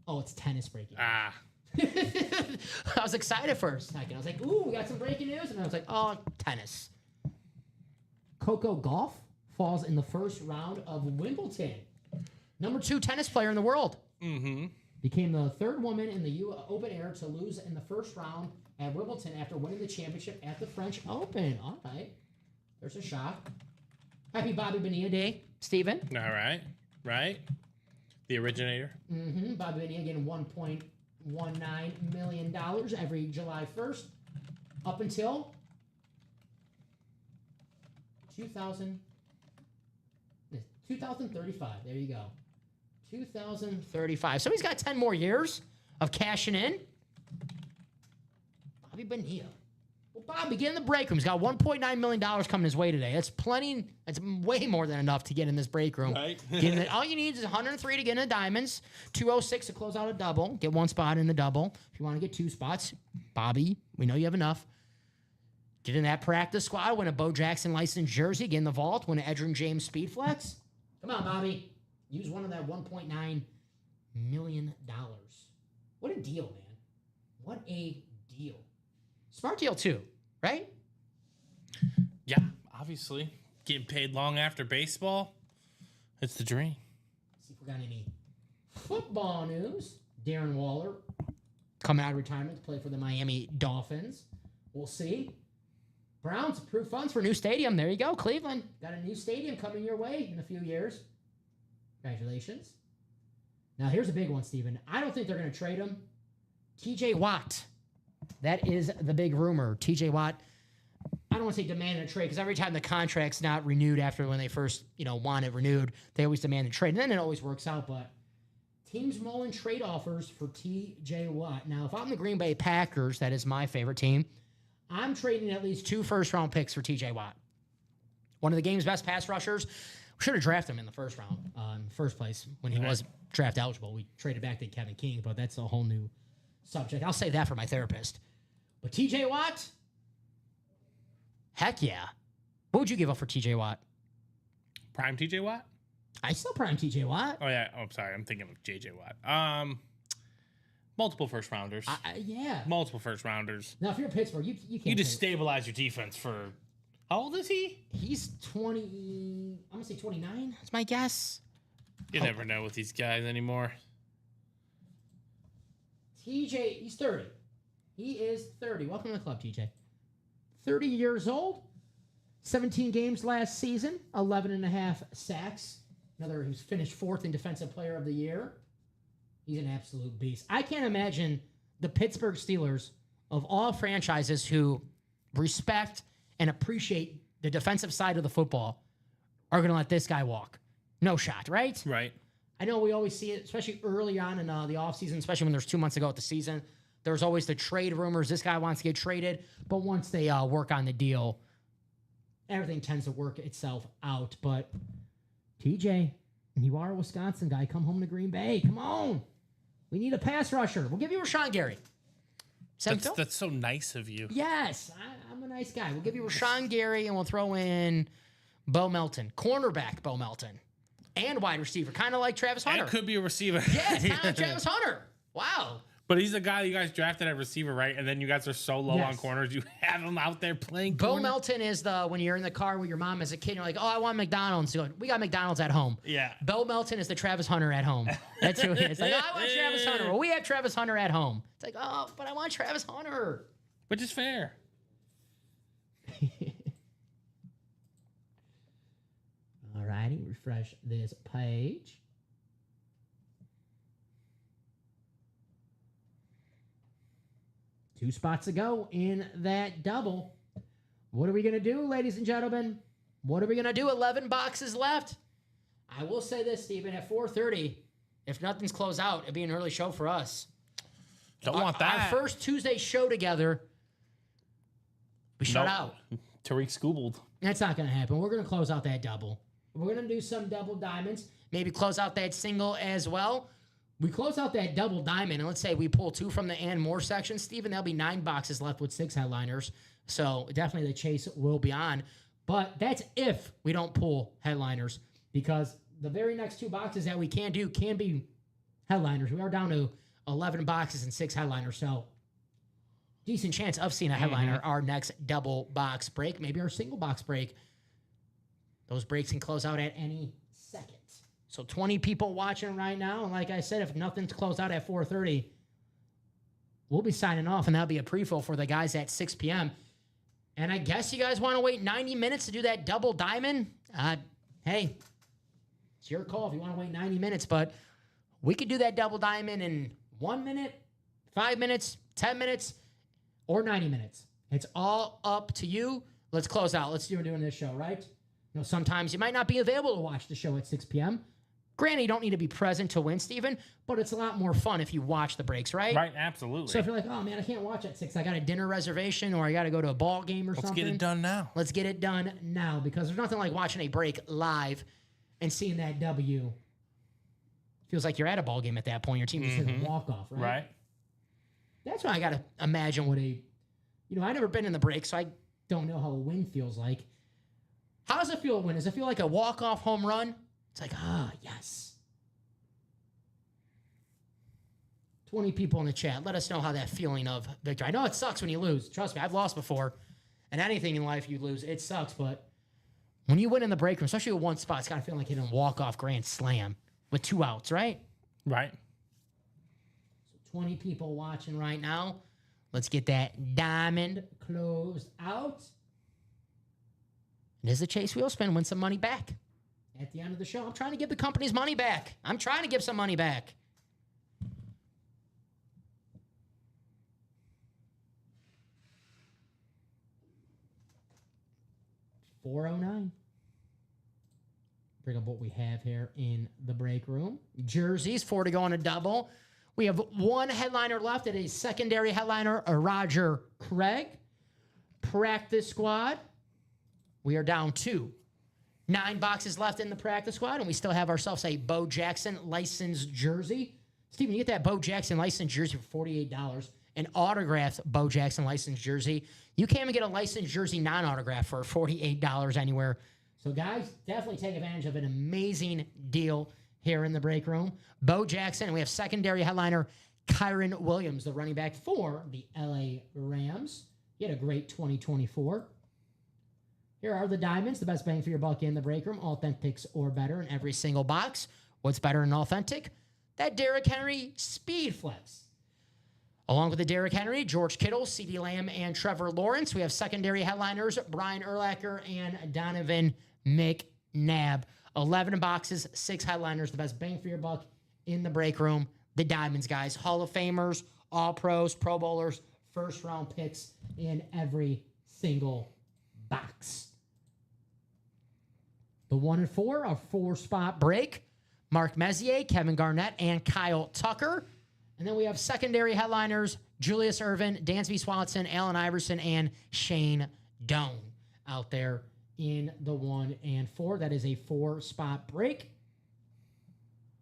Oh, it's tennis breaking. Ah. I was excited for a second. I was like, ooh, we got some breaking news. And I was like, oh, tennis. Coco Gauff falls in the first round of Wimbledon. Number 2 tennis player in the world. Mm-hmm. Became the 3rd woman in the Open Air to lose in the first round at Wimbledon after winning the championship at the French Open. All right. There's a shock. Happy Bobby Bonilla Day, Steven. All right. Right. The originator. Mm-hmm. Bobby Bonilla getting $1.19 million every July 1st up until 2035. There you go. 2035. So he's got 10 more years of cashing in. Bobby Bonilla. Well, Bobby, get in the break room. He's got $1.9 million coming his way today. That's plenty. That's way more than enough to get in this break room. Right. All you need is 103 to get in the diamonds, 206 to close out a double. Get 1 spot in the double. If you want to get 2 spots, Bobby, we know you have enough. Get in that practice squad, win a Bo Jackson licensed jersey, get in the vault, win an Edgerrin James Speed Flex. Come on, Bobby. Use one of that $1.9 million. What a deal, man. What a deal. Smart deal, too, right? Yeah. Obviously, getting paid long after baseball. It's the dream. See if we got any football news. Darren Waller coming out of retirement to play for the Miami Dolphins. We'll see. Browns approved funds for a new stadium. There you go, Cleveland. Got a new stadium coming your way in a few years. Congratulations. Now, here's a big one, Steven. I don't think they're going to trade him. TJ Watt. That is the big rumor. TJ Watt, I don't want to say demand a trade because every time the contract's not renewed after when they first, want it renewed, they always demand a trade. And then it always works out, but teams mulling trade offers for TJ Watt. Now, if I'm the Green Bay Packers, that is my favorite team, I'm trading at least 2 first-round picks for TJ Watt. One of the game's best pass rushers. We should have drafted him in the first round, in the first place, when he was draft eligible. We traded back to Kevin King, but that's a whole new subject. I'll save that for my therapist. But TJ Watt? Heck yeah. What would you give up for TJ Watt? Prime TJ Watt? I still prime TJ Watt. Oh, yeah. Oh, sorry. I'm thinking of JJ Watt. Multiple first rounders. Yeah. Multiple first rounders. Now, if you're Pittsburgh, you can't. You just stabilize your defense for. How old is he? He's 20. I'm going to say 29. That's my guess. You never know with these guys anymore. TJ, he's 30. He is 30. Welcome to the club, TJ. 30 years old. 17 games last season. 11 and a half sacks. He's finished 4th in Defensive Player of the Year. He's an absolute beast. I can't imagine the Pittsburgh Steelers, of all franchises who respect and appreciate the defensive side of the football, are going to let this guy walk. No shot, right? Right. I know we always see it, especially early on in the offseason, especially when there's 2 months ago at the season. There's always the trade rumors. This guy wants to get traded. But once they work on the deal, everything tends to work itself out. But TJ, you are a Wisconsin guy. Come home to Green Bay. Come on. We need a pass rusher. We'll give you Rashawn Gary. That's so nice of you. Yes, I'm a nice guy. We'll give you Rashawn Gary, and we'll throw in Bo Melton, cornerback Bo Melton, and wide receiver, kind of like Travis Hunter. It could be a receiver. Yeah, it's kind of like Travis Hunter. Wow. But he's the guy you guys drafted at receiver, right? And then you guys are so low on corners, you have him out there playing Bo corner. Melton is when you're in the car with your mom as a kid, you're like, oh, I want McDonald's. You go, we got McDonald's at home. Yeah. Bo Melton is the Travis Hunter at home. That's who it is. Like, oh, I want Travis Hunter. Well, we have Travis Hunter at home. It's like, oh, but I want Travis Hunter. Which is fair. All righty, refresh this page. Two spots to go in that double. What are we going to do, ladies and gentlemen? What are we going to do? 11 boxes left. I will say this, Stephen, at 4:30, if nothing's closed out, it'd be an early show for us. Don't want that. Our first Tuesday show together, we shut out. Tariq Scoobled. That's not going to happen. We're going to close out that double. We're going to do some double diamonds, maybe close out that single as well. We close out that double diamond, and let's say we pull 2 from the and more section, Steven, there'll be 9 boxes left with 6 headliners. So definitely the chase will be on. But that's if we don't pull headliners, because the very next 2 boxes that we can do can be headliners. We are down to 11 boxes and 6 headliners. So decent chance of seeing a headliner our next double box break, maybe our single box break. Those breaks can close out at any second. So 20 people watching right now. And like I said, if nothing's closed out at 4:30, we'll be signing off. And that'll be a pre-fill for the guys at 6 p.m. And I guess you guys want to wait 90 minutes to do that double diamond. Hey, it's your call if you want to wait 90 minutes. But we could do that double diamond in 1 minute, 5 minutes, 10 minutes, or 90 minutes. It's all up to you. Let's close out. Let's do doing this show, right? You know, sometimes you might not be available to watch the show at 6 p.m. Granted, you don't need to be present to win, Steven, but it's a lot more fun if you watch the breaks, right? Right, absolutely. So if you're like, oh, man, I can't watch at 6. I got a dinner reservation or I got to go to a ball game or something. Let's get it done now. Let's get it done now, because there's nothing like watching a break live and seeing that W. Feels like you're at a ball game at that point. Your team just hit a walk-off, right? Right. That's why I got to imagine what I've never been in the break, so I don't know how a win feels like. How does it feel to win? Does it feel like a walk-off home run? It's like, yes. 20 people in the chat. Let us know how that feeling of victory. I know it sucks when you lose. Trust me, I've lost before. And anything in life you lose, it sucks. But when you win in the break room, especially with 1 spot, it's got to feel like hitting a walk-off grand slam with 2 outs, right? Right. So 20 people watching right now. Let's get that diamond closed out. And as the Chase wheel spin, win some money back. At the end of the show, I'm trying to give the company's money back. I'm trying to give some money back. $409. Bring up what we have here in the break room. Jerseys, 4 to go on a double. We have 1 headliner left. It is secondary headliner, Roger Craig. Practice squad. We are down 2. 9 boxes left in the practice squad, and we still have ourselves a Bo Jackson licensed jersey. Steven, you get that Bo Jackson licensed jersey for $48. An autographed Bo Jackson licensed jersey. You can't even get a licensed jersey non-autographed for $48 anywhere. So, guys, definitely take advantage of an amazing deal here in the break room. Bo Jackson, and we have secondary headliner Kyron Williams, the running back for the LA Rams. He had a great 2024. Here are the diamonds, the best bang for your buck in the break room. Authentics or better in every single box. What's better than authentic? That Derrick Henry Speed Flex. Along with the Derrick Henry, George Kittle, CeeDee Lamb, and Trevor Lawrence, we have secondary headliners Brian Urlacher and Donovan McNabb. 11 boxes, 6 headliners, the best bang for your buck in the break room. The Diamonds, guys. Hall of Famers, All-Pros, Pro Bowlers, first-round picks in every single box. The 1 and 4, a 4-spot break. Mark Messier, Kevin Garnett, and Kyle Tucker. And then we have secondary headliners, Julius Ervin, Dansby Swanson, Allen Iverson, and Shane Doan out there in the 1 and 4. That is a 4-spot break.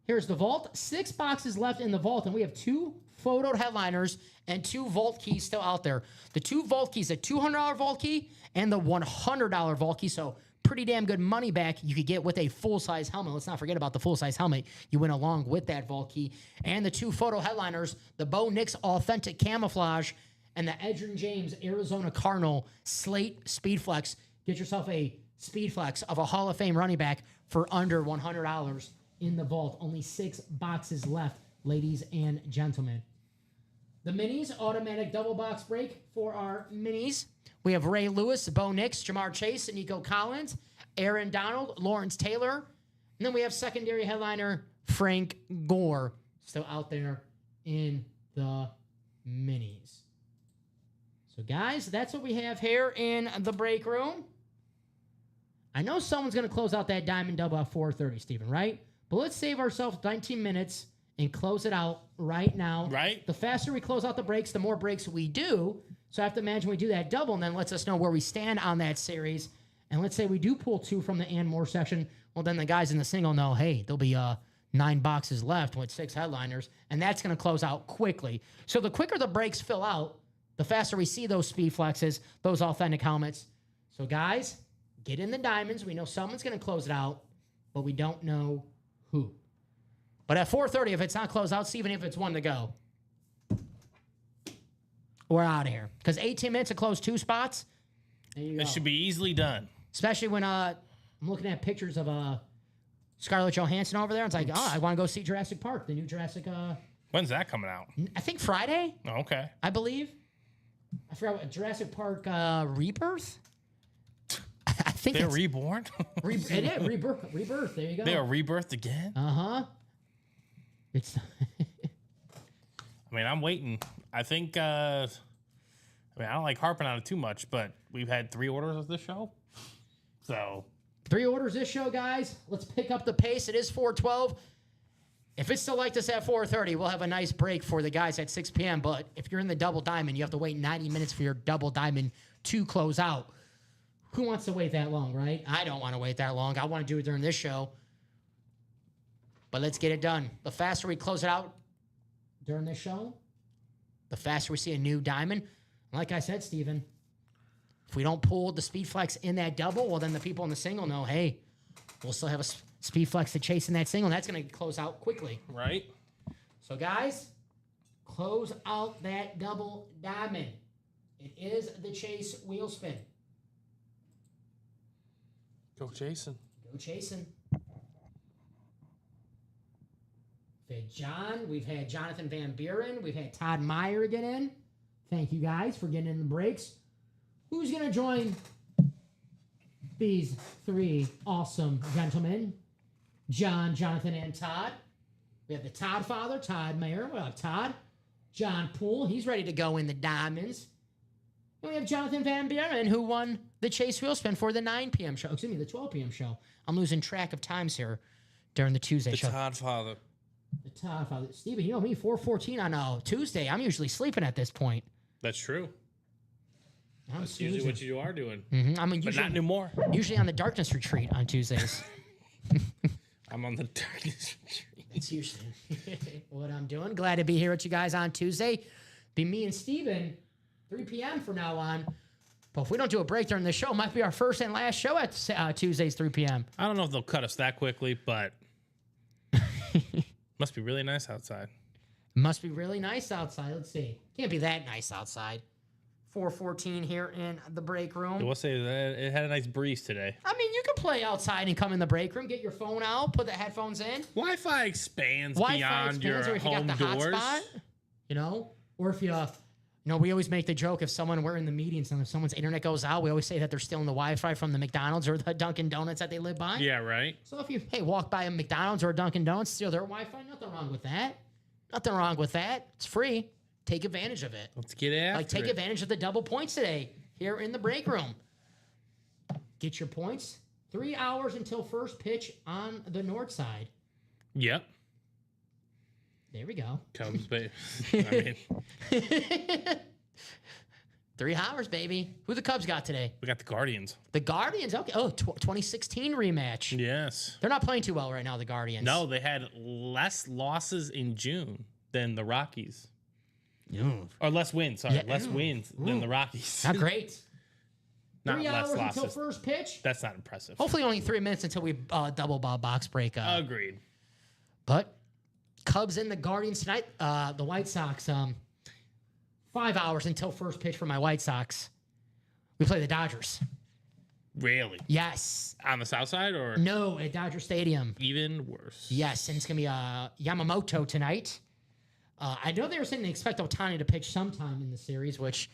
Here's the vault. 6 boxes left in the vault, and we have 2 photoed headliners and 2 vault keys still out there. The 2 vault keys, a $200 vault key and the $100 vault key. So pretty damn good money back you could get with a full-size helmet. Let's not forget about the full-size helmet you went along with that vault key. And the 2 photo headliners, the Bo Nix Authentic Camouflage and the Edgerrin James Arizona Cardinal Slate Speed Flex. Get yourself a Speed Flex of a Hall of Fame running back for under $100 in the vault. Only 6 boxes left, ladies and gentlemen. The minis, automatic double box break for our minis. We have Ray Lewis, Bo Nix, Jamar Chase, Nico Collins, Aaron Donald, Lawrence Taylor. And then we have secondary headliner Frank Gore still out there in the minis. So, guys, that's what we have here in the break room. I know someone's going to close out that diamond double at 4:30, Steven, right? But let's save ourselves 19 minutes and close it out right now. Right. The faster we close out the breaks, the more breaks we do. So I have to imagine we do that double, and then lets us know where we stand on that series. And let's say we do pull 2 from the and more section. Well, then the guys in the single know, hey, there'll be 9 boxes left with 6 headliners, and that's going to close out quickly. So the quicker the breaks fill out, the faster we see those speed flexes, those authentic helmets. So guys, get in the diamonds. We know someone's going to close it out, but we don't know who. But at 4:30, if it's not closed out, even if it's 1 to go, we're out of here. Because 18 minutes to close 2 spots. There you go. It should be easily done. Especially when I'm looking at pictures of Scarlett Johansson over there. It's like, I want to go see Jurassic Park, the new Jurassic. When's that coming out? I think Friday. Oh, okay. I believe. I forgot what Jurassic Park Rebirth. I think They're reborn. Rebirth. There you go. They are rebirthed again. It's. I mean, I'm waiting. I think. I don't like harping on it too much, but we've had 3 orders of this show, so 3 orders this show, guys. Let's pick up the pace. It is 4:12. If it's still like this at 4:30, we'll have a nice break for the guys at 6 p.m. But if you're in the double diamond, you have to wait 90 minutes for your double diamond to close out. Who wants to wait that long, right? I don't want to wait that long. I want to do it during this show. But let's get it done. The faster we close it out during this show, the faster we see a new diamond. Like I said, Steven, if we don't pull the speed flex in that double, well, then the people in the single know, hey, we'll still have a speed flex to chase in that single, and that's going to close out quickly. Right. So, guys, close out that double diamond. It is the Chase wheel spin. Go Jason. Go chasing. We've had John. We've had Jonathan Van Buren. We've had Todd Meyer get in. Thank you guys for getting in the breaks. Who's going to join these 3 awesome gentlemen? John, Jonathan, and Todd. We have the Todd father, Todd Mayer. We have Todd. John Poole. He's ready to go in the diamonds. And we have Jonathan Van Buren, who won the Chase Wheel Spin for the 9 p.m. show. Excuse me, the 12 p.m. show. I'm losing track of times here during the Tuesday show. Todd father. The Todd father. Steven, you know me, 4:14 on a Tuesday. I'm usually sleeping at this point. That's true. I'm That's usually what you are doing. I mean, But not anymore. Usually on the darkness retreat on Tuesdays. I'm on the darkness retreat. That's usually what I'm doing. Glad to be here with you guys on Tuesday. Be me and Steven, 3 p.m. from now on. But if we don't do a break during the show, it might be our first and last show at Tuesdays, 3 p.m. I don't know if they'll cut us that quickly, but must be really nice outside. Must be really nice outside. Let's see. Can't be that nice outside. 4:14 here in the break room. I will say that it had a nice breeze today. I mean, you can play outside and come in the break room, get your phone out, put the headphones in. Wi-Fi expands beyond your or if you home got the doors. hotspot, you know. Or if we always make the joke if we're in the meeting and if someone's internet goes out, we always say that they're stealing the Wi-Fi from the McDonald's or the Dunkin' Donuts that they live by. Yeah, right. So if you, walk by a McDonald's or a Dunkin' Donuts, steal their Wi-Fi, nothing wrong with that. Nothing wrong with that. It's free. Take advantage of it. Let's get after Take it. advantage of the double points today here in the break room. Get your points. 3 hours until first pitch on the north side. Yep. There we go. Cubs, but I mean, 3 hours, baby. Who the Cubs got today? we got the Guardians. The Guardians. Okay. Oh, 2016 rematch. Yes. They're not playing too well right now, the Guardians. No, they had less losses in June than the Rockies. Or less wins, sorry. Yeah. Less wins than the Rockies. Not great. Not 3 less hours losses. until first pitch. That's not impressive. Hopefully only 3 minutes until we double box break. Agreed. But Cubs and the Guardians tonight. The White Sox. 5 hours until first pitch for my White Sox. We play the Dodgers. Really? Yes. On the south side or No, at Dodger Stadium. even worse? Yes, and it's going to be Yamamoto tonight. I know they were saying they expect Ohtani to pitch sometime in the series, which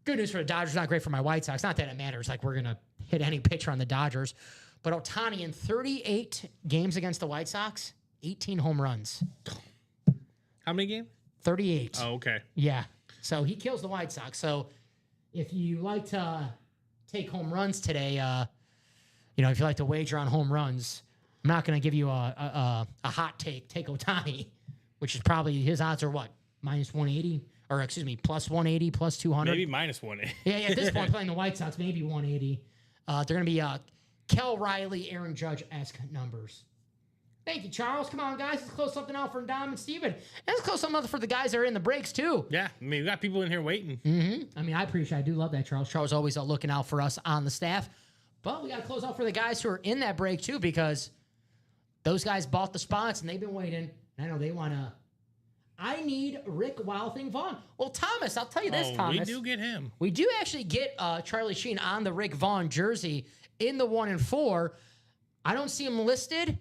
good news for the Dodgers, not great for my White Sox. Not that it matters. Like, we're going to hit any pitcher on the Dodgers. But Ohtani in 38 games against the White Sox, 18 home runs. How many games? 38. Oh, okay. Yeah. So he kills the White Sox. So if you like to take home runs today, if you like to wager on home runs, I'm not going to give you a hot take. Take Ohtani, which is probably his odds are what? Minus 180? Or excuse me, plus 180, plus 200? Maybe minus 1. Yeah, at this point, playing the White Sox, maybe 180. They're going to be Kel Riley, Aaron Judge-esque numbers. Thank you, Charles. Come on, guys. Let's close something out for Dom and Steven. And let's close something out for the guys that are in the breaks, too. Yeah, I mean, we got people in here waiting. I mean, I do love that, Charles. Charles always looking out for us on the staff. But we got to close out for the guys who are in that break, too, because those guys bought the spots, and they've been waiting. And I know they want to. I need Rick Wild Thing Vaughn. Well, Thomas, I'll tell you this, Thomas. We do get him. We do actually get Charlie Sheen on the Rick Vaughn jersey in the 1 and 4. I don't see him listed,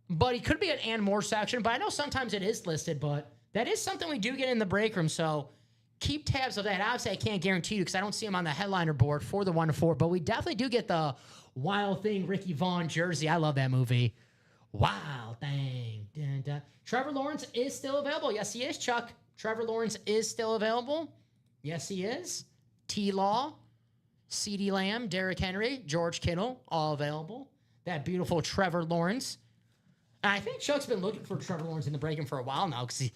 but he could be at and more section. But I know sometimes it is listed, but that is something we do get in the break room. So keep tabs of that. Obviously, I can't guarantee you because I don't see him on the headliner board for the 1 and 4. But we definitely do get the Wild Thing Ricky Vaughn jersey. I love that movie. Wild Thing. Dun, dun. Trevor Lawrence is still available. Yes, he is, Chuck. Trevor Lawrence is still available. Yes, he is. T-Law, CeeDee Lamb, Derrick Henry, George Kittle, all available. That beautiful Trevor Lawrence. And I think Chuck's been looking for Trevor Lawrence in the break-in for a while now because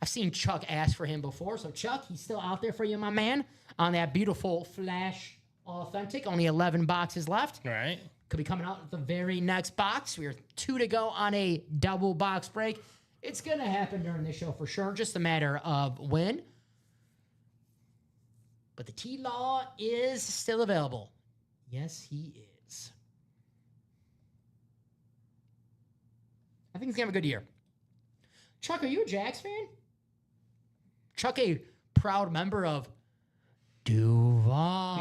I've seen Chuck ask for him before. So, Chuck, he's still out there for you, my man, on that beautiful Flash Authentic. Only 11 boxes left. All right. Could be coming out at the very next box. We are 2 to go on a double box break. It's going to happen during this show for sure. Just a matter of when. But the T-Law is still available. Yes, he is. I think he's going to have a good year. Chuck, are you a Jags fan? Chuck, a proud member of Duval.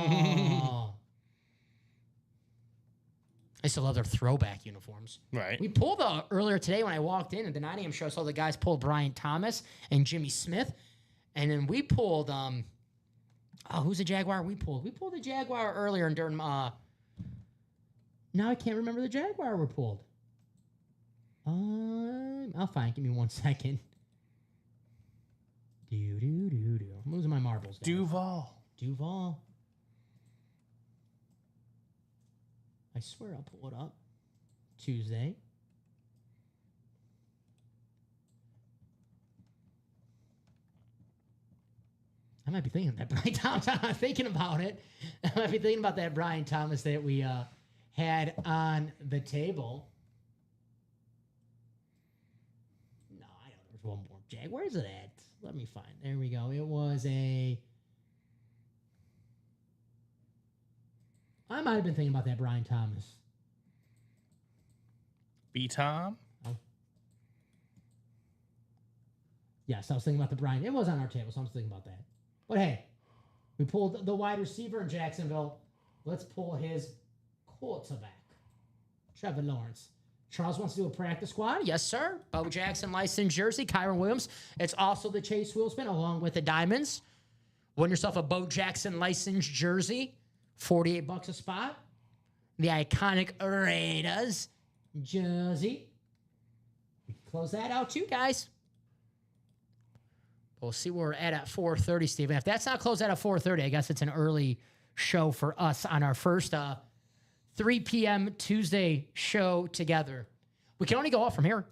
I still love their throwback uniforms. Right. We pulled earlier today when I walked in at the 9 a.m. show. I saw the guys pulled Brian Thomas and Jimmy Smith. And then we pulled, who's the Jaguar we pulled? We pulled the Jaguar earlier during, now I can't remember the Jaguar we pulled. I'll find. Give me 1 second. I'm losing my marbles. Duval. I swear I'll pull it up. Tuesday. I might be thinking of that Brian Thomas. I'm not thinking about it. I might be thinking about that Brian Thomas that we had on the table. No, I know there's one more. Jag, where's it at? Let me find. There we go. It was a... I might have been thinking about that Brian Thomas. B-Tom? Oh. Yes, I was thinking about the Brian. It was on our table, so I was thinking about that. But hey, we pulled the wide receiver in Jacksonville. Let's pull his quarterback. Trevor Lawrence. Charles wants to do a practice squad. Yes, sir. Bo Jackson licensed jersey. Kyron Williams. It's also the Chase Wheelspin along with the diamonds. Win yourself a Bo Jackson licensed jersey. $48 a spot. The iconic Raiders jersey. Close that out too, guys. We'll see where we're at 4:30, Steven. If that's not closed out at 4:30, I guess it's an early show for us on our first 3 p.m. Tuesday show together. We can only go up from here.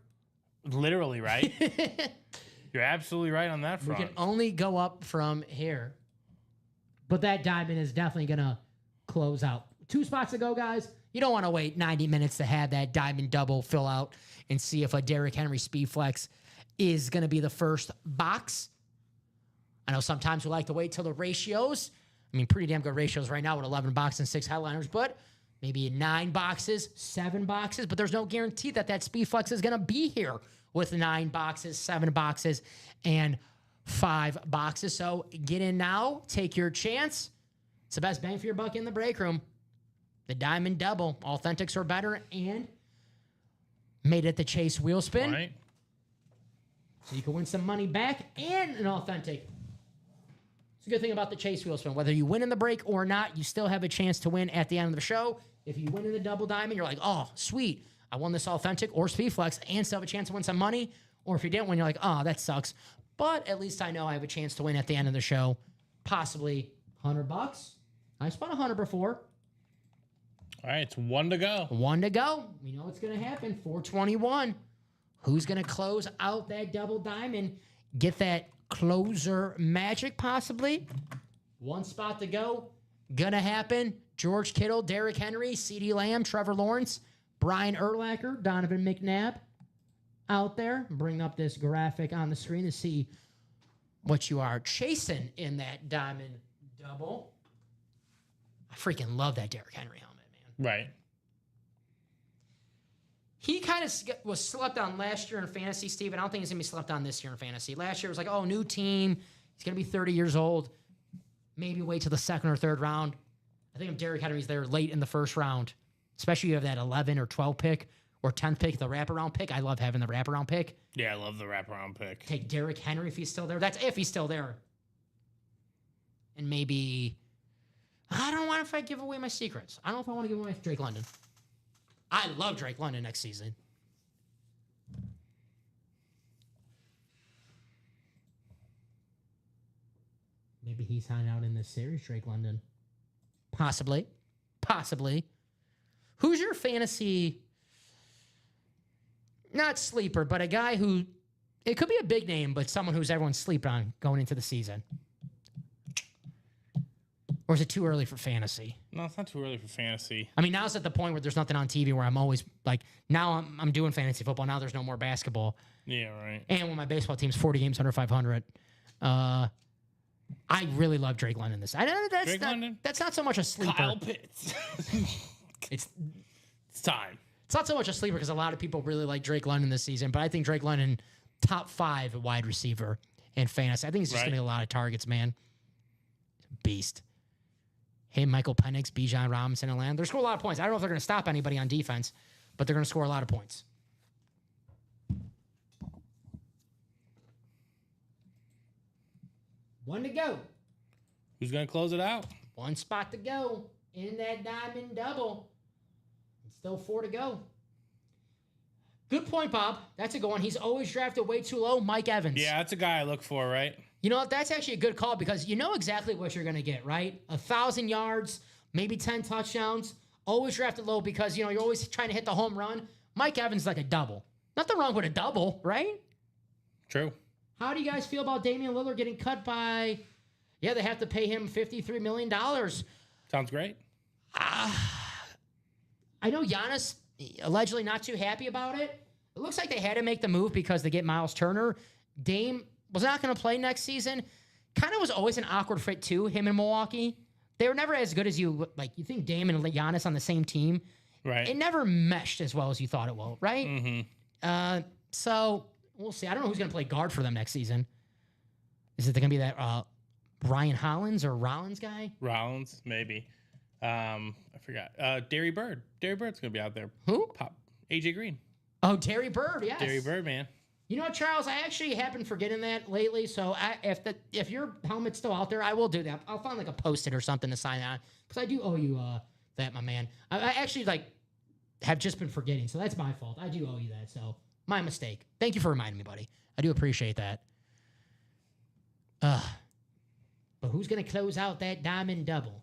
Literally, right? You're absolutely right on that front. We can only go up from here. But that diamond is definitely going to close out. 2 spots to go, guys. You don't want to wait 90 minutes to have that diamond double fill out and see if a Derrick Henry Speed Flex is going to be the first box. I know sometimes we like to wait till the ratios. I mean, pretty damn good ratios right now with 11 boxes and 6 headliners, but maybe 9 boxes, 7 boxes, but there's no guarantee that that Speed Flex is going to be here with 9 boxes, 7 boxes, and 5 boxes. So get in now, take your chance. It's the best bang for your buck in the break room. The diamond double, authentics are better, and made it the Chase Wheelspin. Right. So you can win some money back and an authentic. It's a good thing about the Chase Wheelspin. Whether you win in the break or not, you still have a chance to win at the end of the show. If you win in the double diamond, you're like, oh, sweet. I won this authentic or Speed Flex and still have a chance to win some money. Or if you didn't win, you're like, oh, that sucks. But at least I know I have a chance to win at the end of the show. Possibly $100. I spun 100 before. All right, it's 1 to go. 1 to go. We know what's going to happen. 421. Who's going to close out that double diamond? Get that closer magic, possibly. 1 spot to go. Gonna happen. George Kittle, Derrick Henry, CeeDee Lamb, Trevor Lawrence, Brian Urlacher, Donovan McNabb out there. Bring up this graphic on the screen to see what you are chasing in that diamond double. I freaking love that Derrick Henry helmet, man. Right. He kind of was slept on last year in fantasy, Steve. I don't think he's going to be slept on this year in fantasy. Last year was like, oh, new team. He's going to be 30 years old. Maybe wait till the 2nd or 3rd round. I think if Derrick Henry's there late in the 1st round, especially if you have that 11 or 12 pick or 10th pick, the wraparound pick. I love having the wraparound pick. Yeah, I love the wraparound pick. Take Derrick Henry if he's still there. That's if he's still there. And maybe, I don't know if I give away my secrets. I don't know if I want to give away Drake London. I love Drake London next season. Maybe he's hanging out in this series, Drake London. Possibly. Possibly. Who's your fantasy, not sleeper, but a guy who, it could be a big name, but someone who's everyone's sleeping on going into the season? Or is it too early for fantasy? No, it's not too early for fantasy. I mean, now it's at the point where there's nothing on TV where I'm always like, now I'm doing fantasy football. Now there's no more basketball. Yeah, right. And when my baseball team's 40 games under 500, I really love Drake London this. I know Drake London? That's not so much a sleeper. Kyle Pitts. It's time. It's not so much a sleeper because a lot of people really like Drake London this season, but I think Drake London, top 5 wide receiver in fantasy. I think he's just going to get a lot of targets, man. Beast. Him, Michael Penix, Bijan Robinson, and Land. They're scoring a lot of points. I don't know if they're going to stop anybody on defense, but they're going to score a lot of points. One to go. Who's going to close it out? 1 spot to go in that diamond double. It's still 4 to go. Good point, Bob. That's a good one. He's always drafted way too low. Mike Evans. Yeah, that's a guy I look for, right? You know what? That's actually a good call because you know exactly what you're going to get, right? 1,000 yards, maybe 10 touchdowns. Always drafted low because, you know, you're always trying to hit the home run. Mike Evans is like a double. Nothing wrong with a double, right? True. How do you guys feel about Damian Lillard getting cut by, they have to pay him $53 million. Sounds great. I know Giannis allegedly not too happy about it. It looks like they had to make the move because they get Miles Turner. Dame was not going to play next season. Kind of was always an awkward fit too, him in Milwaukee. They were never as good as you think Dame and Giannis on the same team. Right. It never meshed as well as you thought it will, right? Mm-hmm. So we'll see. I don't know who's going to play guard for them next season. Is it going to be that Ryan Hollins or Rollins guy? Rollins, maybe. I forgot. Derry Bird. Derry Bird's going to be out there. Who? AJ Green. Oh, Terry Bird, yes. Terry Bird, man. You know what, Charles? I actually have been forgetting that lately. So if your helmet's still out there, I will do that. I'll find like a Post-it or something to sign on because I do owe you that, my man. I actually have just been forgetting, so that's my fault. I do owe you that, so my mistake. Thank you for reminding me, buddy. I do appreciate that. But who's gonna close out that diamond double?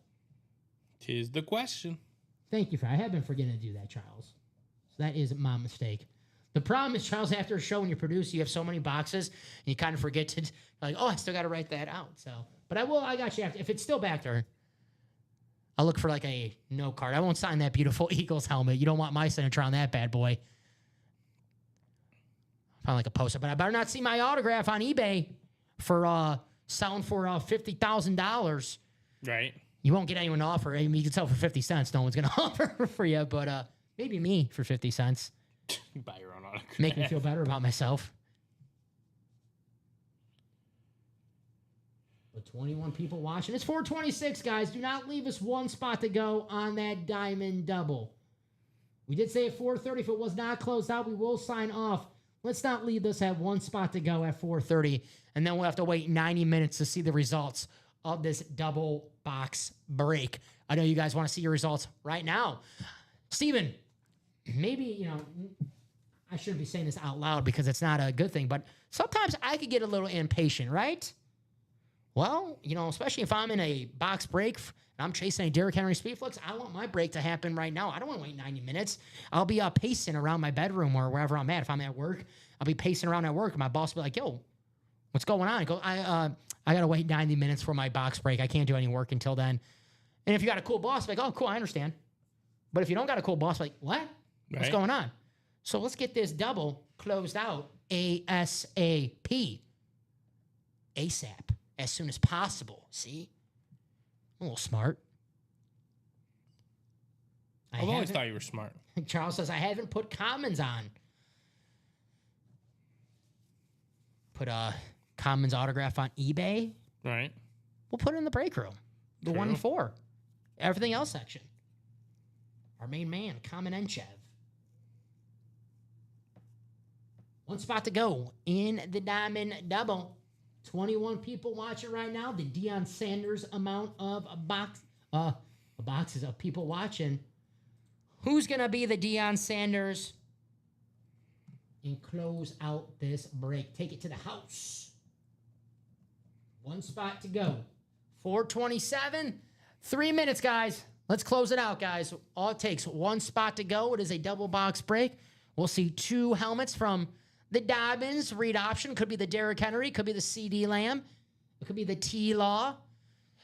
'Tis the question. Thank you I have been forgetting to do that, Charles. So that is my mistake. The problem is, Charles, after a show when you produce, you have so many boxes, and you kind of forget to, I still got to write that out. So, but I got you. If it's still back there, I'll look for a note card. I won't sign that beautiful Eagles helmet. You don't want my signature on that bad boy. Find a poster, but I better not see my autograph on eBay for selling for $50,000. Right. You won't get anyone to offer. I mean, you can sell for 50 cents. No one's going to offer for you, but maybe me for 50 cents. Buy your own autograph. Make me feel better about myself. But 21 people watching. It's 4:26, guys. Do not leave us one spot to go on that diamond double. We did say at 4:30, if it was not closed out, we will sign off. Let's not leave us at one spot to go at 4:30, and then we'll have to wait 90 minutes to see the results of this double box break. I know you guys want to see your results right now. Steven, maybe, I shouldn't be saying this out loud because it's not a good thing, but sometimes I could get a little impatient, right? Well, especially if I'm in a box break and I'm chasing a Derrick Henry Speedflix, I want my break to happen right now. I don't want to wait 90 minutes. I'll be pacing around my bedroom or wherever I'm at. If I'm at work, I'll be pacing around at work, and my boss will be like, yo, what's going on? I go, I got to wait 90 minutes for my box break. I can't do any work until then. And if you got a cool boss, like, oh, cool, I understand. But if you don't got a cool boss, like, what? What's going on? So let's get this double closed out ASAP. ASAP. As soon as possible. See? I'm a little smart. I've always thought you were smart. Charles says, I haven't put Commons on. Put Commons autograph on eBay. Right. We'll put it in the break room. The 1 and 4. Everything else section. Our main man, Kamenechev. One spot to go in the diamond double. 21 people watching right now. The Deion Sanders amount of boxes of people watching. Who's going to be the Deion Sanders and close out this break? Take it to the house. One spot to go. 4:27. 3 minutes, guys. Let's close it out, guys. All it takes, one spot to go. It is a double box break. We'll see 2 helmets from the Dobbins. Read option. Could be the Derrick Henry. Could be the CD Lamb. It could be the T-Law.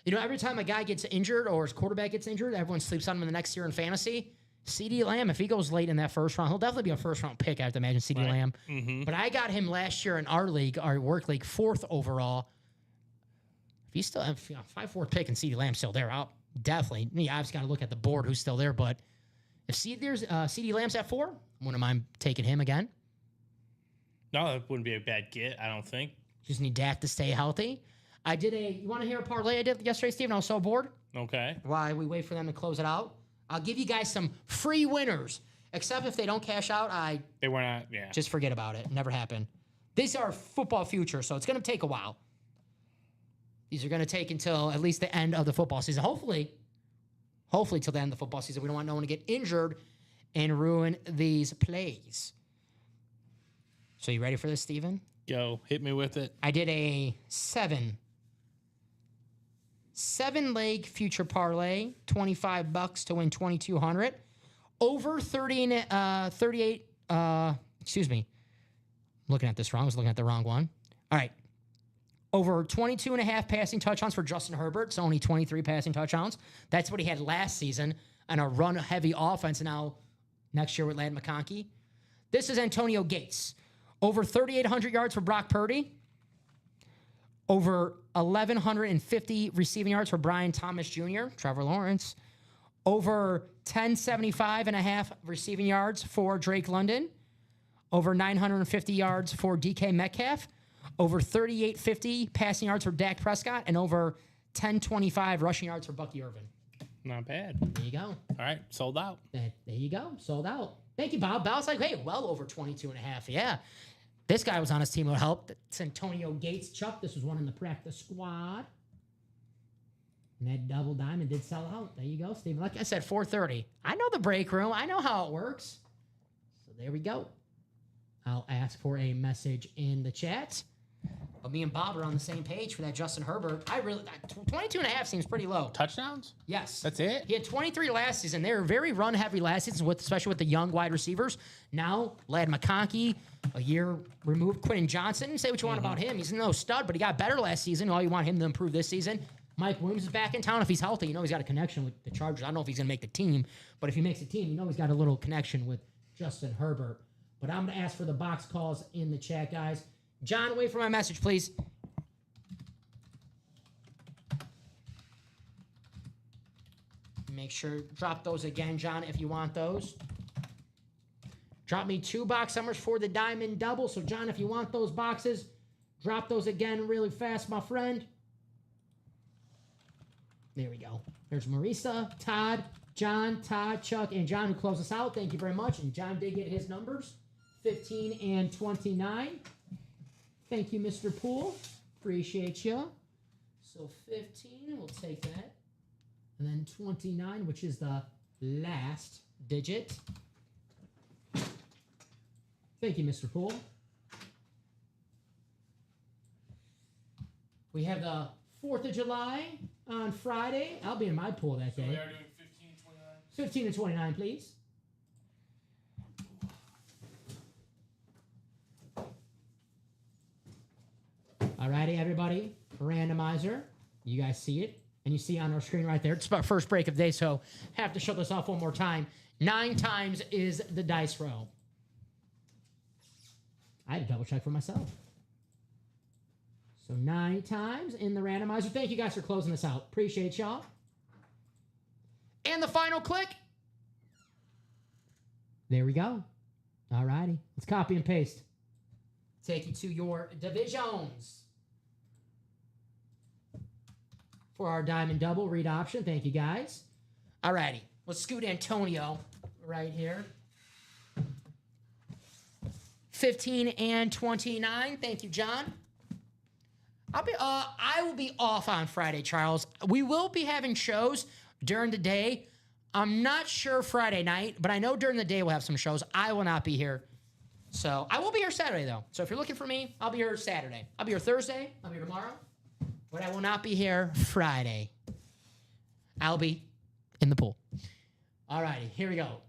Every time a guy gets injured or his quarterback gets injured, everyone sleeps on him in the next year in fantasy. CD Lamb, if he goes late in that first round, he'll definitely be a first-round pick, I have to imagine, CD Lamb. Mm-hmm. But I got him last year in our league, our work league, 4th overall. If he's still 5-4 pick and CD Lamb's still there, I'll definitely. I've just got to look at the board who's still there. But if CD Lamb's at 4, wouldn't mind taking him again. No, that wouldn't be a bad get, I don't think. Just need Dak to stay healthy. You want to hear a parlay I did yesterday, Steven? I was so bored. Okay. While we wait for them to close it out, I'll give you guys some free winners. Except if they don't cash out, They were not, yeah. Just forget about it. Never happened. These are football future, so it's going to take a while. These are going to take until at least the end of the football season. Hopefully till the end of the football season. We don't want no one to get injured and ruin these plays. So you ready for this, Steven? Go. Hit me with it. I did a 7-leg future parlay, $25 to win $2,200. Over 38, excuse me. Looking at this wrong. I was looking at the wrong one. All right. Over 22.5 passing touchdowns for Justin Herbert. It's only 23 passing touchdowns. That's what he had last season on a run-heavy offense. Now, next year with Ladd McConkey. This is Antonio Gates. Over 3,800 yards for Brock Purdy. Over 1,150 receiving yards for Brian Thomas Jr., Trevor Lawrence. Over 1,075.5 receiving yards for Drake London. Over 950 yards for DK Metcalf. Over 3,850 passing yards for Dak Prescott. And over 1,025 rushing yards for Bucky Irvin. Not bad. There you go. All right, sold out. There you go. Sold out. Thank you, Bob. Bob's like, hey, well over 22 and a half. Yeah. This guy was on his team. It would help. It's Antonio Gates. Chuck, this was one in the practice squad. And that double diamond did sell out. There you go, Steven. Like I said, 4:30. I know the break room. I know how it works. So there we go. I'll ask for a message in the chat. But me and Bob are on the same page for that Justin Herbert. 22 and a half seems pretty low. Touchdowns? Yes. That's it? He had 23 last season. They were very run-heavy last season, especially with the young wide receivers. Now, Lad McConkey, a year removed. Quentin Johnson, say what you want about him. He's no stud, but he got better last season. All you want him to improve this season. Mike Williams is back in town. If he's healthy, you know he's got a connection with the Chargers. I don't know if he's going to make the team, but if he makes the team, you know he's got a little connection with Justin Herbert. But I'm going to ask for the box calls in the chat, guys. John, wait for my message, please. Make sure, drop those again, John, if you want those. Drop me 2 box summers for the Diamond Double. So, John, if you want those boxes, drop those again really fast, my friend. There we go. There's Marisa, Todd, John, Todd, Chuck, and John who closed us out. Thank you very much. And John did get his numbers, 15 and 29. Thank you, Mr. Poole. Appreciate you. So 15, we'll take that. And then 29, which is the last digit. Thank you, Mr. Poole. We have the 4th of July on Friday. I'll be in my pool that day. We are doing 15 and 29. 15 and 29, please. Alrighty, everybody. Randomizer. You guys see it. And you see on our screen right there. It's our first break of the day, so have to show this off one more time. 9 times is the dice roll. I had to double check for myself. So 9 times in the randomizer. Thank you guys for closing this out. Appreciate y'all. And the final click. There we go. All righty. Let's copy and paste. Take you to your divisions. For our Diamond Double read option. Thank you, guys. All righty. Let's scoot Antonio right here. 15 and 29. Thank you, John. I will be off on Friday, Charles. We will be having shows during the day. I'm not sure Friday night, but I know during the day we'll have some shows. I will not be here. So I will be here Saturday, though. So if you're looking for me, I'll be here Saturday. I'll be here Thursday. I'll be here tomorrow. But I will not be here Friday. I'll be in the pool. All righty, here we go.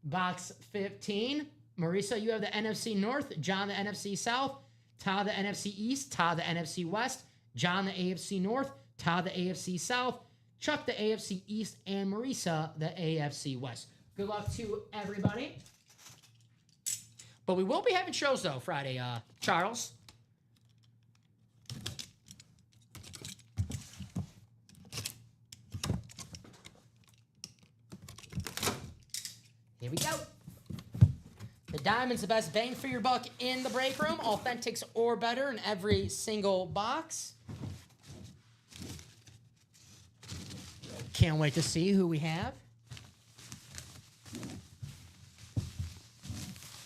Box 15. Marisa, you have the NFC North. John, the NFC South. Todd, the NFC East. Todd, the NFC West. John, the AFC North. Todd, the AFC South. Chuck, the AFC East. And Marisa, the AFC West. Good luck to everybody. But we will be having shows, though, Friday, Charles. Here we go. The Diamond's the best bang for your buck in the break room. Authentics or better in every single box. Can't wait to see who we have.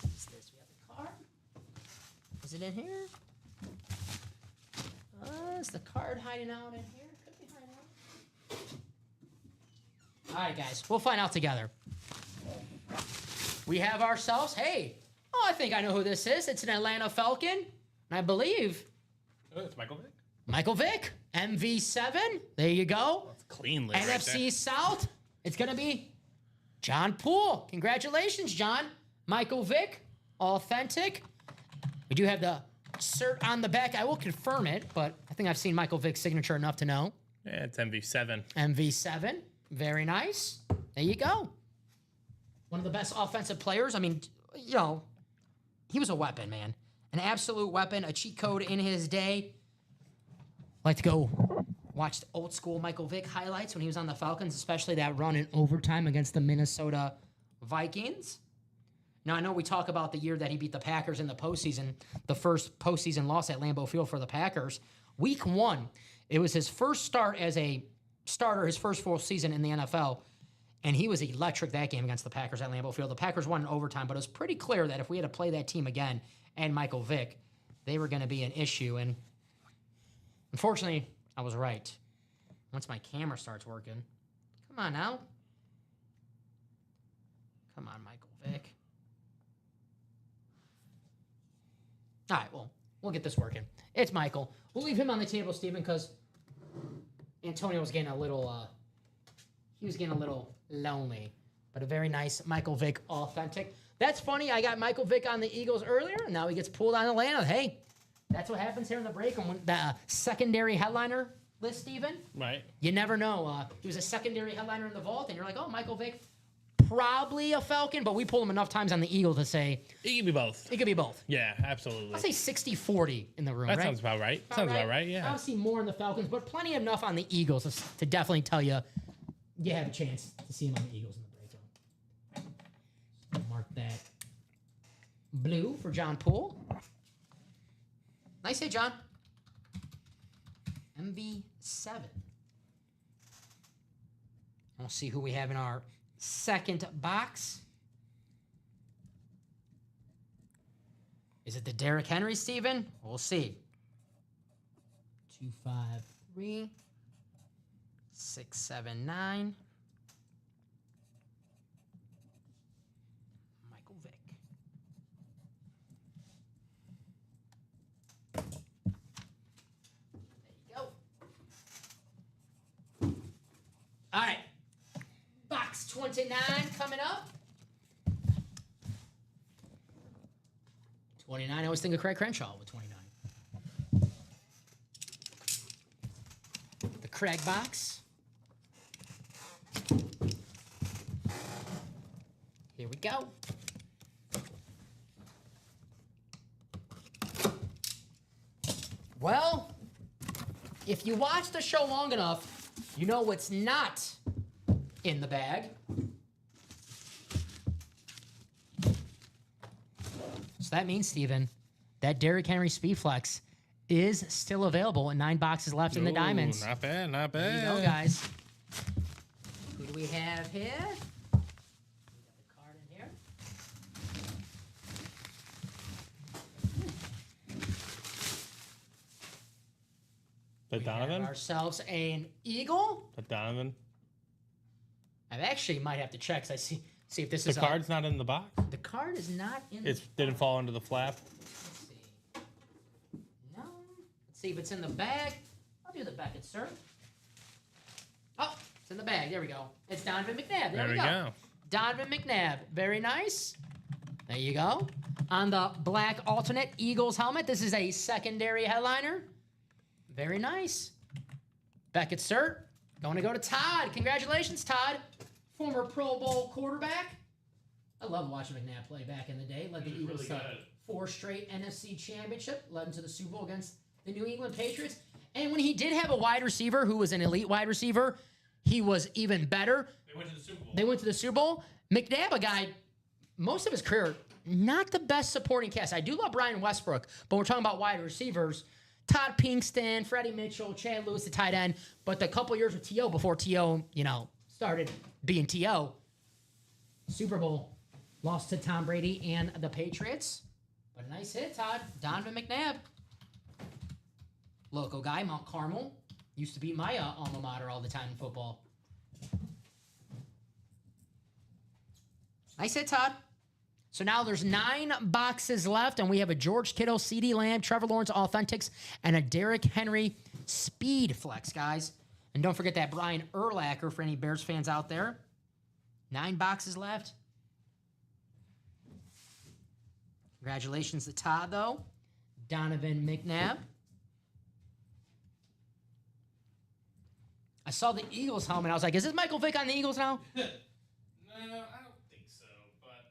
What's this? We have the card. Is it in here? Is the card hiding out in here? Could be hiding out. All right, guys. We'll find out together. We have ourselves, hey, I think I know who this is. It's an Atlanta Falcon, and I believe... Oh, it's Michael Vick? Michael Vick, MV7. There you go. That's cleanly NFC right South, it's going to be John Poole. Congratulations, John. Michael Vick, authentic. We do have the cert on the back. I will confirm it, but I think I've seen Michael Vick's signature enough to know. Yeah, it's MV7. MV7, very nice. There you go. One of the best offensive players. I mean, you know, he was a weapon, man. An absolute weapon, a cheat code in his day. Like to go watch the old school Michael Vick highlights when he was on the Falcons, especially that run in overtime against the Minnesota Vikings. Now, I know we talk about the year that he beat the Packers in the postseason, the first postseason loss at Lambeau Field for the Packers. Week 1, it was his first start as a starter, his first full season in the NFL. And he was electric that game against the Packers at Lambeau Field. The Packers won in overtime, but it was pretty clear that if we had to play that team again and Michael Vick, they were going to be an issue. And unfortunately, I was right. Once my camera starts working. Come on now. Come on, Michael Vick. All right, well, we'll get this working. It's Michael. We'll leave him on the table, Steven, because Antonio was getting a little, he was getting a little lonely. But a very nice Michael Vick authentic. That's funny. I got Michael Vick on the Eagles earlier, and now he gets pulled on Atlanta. Hey, that's what happens here in the break. And when the secondary headliner list, Steven. Right. You never know. He was a secondary headliner in the vault, and you're like, oh, Michael Vick, probably a Falcon, but we pulled him enough times on the Eagles to say It could be both. it could be both. Yeah, absolutely. I'll say 60-40 in the room, That right? sounds about right. Sounds about right, yeah. Obviously more in the Falcons, but plenty enough on the Eagles to definitely tell you have a chance to see him on the Eagles in the breakout. So mark that blue for John Poole. Nice hit, John. MV7. We'll see who we have in our second box. Is it the Derrick Henry, Steven? We'll see. 2, 5, 3, 6, 7, 9. Michael Vick. There you go. All right. Box 29 coming up. 29. I always think of Craig Crenshaw with 29. The Craig box. Here we go. Well, if you watch the show long enough, you know what's not in the bag. So that means, Steven, that Derrick Henry Speedflex is still available and 9 boxes left in the diamonds. Not bad, not bad. There you go, guys. Who do we have here? We got the card in here. The We Donovan? have ourselves an Eagle. The Donovan? I actually might have to check because I see if this The is card's not in the box? the card is not in. It didn't fall into the flap? Let's see. No. Let's see if it's in the bag. I'll do the Beckett, sir. Oh, it's in the bag. There we go. It's Donovan McNabb. There we go. Donovan McNabb. Very nice. There you go. On the black alternate Eagles helmet, this is a secondary headliner. Very nice. Beckett, sir. Going to go to Todd. Congratulations, Todd. Former Pro Bowl quarterback. I love watching McNabb play back in the day. Led the Eagles to 4 straight NFC championship. Led them to the Super Bowl against the New England Patriots. And when he did have a wide receiver who was an elite wide receiver, he was even better. They went to the Super Bowl. They went to the Super Bowl. McNabb, a guy, most of his career, not the best supporting cast. I do love Brian Westbrook, but we're talking about wide receivers. Todd Pinkston, Freddie Mitchell, Chad Lewis, the tight end. But the couple years with T.O. before T.O., started being T.O., Super Bowl, lost to Tom Brady and the Patriots. But a nice hit, Todd. Donovan McNabb. Local guy, Mount Carmel. Used to beat my alma mater all the time in football. Nice hit, Todd. So now there's 9 boxes left, and we have a George Kittle, CeeDee Lamb, Trevor Lawrence Authentics, and a Derrick Henry Speed Flex, guys. And don't forget that Brian Urlacher for any Bears fans out there. 9 boxes left. Congratulations to Todd, though. Donovan McNabb. I saw the Eagles helmet. I was like, is this Michael Vick on the Eagles now? No, I don't think so, but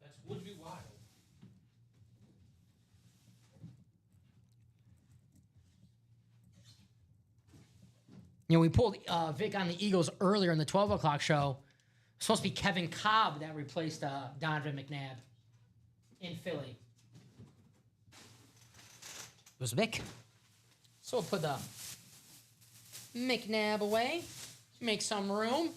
that would be wild. We pulled Vic on the Eagles earlier in the 12 o'clock show. It's supposed to be Kevin Cobb that replaced Donovan McNabb in Philly. It was Vic. So we'll put the McNabb away. Make some room.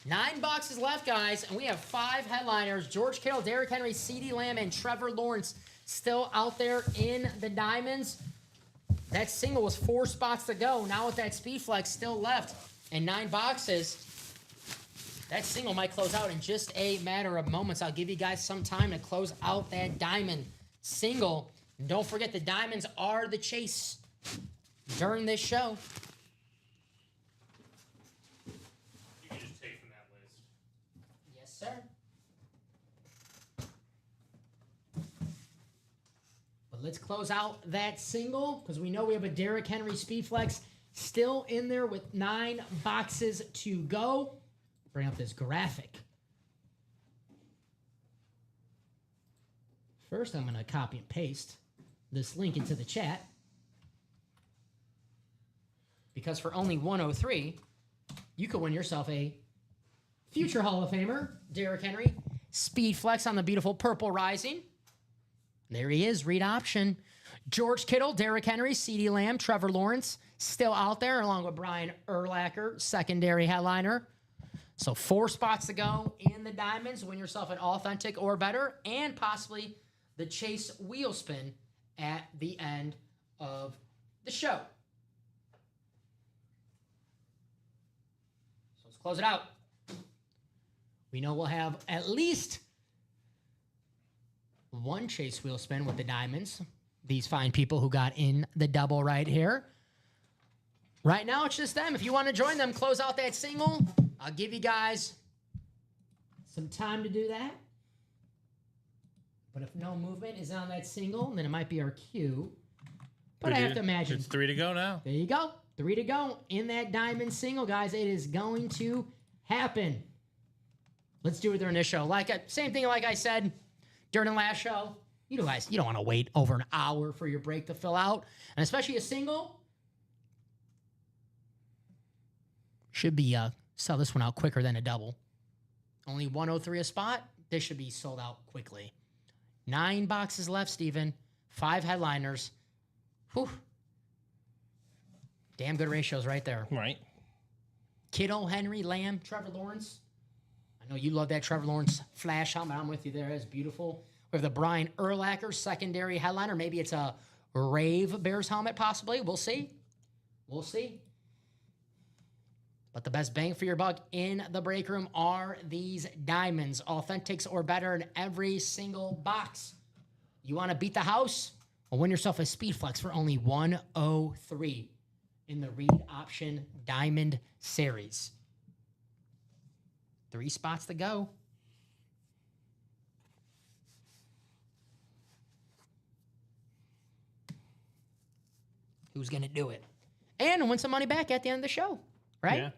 9 boxes left, guys, and we have 5 headliners. George Kittle, Derrick Henry, CeeDee Lamb, and Trevor Lawrence still out there in the diamonds. That single was 4 spots to go. Now with that speed flex still left and 9 boxes, that single might close out in just a matter of moments. I'll give you guys some time to close out that diamond single. And don't forget, the diamonds are the chase during this show. You can just take from that list. Yes, sir. But let's close out that single because we know we have a Derrick Henry Speed Flex still in there with 9 boxes to go. Bring up this graphic. First, I'm going to copy and paste this link into the chat. Because for only 103, you could win yourself a future Hall of Famer, Derrick Henry. Speed Flex on the beautiful Purple Rising. There he is, read option. George Kittle, Derrick Henry, CeeDee Lamb, Trevor Lawrence, still out there, along with Brian Urlacher, secondary headliner. So 4 spots to go in the diamonds. Win yourself an authentic or better, and possibly the Chase wheel spin at the end of the show. So let's close it out. We know we'll have at least 1 Chase wheel spin with the diamonds. These fine people who got in the double right here. Right now, it's just them. If you want to join them, close out that single. I'll give you guys some time to do that. But if no movement is on that single, then it might be our cue. But I have to imagine. It's 3 to go now. There you go. 3 to go in that diamond single, guys. It is going to happen. Let's do it during this show. Same thing like I said during the last show. You guys, you don't want to wait over an hour for your break to fill out. And especially a single. Should be sell this one out quicker than a double. Only 103 a spot. This should be sold out quickly. 9 boxes left, Steven. 5 headliners. Whew. Damn good ratios right there. Right. Kittle, Henry, Lamb, Trevor Lawrence. I know you love that Trevor Lawrence flash helmet. I'm with you there. It's beautiful. We have the Brian Urlacher secondary headliner. Maybe it's a Rave Bears helmet, possibly. We'll see. We'll see. But the best bang for your buck in the break room are these diamonds. Authentics or better in every single box. You want to beat the house? Well, win yourself a Speed Flex for only 103 in the Read Option Diamond Series. 3 spots to go. Who's going to do it? And win some money back at the end of the show, right? Yeah.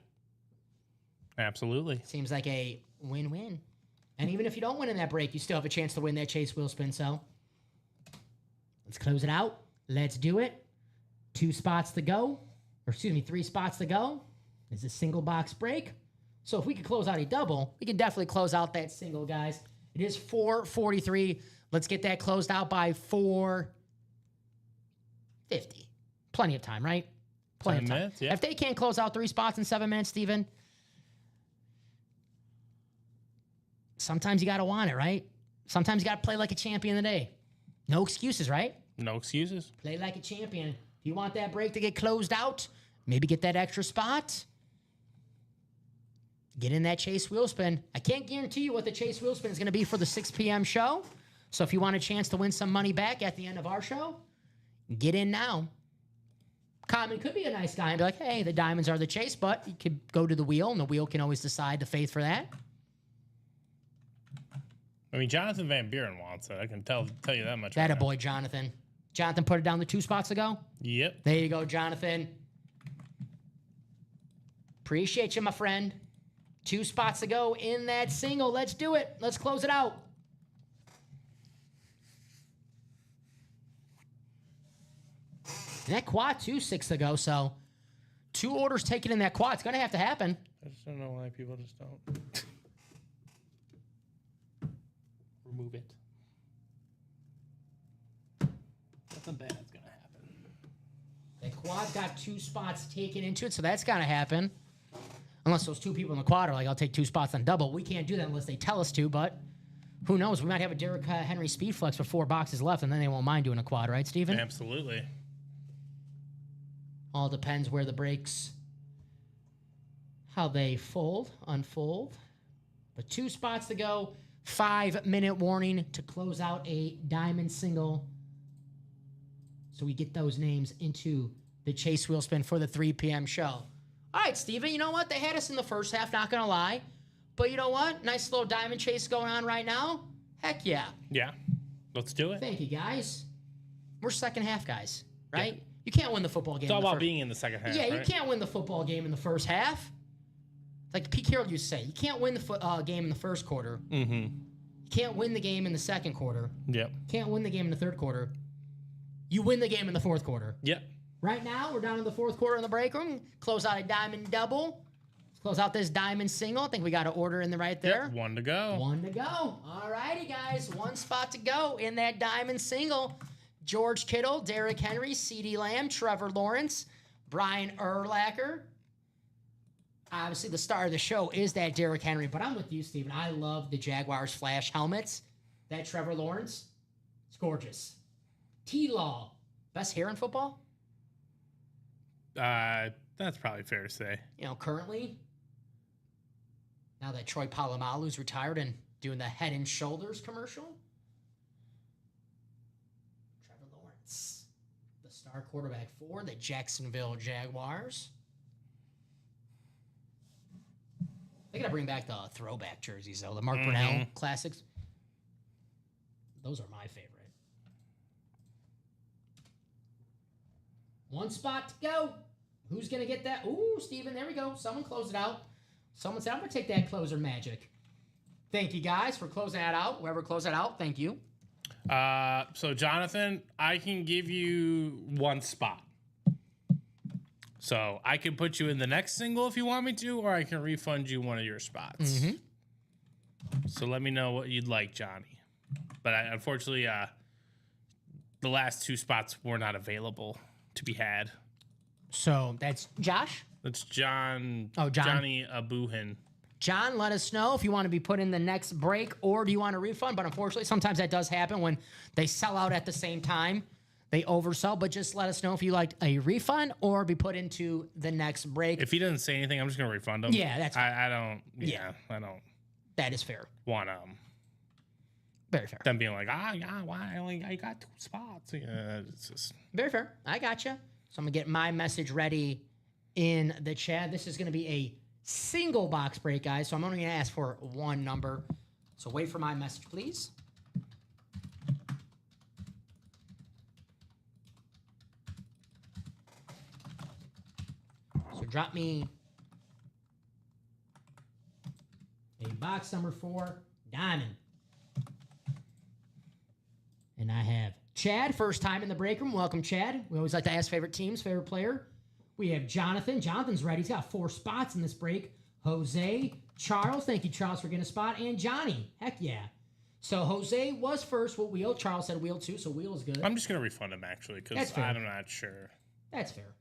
Absolutely. Seems like a win-win. And even if you don't win in that break, you still have a chance to win that Chase wheel spin. So let's close it out. Let's do it. 2 spots to go. Or excuse me, 3 spots to go. It's a single box break. So if we could close out a double, we can definitely close out that single, guys. It is 4:43. Let's get that closed out by 4:50. Plenty of time, right? Plenty of 7 time. minutes, yeah. If they can't close out 3 spots in 7 minutes, Steven, sometimes you got to want it, right? Sometimes you got to play like a champion today. No excuses, right? No excuses. Play like a champion. If you want that break to get closed out, maybe get that extra spot. Get in that Chase wheel spin. I can't guarantee you what the Chase wheel spin is going to be for the 6 p.m. show. So if you want a chance to win some money back at the end of our show, get in now. Common could be a nice guy and be like, hey, the diamonds are the chase, but you could go to the wheel, and the wheel can always decide the faith for that. I mean, Jonathan Van Buren wants it. I can tell you that much. That right a now. boy, Jonathan. Jonathan put it down the 2 spots ago. Yep. There you go, Jonathan. Appreciate you, my friend. 2 spots to go in that single. Let's do it. Let's close it out. And that quad, too, 6 to go. So 2 orders taken in that quad. It's going to have to happen. I just don't know why people just don't. Remove it. Nothing bad's gonna happen. That quad got 2 spots taken into it, so that's got to happen. Unless those two people in the quad are like, I'll take 2 spots on double. We can't do that unless they tell us to, but who knows? We might have a Derrick Henry speed flex with 4 boxes left, and then they won't mind doing a quad, right, Steven? Absolutely. All depends where the breaks, how they unfold. But 2 spots to go. 5-minute warning to close out a diamond single. So we get those names into the chase wheel spin for the 3 p.m. show. All right, Steven, you know what? They had us in the first half, not going to lie. But you know what? Nice little diamond chase going on right now. Heck yeah. Yeah. Let's do it. Thank you, guys. We're second half guys, right? Yeah. You can't win the football game. It's all about being in the second half. Yeah, you right? can't win the football game in the first half. Like Pete Carroll used to say, you can't win the game in the first quarter. Mm-hmm. You can't win the game in the second quarter. Yep. Can't win the game in the third quarter. You win the game in the fourth quarter. Yep. Right now, we're down in the fourth quarter in the break room. Close out a diamond double. Let's close out this diamond single. I think we got an order in the right there. Yep. 1 to go. 1 to go. All righty, guys. 1 spot to go in that diamond single. George Kittle, Derrick Henry, CeeDee Lamb, Trevor Lawrence, Brian Urlacher. Obviously, the star of the show is that Derrick Henry, but I'm with you, Steven. I love the Jaguars flash helmets. That Trevor Lawrence, it's gorgeous. T-Law, best hair in football? That's probably fair to say. You know, currently, now that Troy Polamalu's retired and doing the Head and Shoulders commercial. Trevor Lawrence, the star quarterback for the Jacksonville Jaguars. They gotta bring back the throwback jerseys, though. The Mark Brunell classics. Those are my favorite. 1 spot to go. Who's going to get that? Ooh, Steven, there we go. Someone closed it out. Someone said, I'm going to take that closer magic. Thank you, guys, for closing that out. Whoever closed that out, thank you. So, Jonathan, I can give you 1 spot. So, I can put you in the next single if you want me to, or I can refund you one of your spots. Mm-hmm. So, let me know what you'd like, Johnny. But unfortunately, the last 2 spots were not available to be had. So that's Josh? That's John. Oh, John. Johnny Abuhin. John, let us know if you want to be put in the next break or do you want a refund. But unfortunately, sometimes that does happen when they sell out at the same time. They oversell, but just let us know if you liked a refund or be put into the next break. If he doesn't say anything, I'm just going to refund him. Yeah, that's fine. I don't. Yeah, I don't That is fair. want Very fair. them being like, yeah, why I got 2 spots. Yeah, it's just. Very fair. I gotcha. So I'm going to get my message ready in the chat. This is going to be a single box break, guys. So I'm only going to ask for 1 number. So wait for my message, please. So drop me a box number 4, diamond. And I have Chad, first time in the break room. Welcome, Chad. We always like to ask favorite teams, favorite player. We have Jonathan. Jonathan's ready. He's got 4 spots in this break. Jose, Charles. Thank you, Charles, for getting a spot. And Johnny. Heck yeah. So Jose was first with wheel. Charles said wheel 2, so wheel is good. I'm just going to refund him, actually, because I'm not sure. That's fair.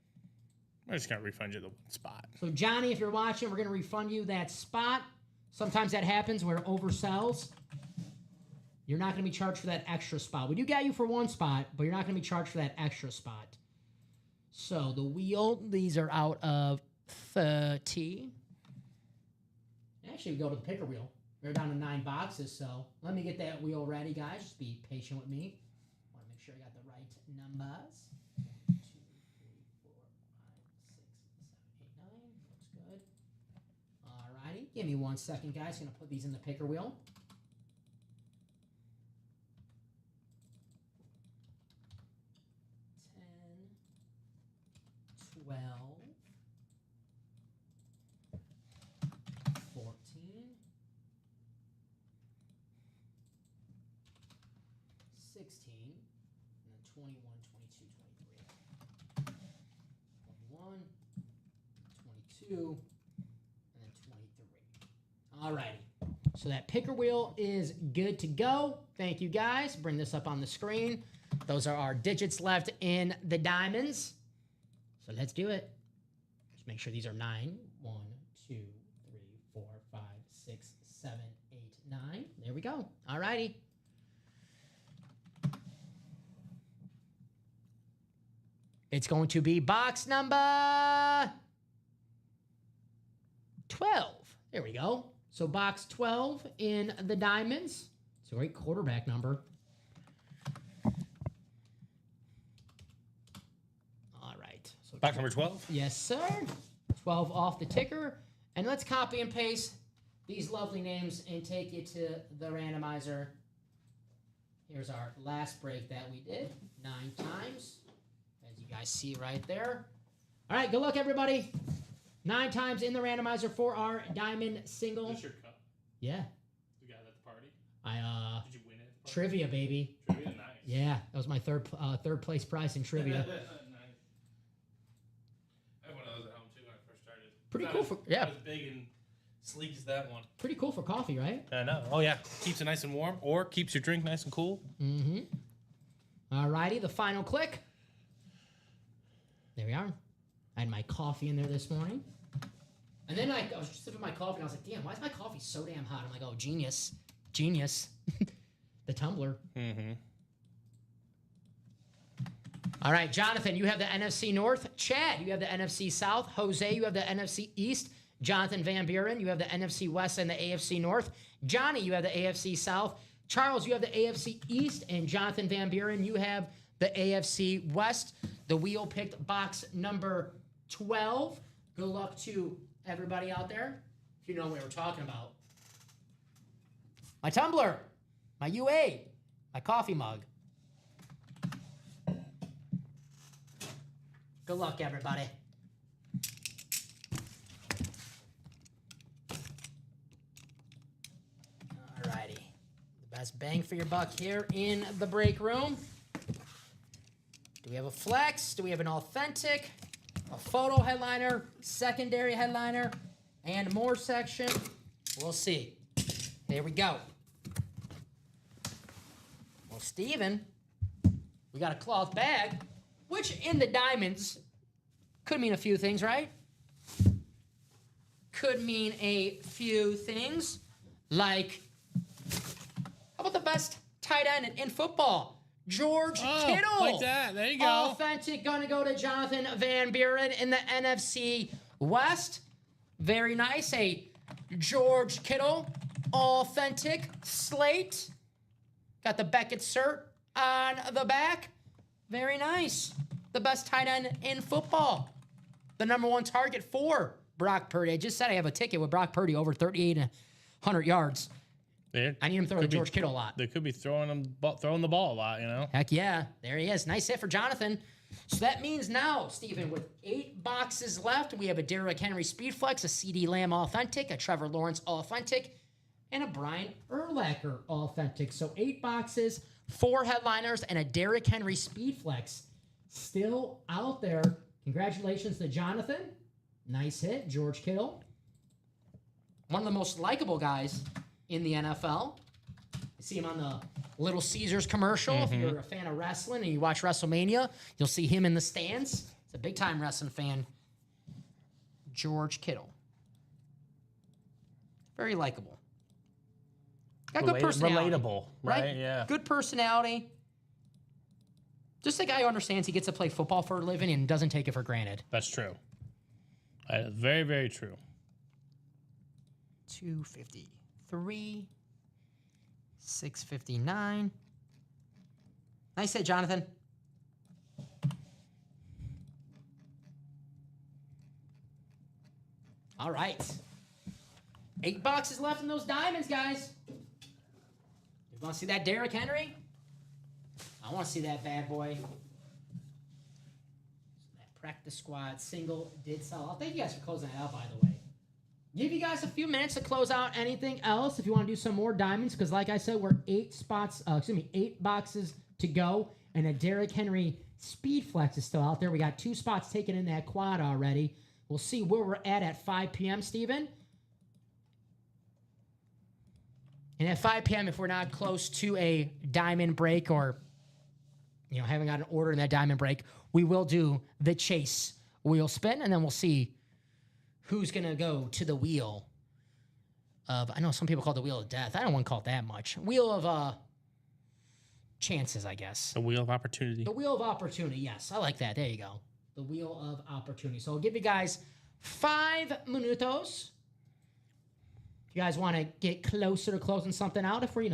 I'm just going to refund you the 1 spot. So, Johnny, if you're watching, we're going to refund you that spot. Sometimes that happens where it oversells. You're not going to be charged for that extra spot. We do get you for 1 spot, but you're not going to be charged for that extra spot. So the wheel, these are out of 30. Actually, we go to the picker wheel. We're down to 9 boxes, so let me get that wheel ready, guys. Just be patient with me. I want to make sure I got the right numbers. 1, 2, 3, 4, 5, 6, 7, 8, 9. Looks good. All righty. Give me 1 second, guys. Going to put these in the picker wheel. 12, 14, 16, and then 21, 22, 23. 21, 22, and then 23. All righty. So that picker wheel is good to go. Thank you, guys. Bring this up on the screen. Those are our digits left in the diamonds. So let's do it. Just make sure these are 9. 1, 2, 6, 7, 8, 9. There we go. All righty. It's going to be box number 12. There we go. So box 12 in the diamonds. It's a great quarterback number. All right. So Box number 12. yes, sir. 12 off the ticker. And let's copy and paste these lovely names and take it to the randomizer. Here's our last break that we did. 9 times. As you guys see right there. All right, good luck, everybody. 9 times in the randomizer for our diamond single. Is this your cup? Yeah. You got it at the party? Did you win it at the party? Trivia, baby. Trivia? Nice. Yeah, that was my third place prize in trivia. Nice. I had one of those at home too when I first started. Pretty Not cool as- for yeah, Not as big and sleek as that one. pretty cool for coffee, right? I know. Oh yeah, keeps it nice and warm, or keeps your drink nice and cool. Mm-hmm. All righty, the final click. There we are. I had my coffee in there this morning. And then I was just sipping my coffee and I was like, damn, why is my coffee so damn hot? I'm like, oh, genius. Genius. The tumbler. Mm-hmm. All right, Jonathan, you have the NFC North. Chad, you have the NFC South. Jose, you have the NFC East. Jonathan Van Buren, you have the NFC West and the AFC North. Johnny, you have the AFC South. Charles, you have the AFC East. And Jonathan Van Buren, you have the AFC West. The wheel picked box number 12. Good luck to everybody out there, if you know what we're talking about. My tumbler, my UA, my coffee mug. Good luck, everybody. Alrighty. The best bang for your buck here in the break room. Do we have a flex? Do we have an authentic? A photo headliner, secondary headliner, and more section. We'll see. There we go. Well, Steven, we got a cloth bag, which in the diamonds could mean a few things, right? Could mean a few things, like, how about the best tight end in football? George Kittle. Like that. There you go. Authentic, gonna go to Jonathan Van Buren in the NFC West. Very nice. A George Kittle authentic slate. Got the Beckett cert on the back. Very nice. The best tight end in football. The number 1 target for Brock Purdy. I just said I have a ticket with Brock Purdy over 3,800 yards. I need him to throw to George Kittle a lot. They could be throwing the ball a lot, you know. Heck yeah. There he is. Nice hit for Jonathan. So that means now, Stephen, with 8 boxes left, we have a Derrick Henry Speedflex, a CD Lamb Authentic, a Trevor Lawrence Authentic, and a Brian Urlacher Authentic. So 8 boxes, 4 headliners, and a Derrick Henry Speedflex still out there. Congratulations to Jonathan. Nice hit. George Kittle. One of the most likable guys in the NFL. You see him on the Little Caesars commercial. If you're a fan of wrestling and you watch WrestleMania, you'll see him in the stands. He's a big-time wrestling fan. George Kittle. Very likable. Got good personality. Relatable, right? Yeah. Good personality. Just a guy who understands he gets to play football for a living and doesn't take it for granted. That's true. Very, very true. 253, 659. Nice hit, Jonathan. All right. 8 boxes left in those diamonds, guys. You want to see that Derrick Henry? I want to see that bad boy. That practice squad single did sell out. Thank you guys for closing that out, by the way. Give you guys a few minutes to close out anything else if you want to do some more diamonds, because like I said, we're 8 boxes to go, and a Derrick Henry Speedflex is still out there. We got 2 spots taken in that quad already. We'll see where we're at 5 p.m., Steven. And at 5 p.m., if we're not close to a diamond break or, haven't got an order in that diamond break, we will do the chase wheel spin, and then we'll see who's going to go to the wheel of, I know some people call it the wheel of death. I don't want to call it that much. Wheel of chances, I guess. The wheel of opportunity. The wheel of opportunity. Yes, I like that. There you go. The wheel of opportunity. So I'll give you guys 5 minutos. If you guys want to get closer to closing something out, if we're,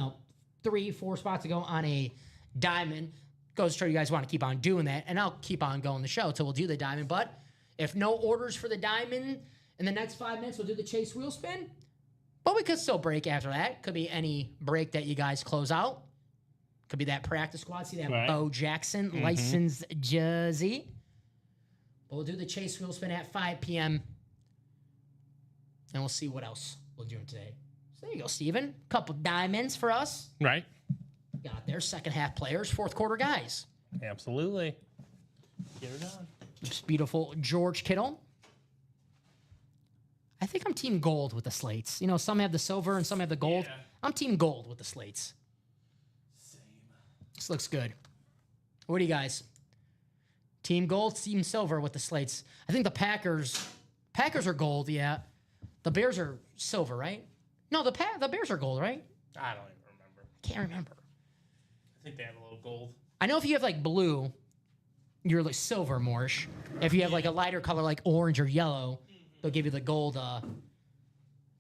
3-4 spots to go on a diamond, goes to show you guys want to keep on doing that, and I'll keep on going the show till we'll do the diamond. But if no orders for the diamond in the next 5 minutes, we'll do the chase wheel spin. But we could still break after that. Could be any break that you guys close out. Could be that practice squad. See that Right. Bo Jackson licensed jersey. But we'll do the chase wheel spin at 5 p.m. And we'll see what else we'll do today. So there you go, Steven. Couple diamonds for us. Right? Got their second half players, fourth quarter guys. Absolutely. Get her done. This beautiful George Kittle. I think I'm team gold with the slates. Some have the silver and some have the gold. Yeah. I'm team gold with the slates. Same. This looks good. What do you guys? Team gold, team silver with the slates. I think the Packers are gold, yeah. The Bears are silver, right? No, the Bears are gold, right? I don't even remember. Can't remember. I think they have a little gold. I know if you have like blue, you're like silver Morsh. If you have like a lighter color like orange or yellow, they'll give you the gold.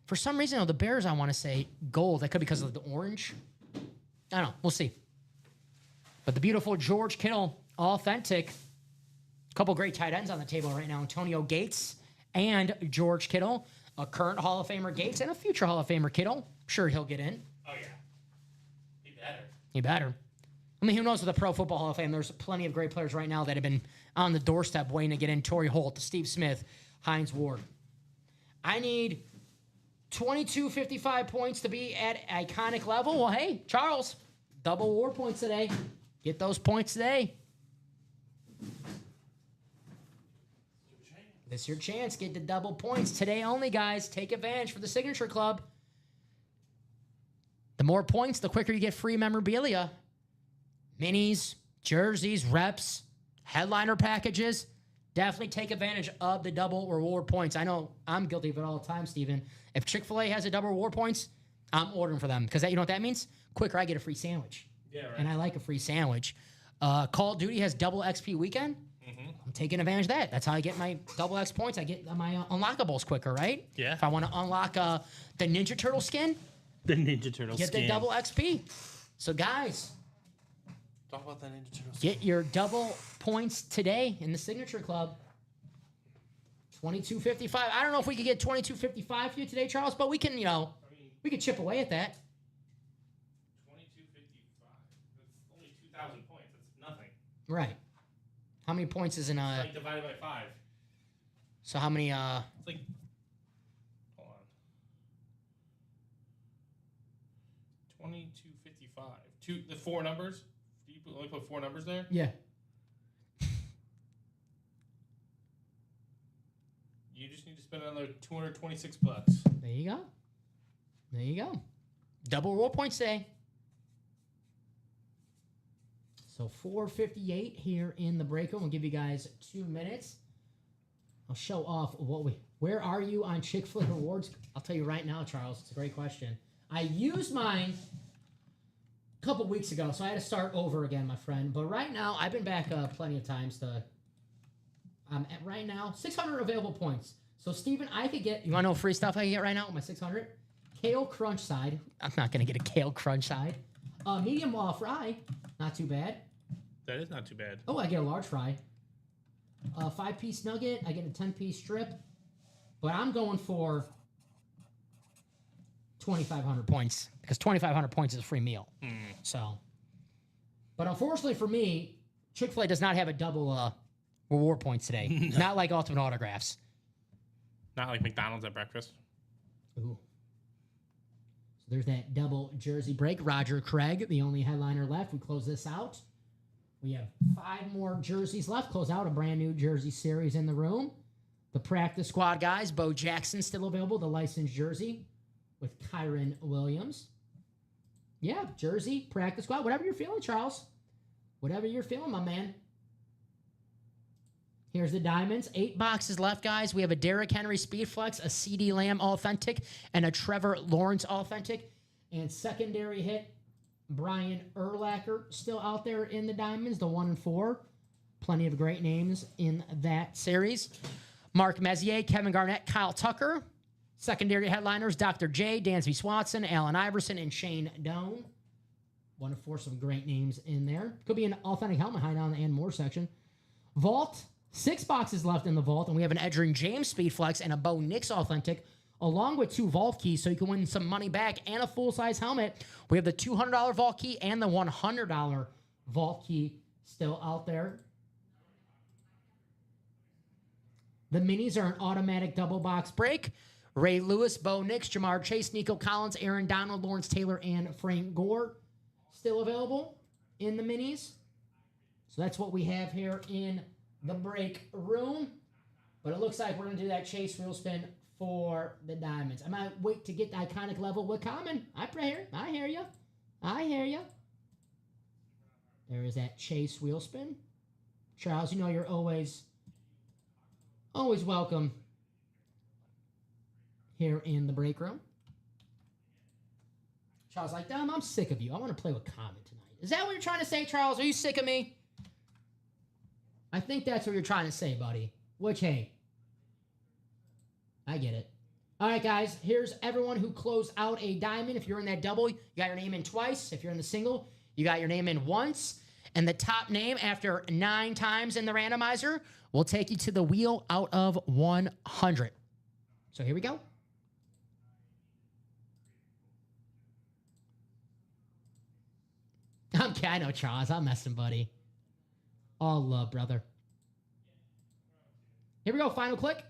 For some reason, the Bears, I want to say gold. That could be because of the orange. I don't know. We'll see. But the beautiful George Kittle, authentic. Couple great tight ends on the table right now. Antonio Gates and George Kittle. A current Hall of Famer Gates and a future Hall of Famer Kittle. I'm sure he'll get in. Oh, yeah. He better. He better. I mean, who knows with the Pro Football Hall of Fame? There's plenty of great players right now that have been on the doorstep waiting to get in. Torrey Holt, Steve Smith, Hines Ward. I need 2255 points to be at iconic level. Well, hey, Charles, double war points today. Get those points today. This is your chance. Get the double points today only, guys. Take advantage for the Signature Club. The more points, the quicker you get free memorabilia. Minis, jerseys, reps, headliner packages. Definitely take advantage of the double reward points. I know I'm guilty of it all the time, Steven. If Chick-fil-A has a double reward points, I'm ordering for them. Because you know what that means? Quicker, I get a free sandwich. Yeah, right. And I like a free sandwich. Call of Duty has double XP weekend. I'm taking advantage of that. That's how I get my double X points. I get my unlockables quicker, right? Yeah. If I want to unlock the Ninja Turtle skin, The Ninja Turtle get skin. the double XP. So, guys, Talk about that Ninja Turtle skin. get your double points today in the Signature Club. 2255. I don't know if we could get 2255 for you today, Charles, but we can, we could chip away at that. 2255. That's only 2,000 points. That's nothing. Right. How many points is in It's like divided by 5. So how many It's like, hold on. 2255. The 4 numbers? Do you only put 4 numbers there? Yeah. You just need to spend another $226. There you go. There you go. Double reward points today. So 4:58 here in the break room. We'll give you guys 2 minutes. I'll show off where are you on Chick-fil-A rewards? I'll tell you right now, Charles. It's a great question. I used mine a couple weeks ago, so I had to start over again, my friend. But right now, I've been back plenty of times to. At right now 600 available points. So Steven, I could get. You want to know free stuff I can get right now with my 600? Kale crunch side. I'm not gonna get a kale crunch side. Medium law fry. Not too bad. That is not too bad. Oh, I get a large fry. 5-piece nugget. I get a 10-piece strip. But I'm going for 2,500 points because 2,500 points is a free meal. So, but unfortunately for me, Chick-fil-A does not have a double reward points today. Not like Ultimate Autographs. Not like McDonald's at breakfast. Ooh. So there's that double jersey break. Roger Craig, the only headliner left. We close this out. We have 5 more jerseys left. Close out a brand new jersey series in the room. The practice squad guys. Bo Jackson still available. The licensed jersey with Kyron Williams. Yeah, jersey, practice squad. Whatever you're feeling, Charles. Whatever you're feeling, my man. Here's the diamonds. 8 boxes left, guys. We have a Derrick Henry Speedflex, a CD Lamb Authentic, and a Trevor Lawrence Authentic. And secondary hit, Brian Urlacher still out there in the diamonds, the 1 and 4. Plenty of great names in that series. Mark Messier, Kevin Garnett, Kyle Tucker. Secondary headliners, Dr. J, Dansby Swanson, Allen Iverson, and Shane Doan. 1 and 4, some great names in there. Could be an authentic helmet high down and more section. Vault, 6 boxes left in the vault, and we have an Edgerrin James Speedflex and a Bo Nix Authentic, along with 2 vault keys, so you can win some money back and a full-size helmet. We have the $200 vault key and the $100 vault key still out there. The minis are an automatic double box break. Ray Lewis, Bo Nix, Jamar Chase, Nico Collins, Aaron Donald, Lawrence Taylor, and Frank Gore still available in the minis. So that's what we have here in the break room. But it looks like we're going to do that chase wheel spin for the diamonds. I might wait to get the iconic level with Common. I hear you. I hear you. There is that chase wheel spin. Charles, you know you're always welcome here in the break room. Charles like, Dom, I'm sick of you. I want to play with Common tonight. Is that what you're trying to say, Charles? Are you sick of me? I think that's what you're trying to say, buddy. Which, hey, I get it. All right, guys, here's everyone who closed out a diamond. If you're in that double, you got your name in twice. If you're in the single, you got your name in once. And the top name after 9 times in the randomizer will take you to the wheel out of 100. So here we go. I know, Charles. I'm messing, buddy. All love, brother. Here we go. Final click.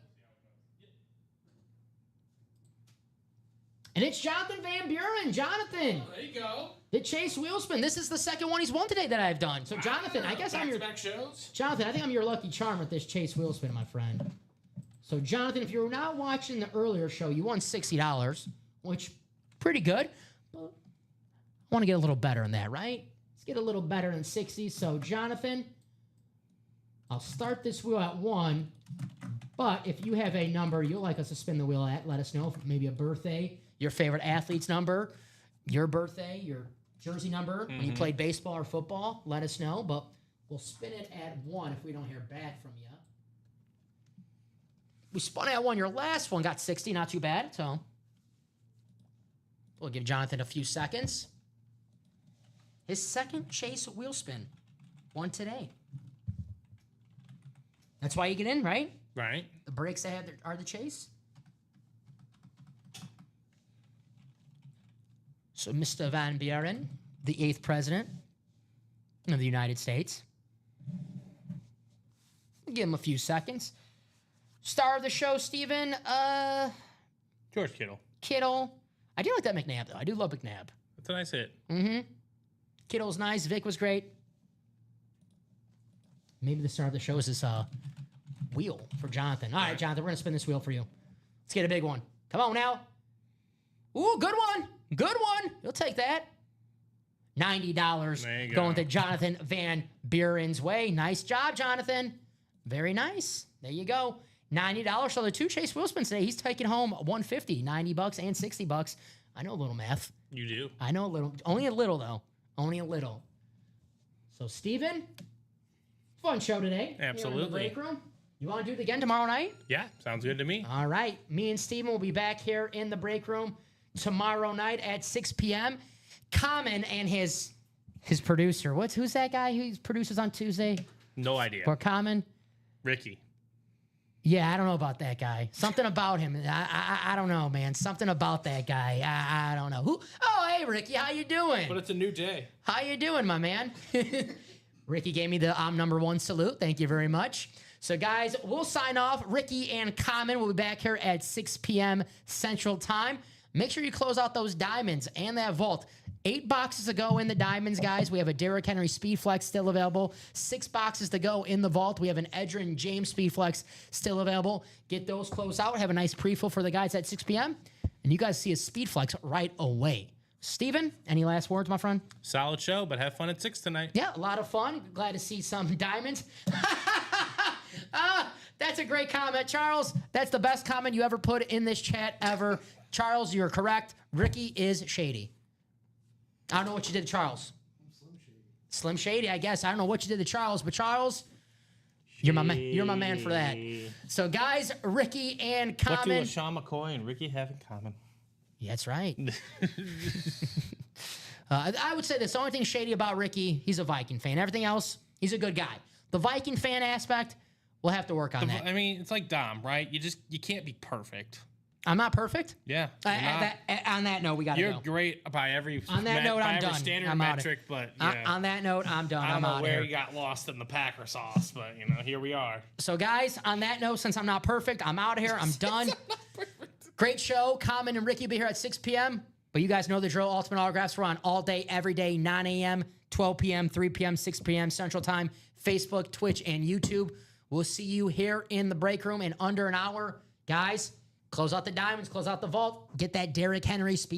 And it's Jonathan Van Buren. Jonathan. Oh, there you go. The chase wheel spin. This is the second one he's won today that I've done. So, Jonathan, I guess I'm your... shows. Jonathan, I think I'm your lucky charm with this chase wheel spin, my friend. So, Jonathan, if you're not watching the earlier show, you won $60, which pretty good. But I want to get a little better than that, right? Let's get a little better than 60. So, Jonathan, I'll start this wheel at 1. But if you have a number you'd like us to spin the wheel at, let us know. Maybe a birthday, your favorite athlete's number, your birthday, your jersey number, when you played baseball or football, let us know. But we'll spin it at 1 if we don't hear back from you. We spun it at 1. Your last one got 60, not too bad. So we'll give Jonathan a few seconds. His second chase wheel spin. 1 today. That's why you get in, right? Right. The breaks they have are the chase. So Mr. Van Buren, the 8th president of the United States. Give him a few seconds. Star of the show, Steven. George Kittle. Kittle. I do like that McNabb, though. I do love McNabb. That's a nice hit. Mm-hmm. Kittle's nice. Vic was great. Maybe the star of the show is this wheel for Jonathan. All right, Jonathan, we're going to spin this wheel for you. Let's get a big one. Come on now. Ooh, good one. Good one. You'll take that. $90 going to Jonathan Van Buren's way. Nice job, Jonathan. Very nice. There you go. $90. So the 2 chase wheel spins today, he's taking home $150, $90 and $60. I know a little math. You do. I know a little. Only a little, though. Only a little. So, Steven, fun show today. Absolutely. Here in the break room. You want to do it again tomorrow night? Yeah, sounds good to me. All right. Me and Steven will be back here in the break room tomorrow night at 6 p.m. Common and his producer. Who's that guy who produces on Tuesday? No idea. For Common? Ricky. Yeah, I don't know about that guy. Something about him. I don't know, man. Something about that guy. I don't know. Who? Oh, hey, Ricky. How you doing? But it's a new day. How you doing, my man? Ricky gave me the I'm number 1 salute. Thank you very much. So, guys, we'll sign off. Ricky and Common will be back here at 6 p.m. Central Time. Make sure you close out those diamonds and that vault. 8 boxes to go in the diamonds, guys. We have a Derrick Henry Speedflex still available. 6 boxes to go in the vault. We have an Edgerrin James Speedflex still available. Get those closed out. Have a nice pre-fill for the guys at 6 p.m. And you guys see a Speedflex right away. Steven, any last words, my friend? Solid show, but have fun at 6 tonight. Yeah, a lot of fun. Glad to see some diamonds. That's a great comment, Charles. That's the best comment you ever put in this chat ever. Charles, you're correct. Ricky is shady. I don't know what you did to Charles. Slim Shady, I guess. I don't know what you did to Charles, but Charles, you're my man. You're my man for that. So, guys, Ricky and What do Common. Sean McCoy and Ricky have in common? Yeah, that's right. I would say this. The only thing shady about Ricky, he's a Viking fan. Everything else, he's a good guy. The Viking fan aspect, we'll have to work on that. I mean, it's like Dom, right? You can't be perfect. I'm not perfect. Yeah. On that note, we got to You're go. great by every On that note, I'm done. standard I'm outta- metric, but yeah. On that note, I'm done. I don't I'm know out of where here. you got lost in the Packer sauce, but here we are. So, guys, on that note, since I'm not perfect, I'm out of here. I'm done. Great show. Common and Ricky will be here at 6 p.m. But you guys know the drill. Ultimate Autographs. We're on all day, every day, 9 a.m., 12 p.m., 3 p.m., 6 p.m. Central Time, Facebook, Twitch, and YouTube. We'll see you here in the break room in under an hour. Guys, close out the diamonds, close out the vault. Get that Derrick Henry speed.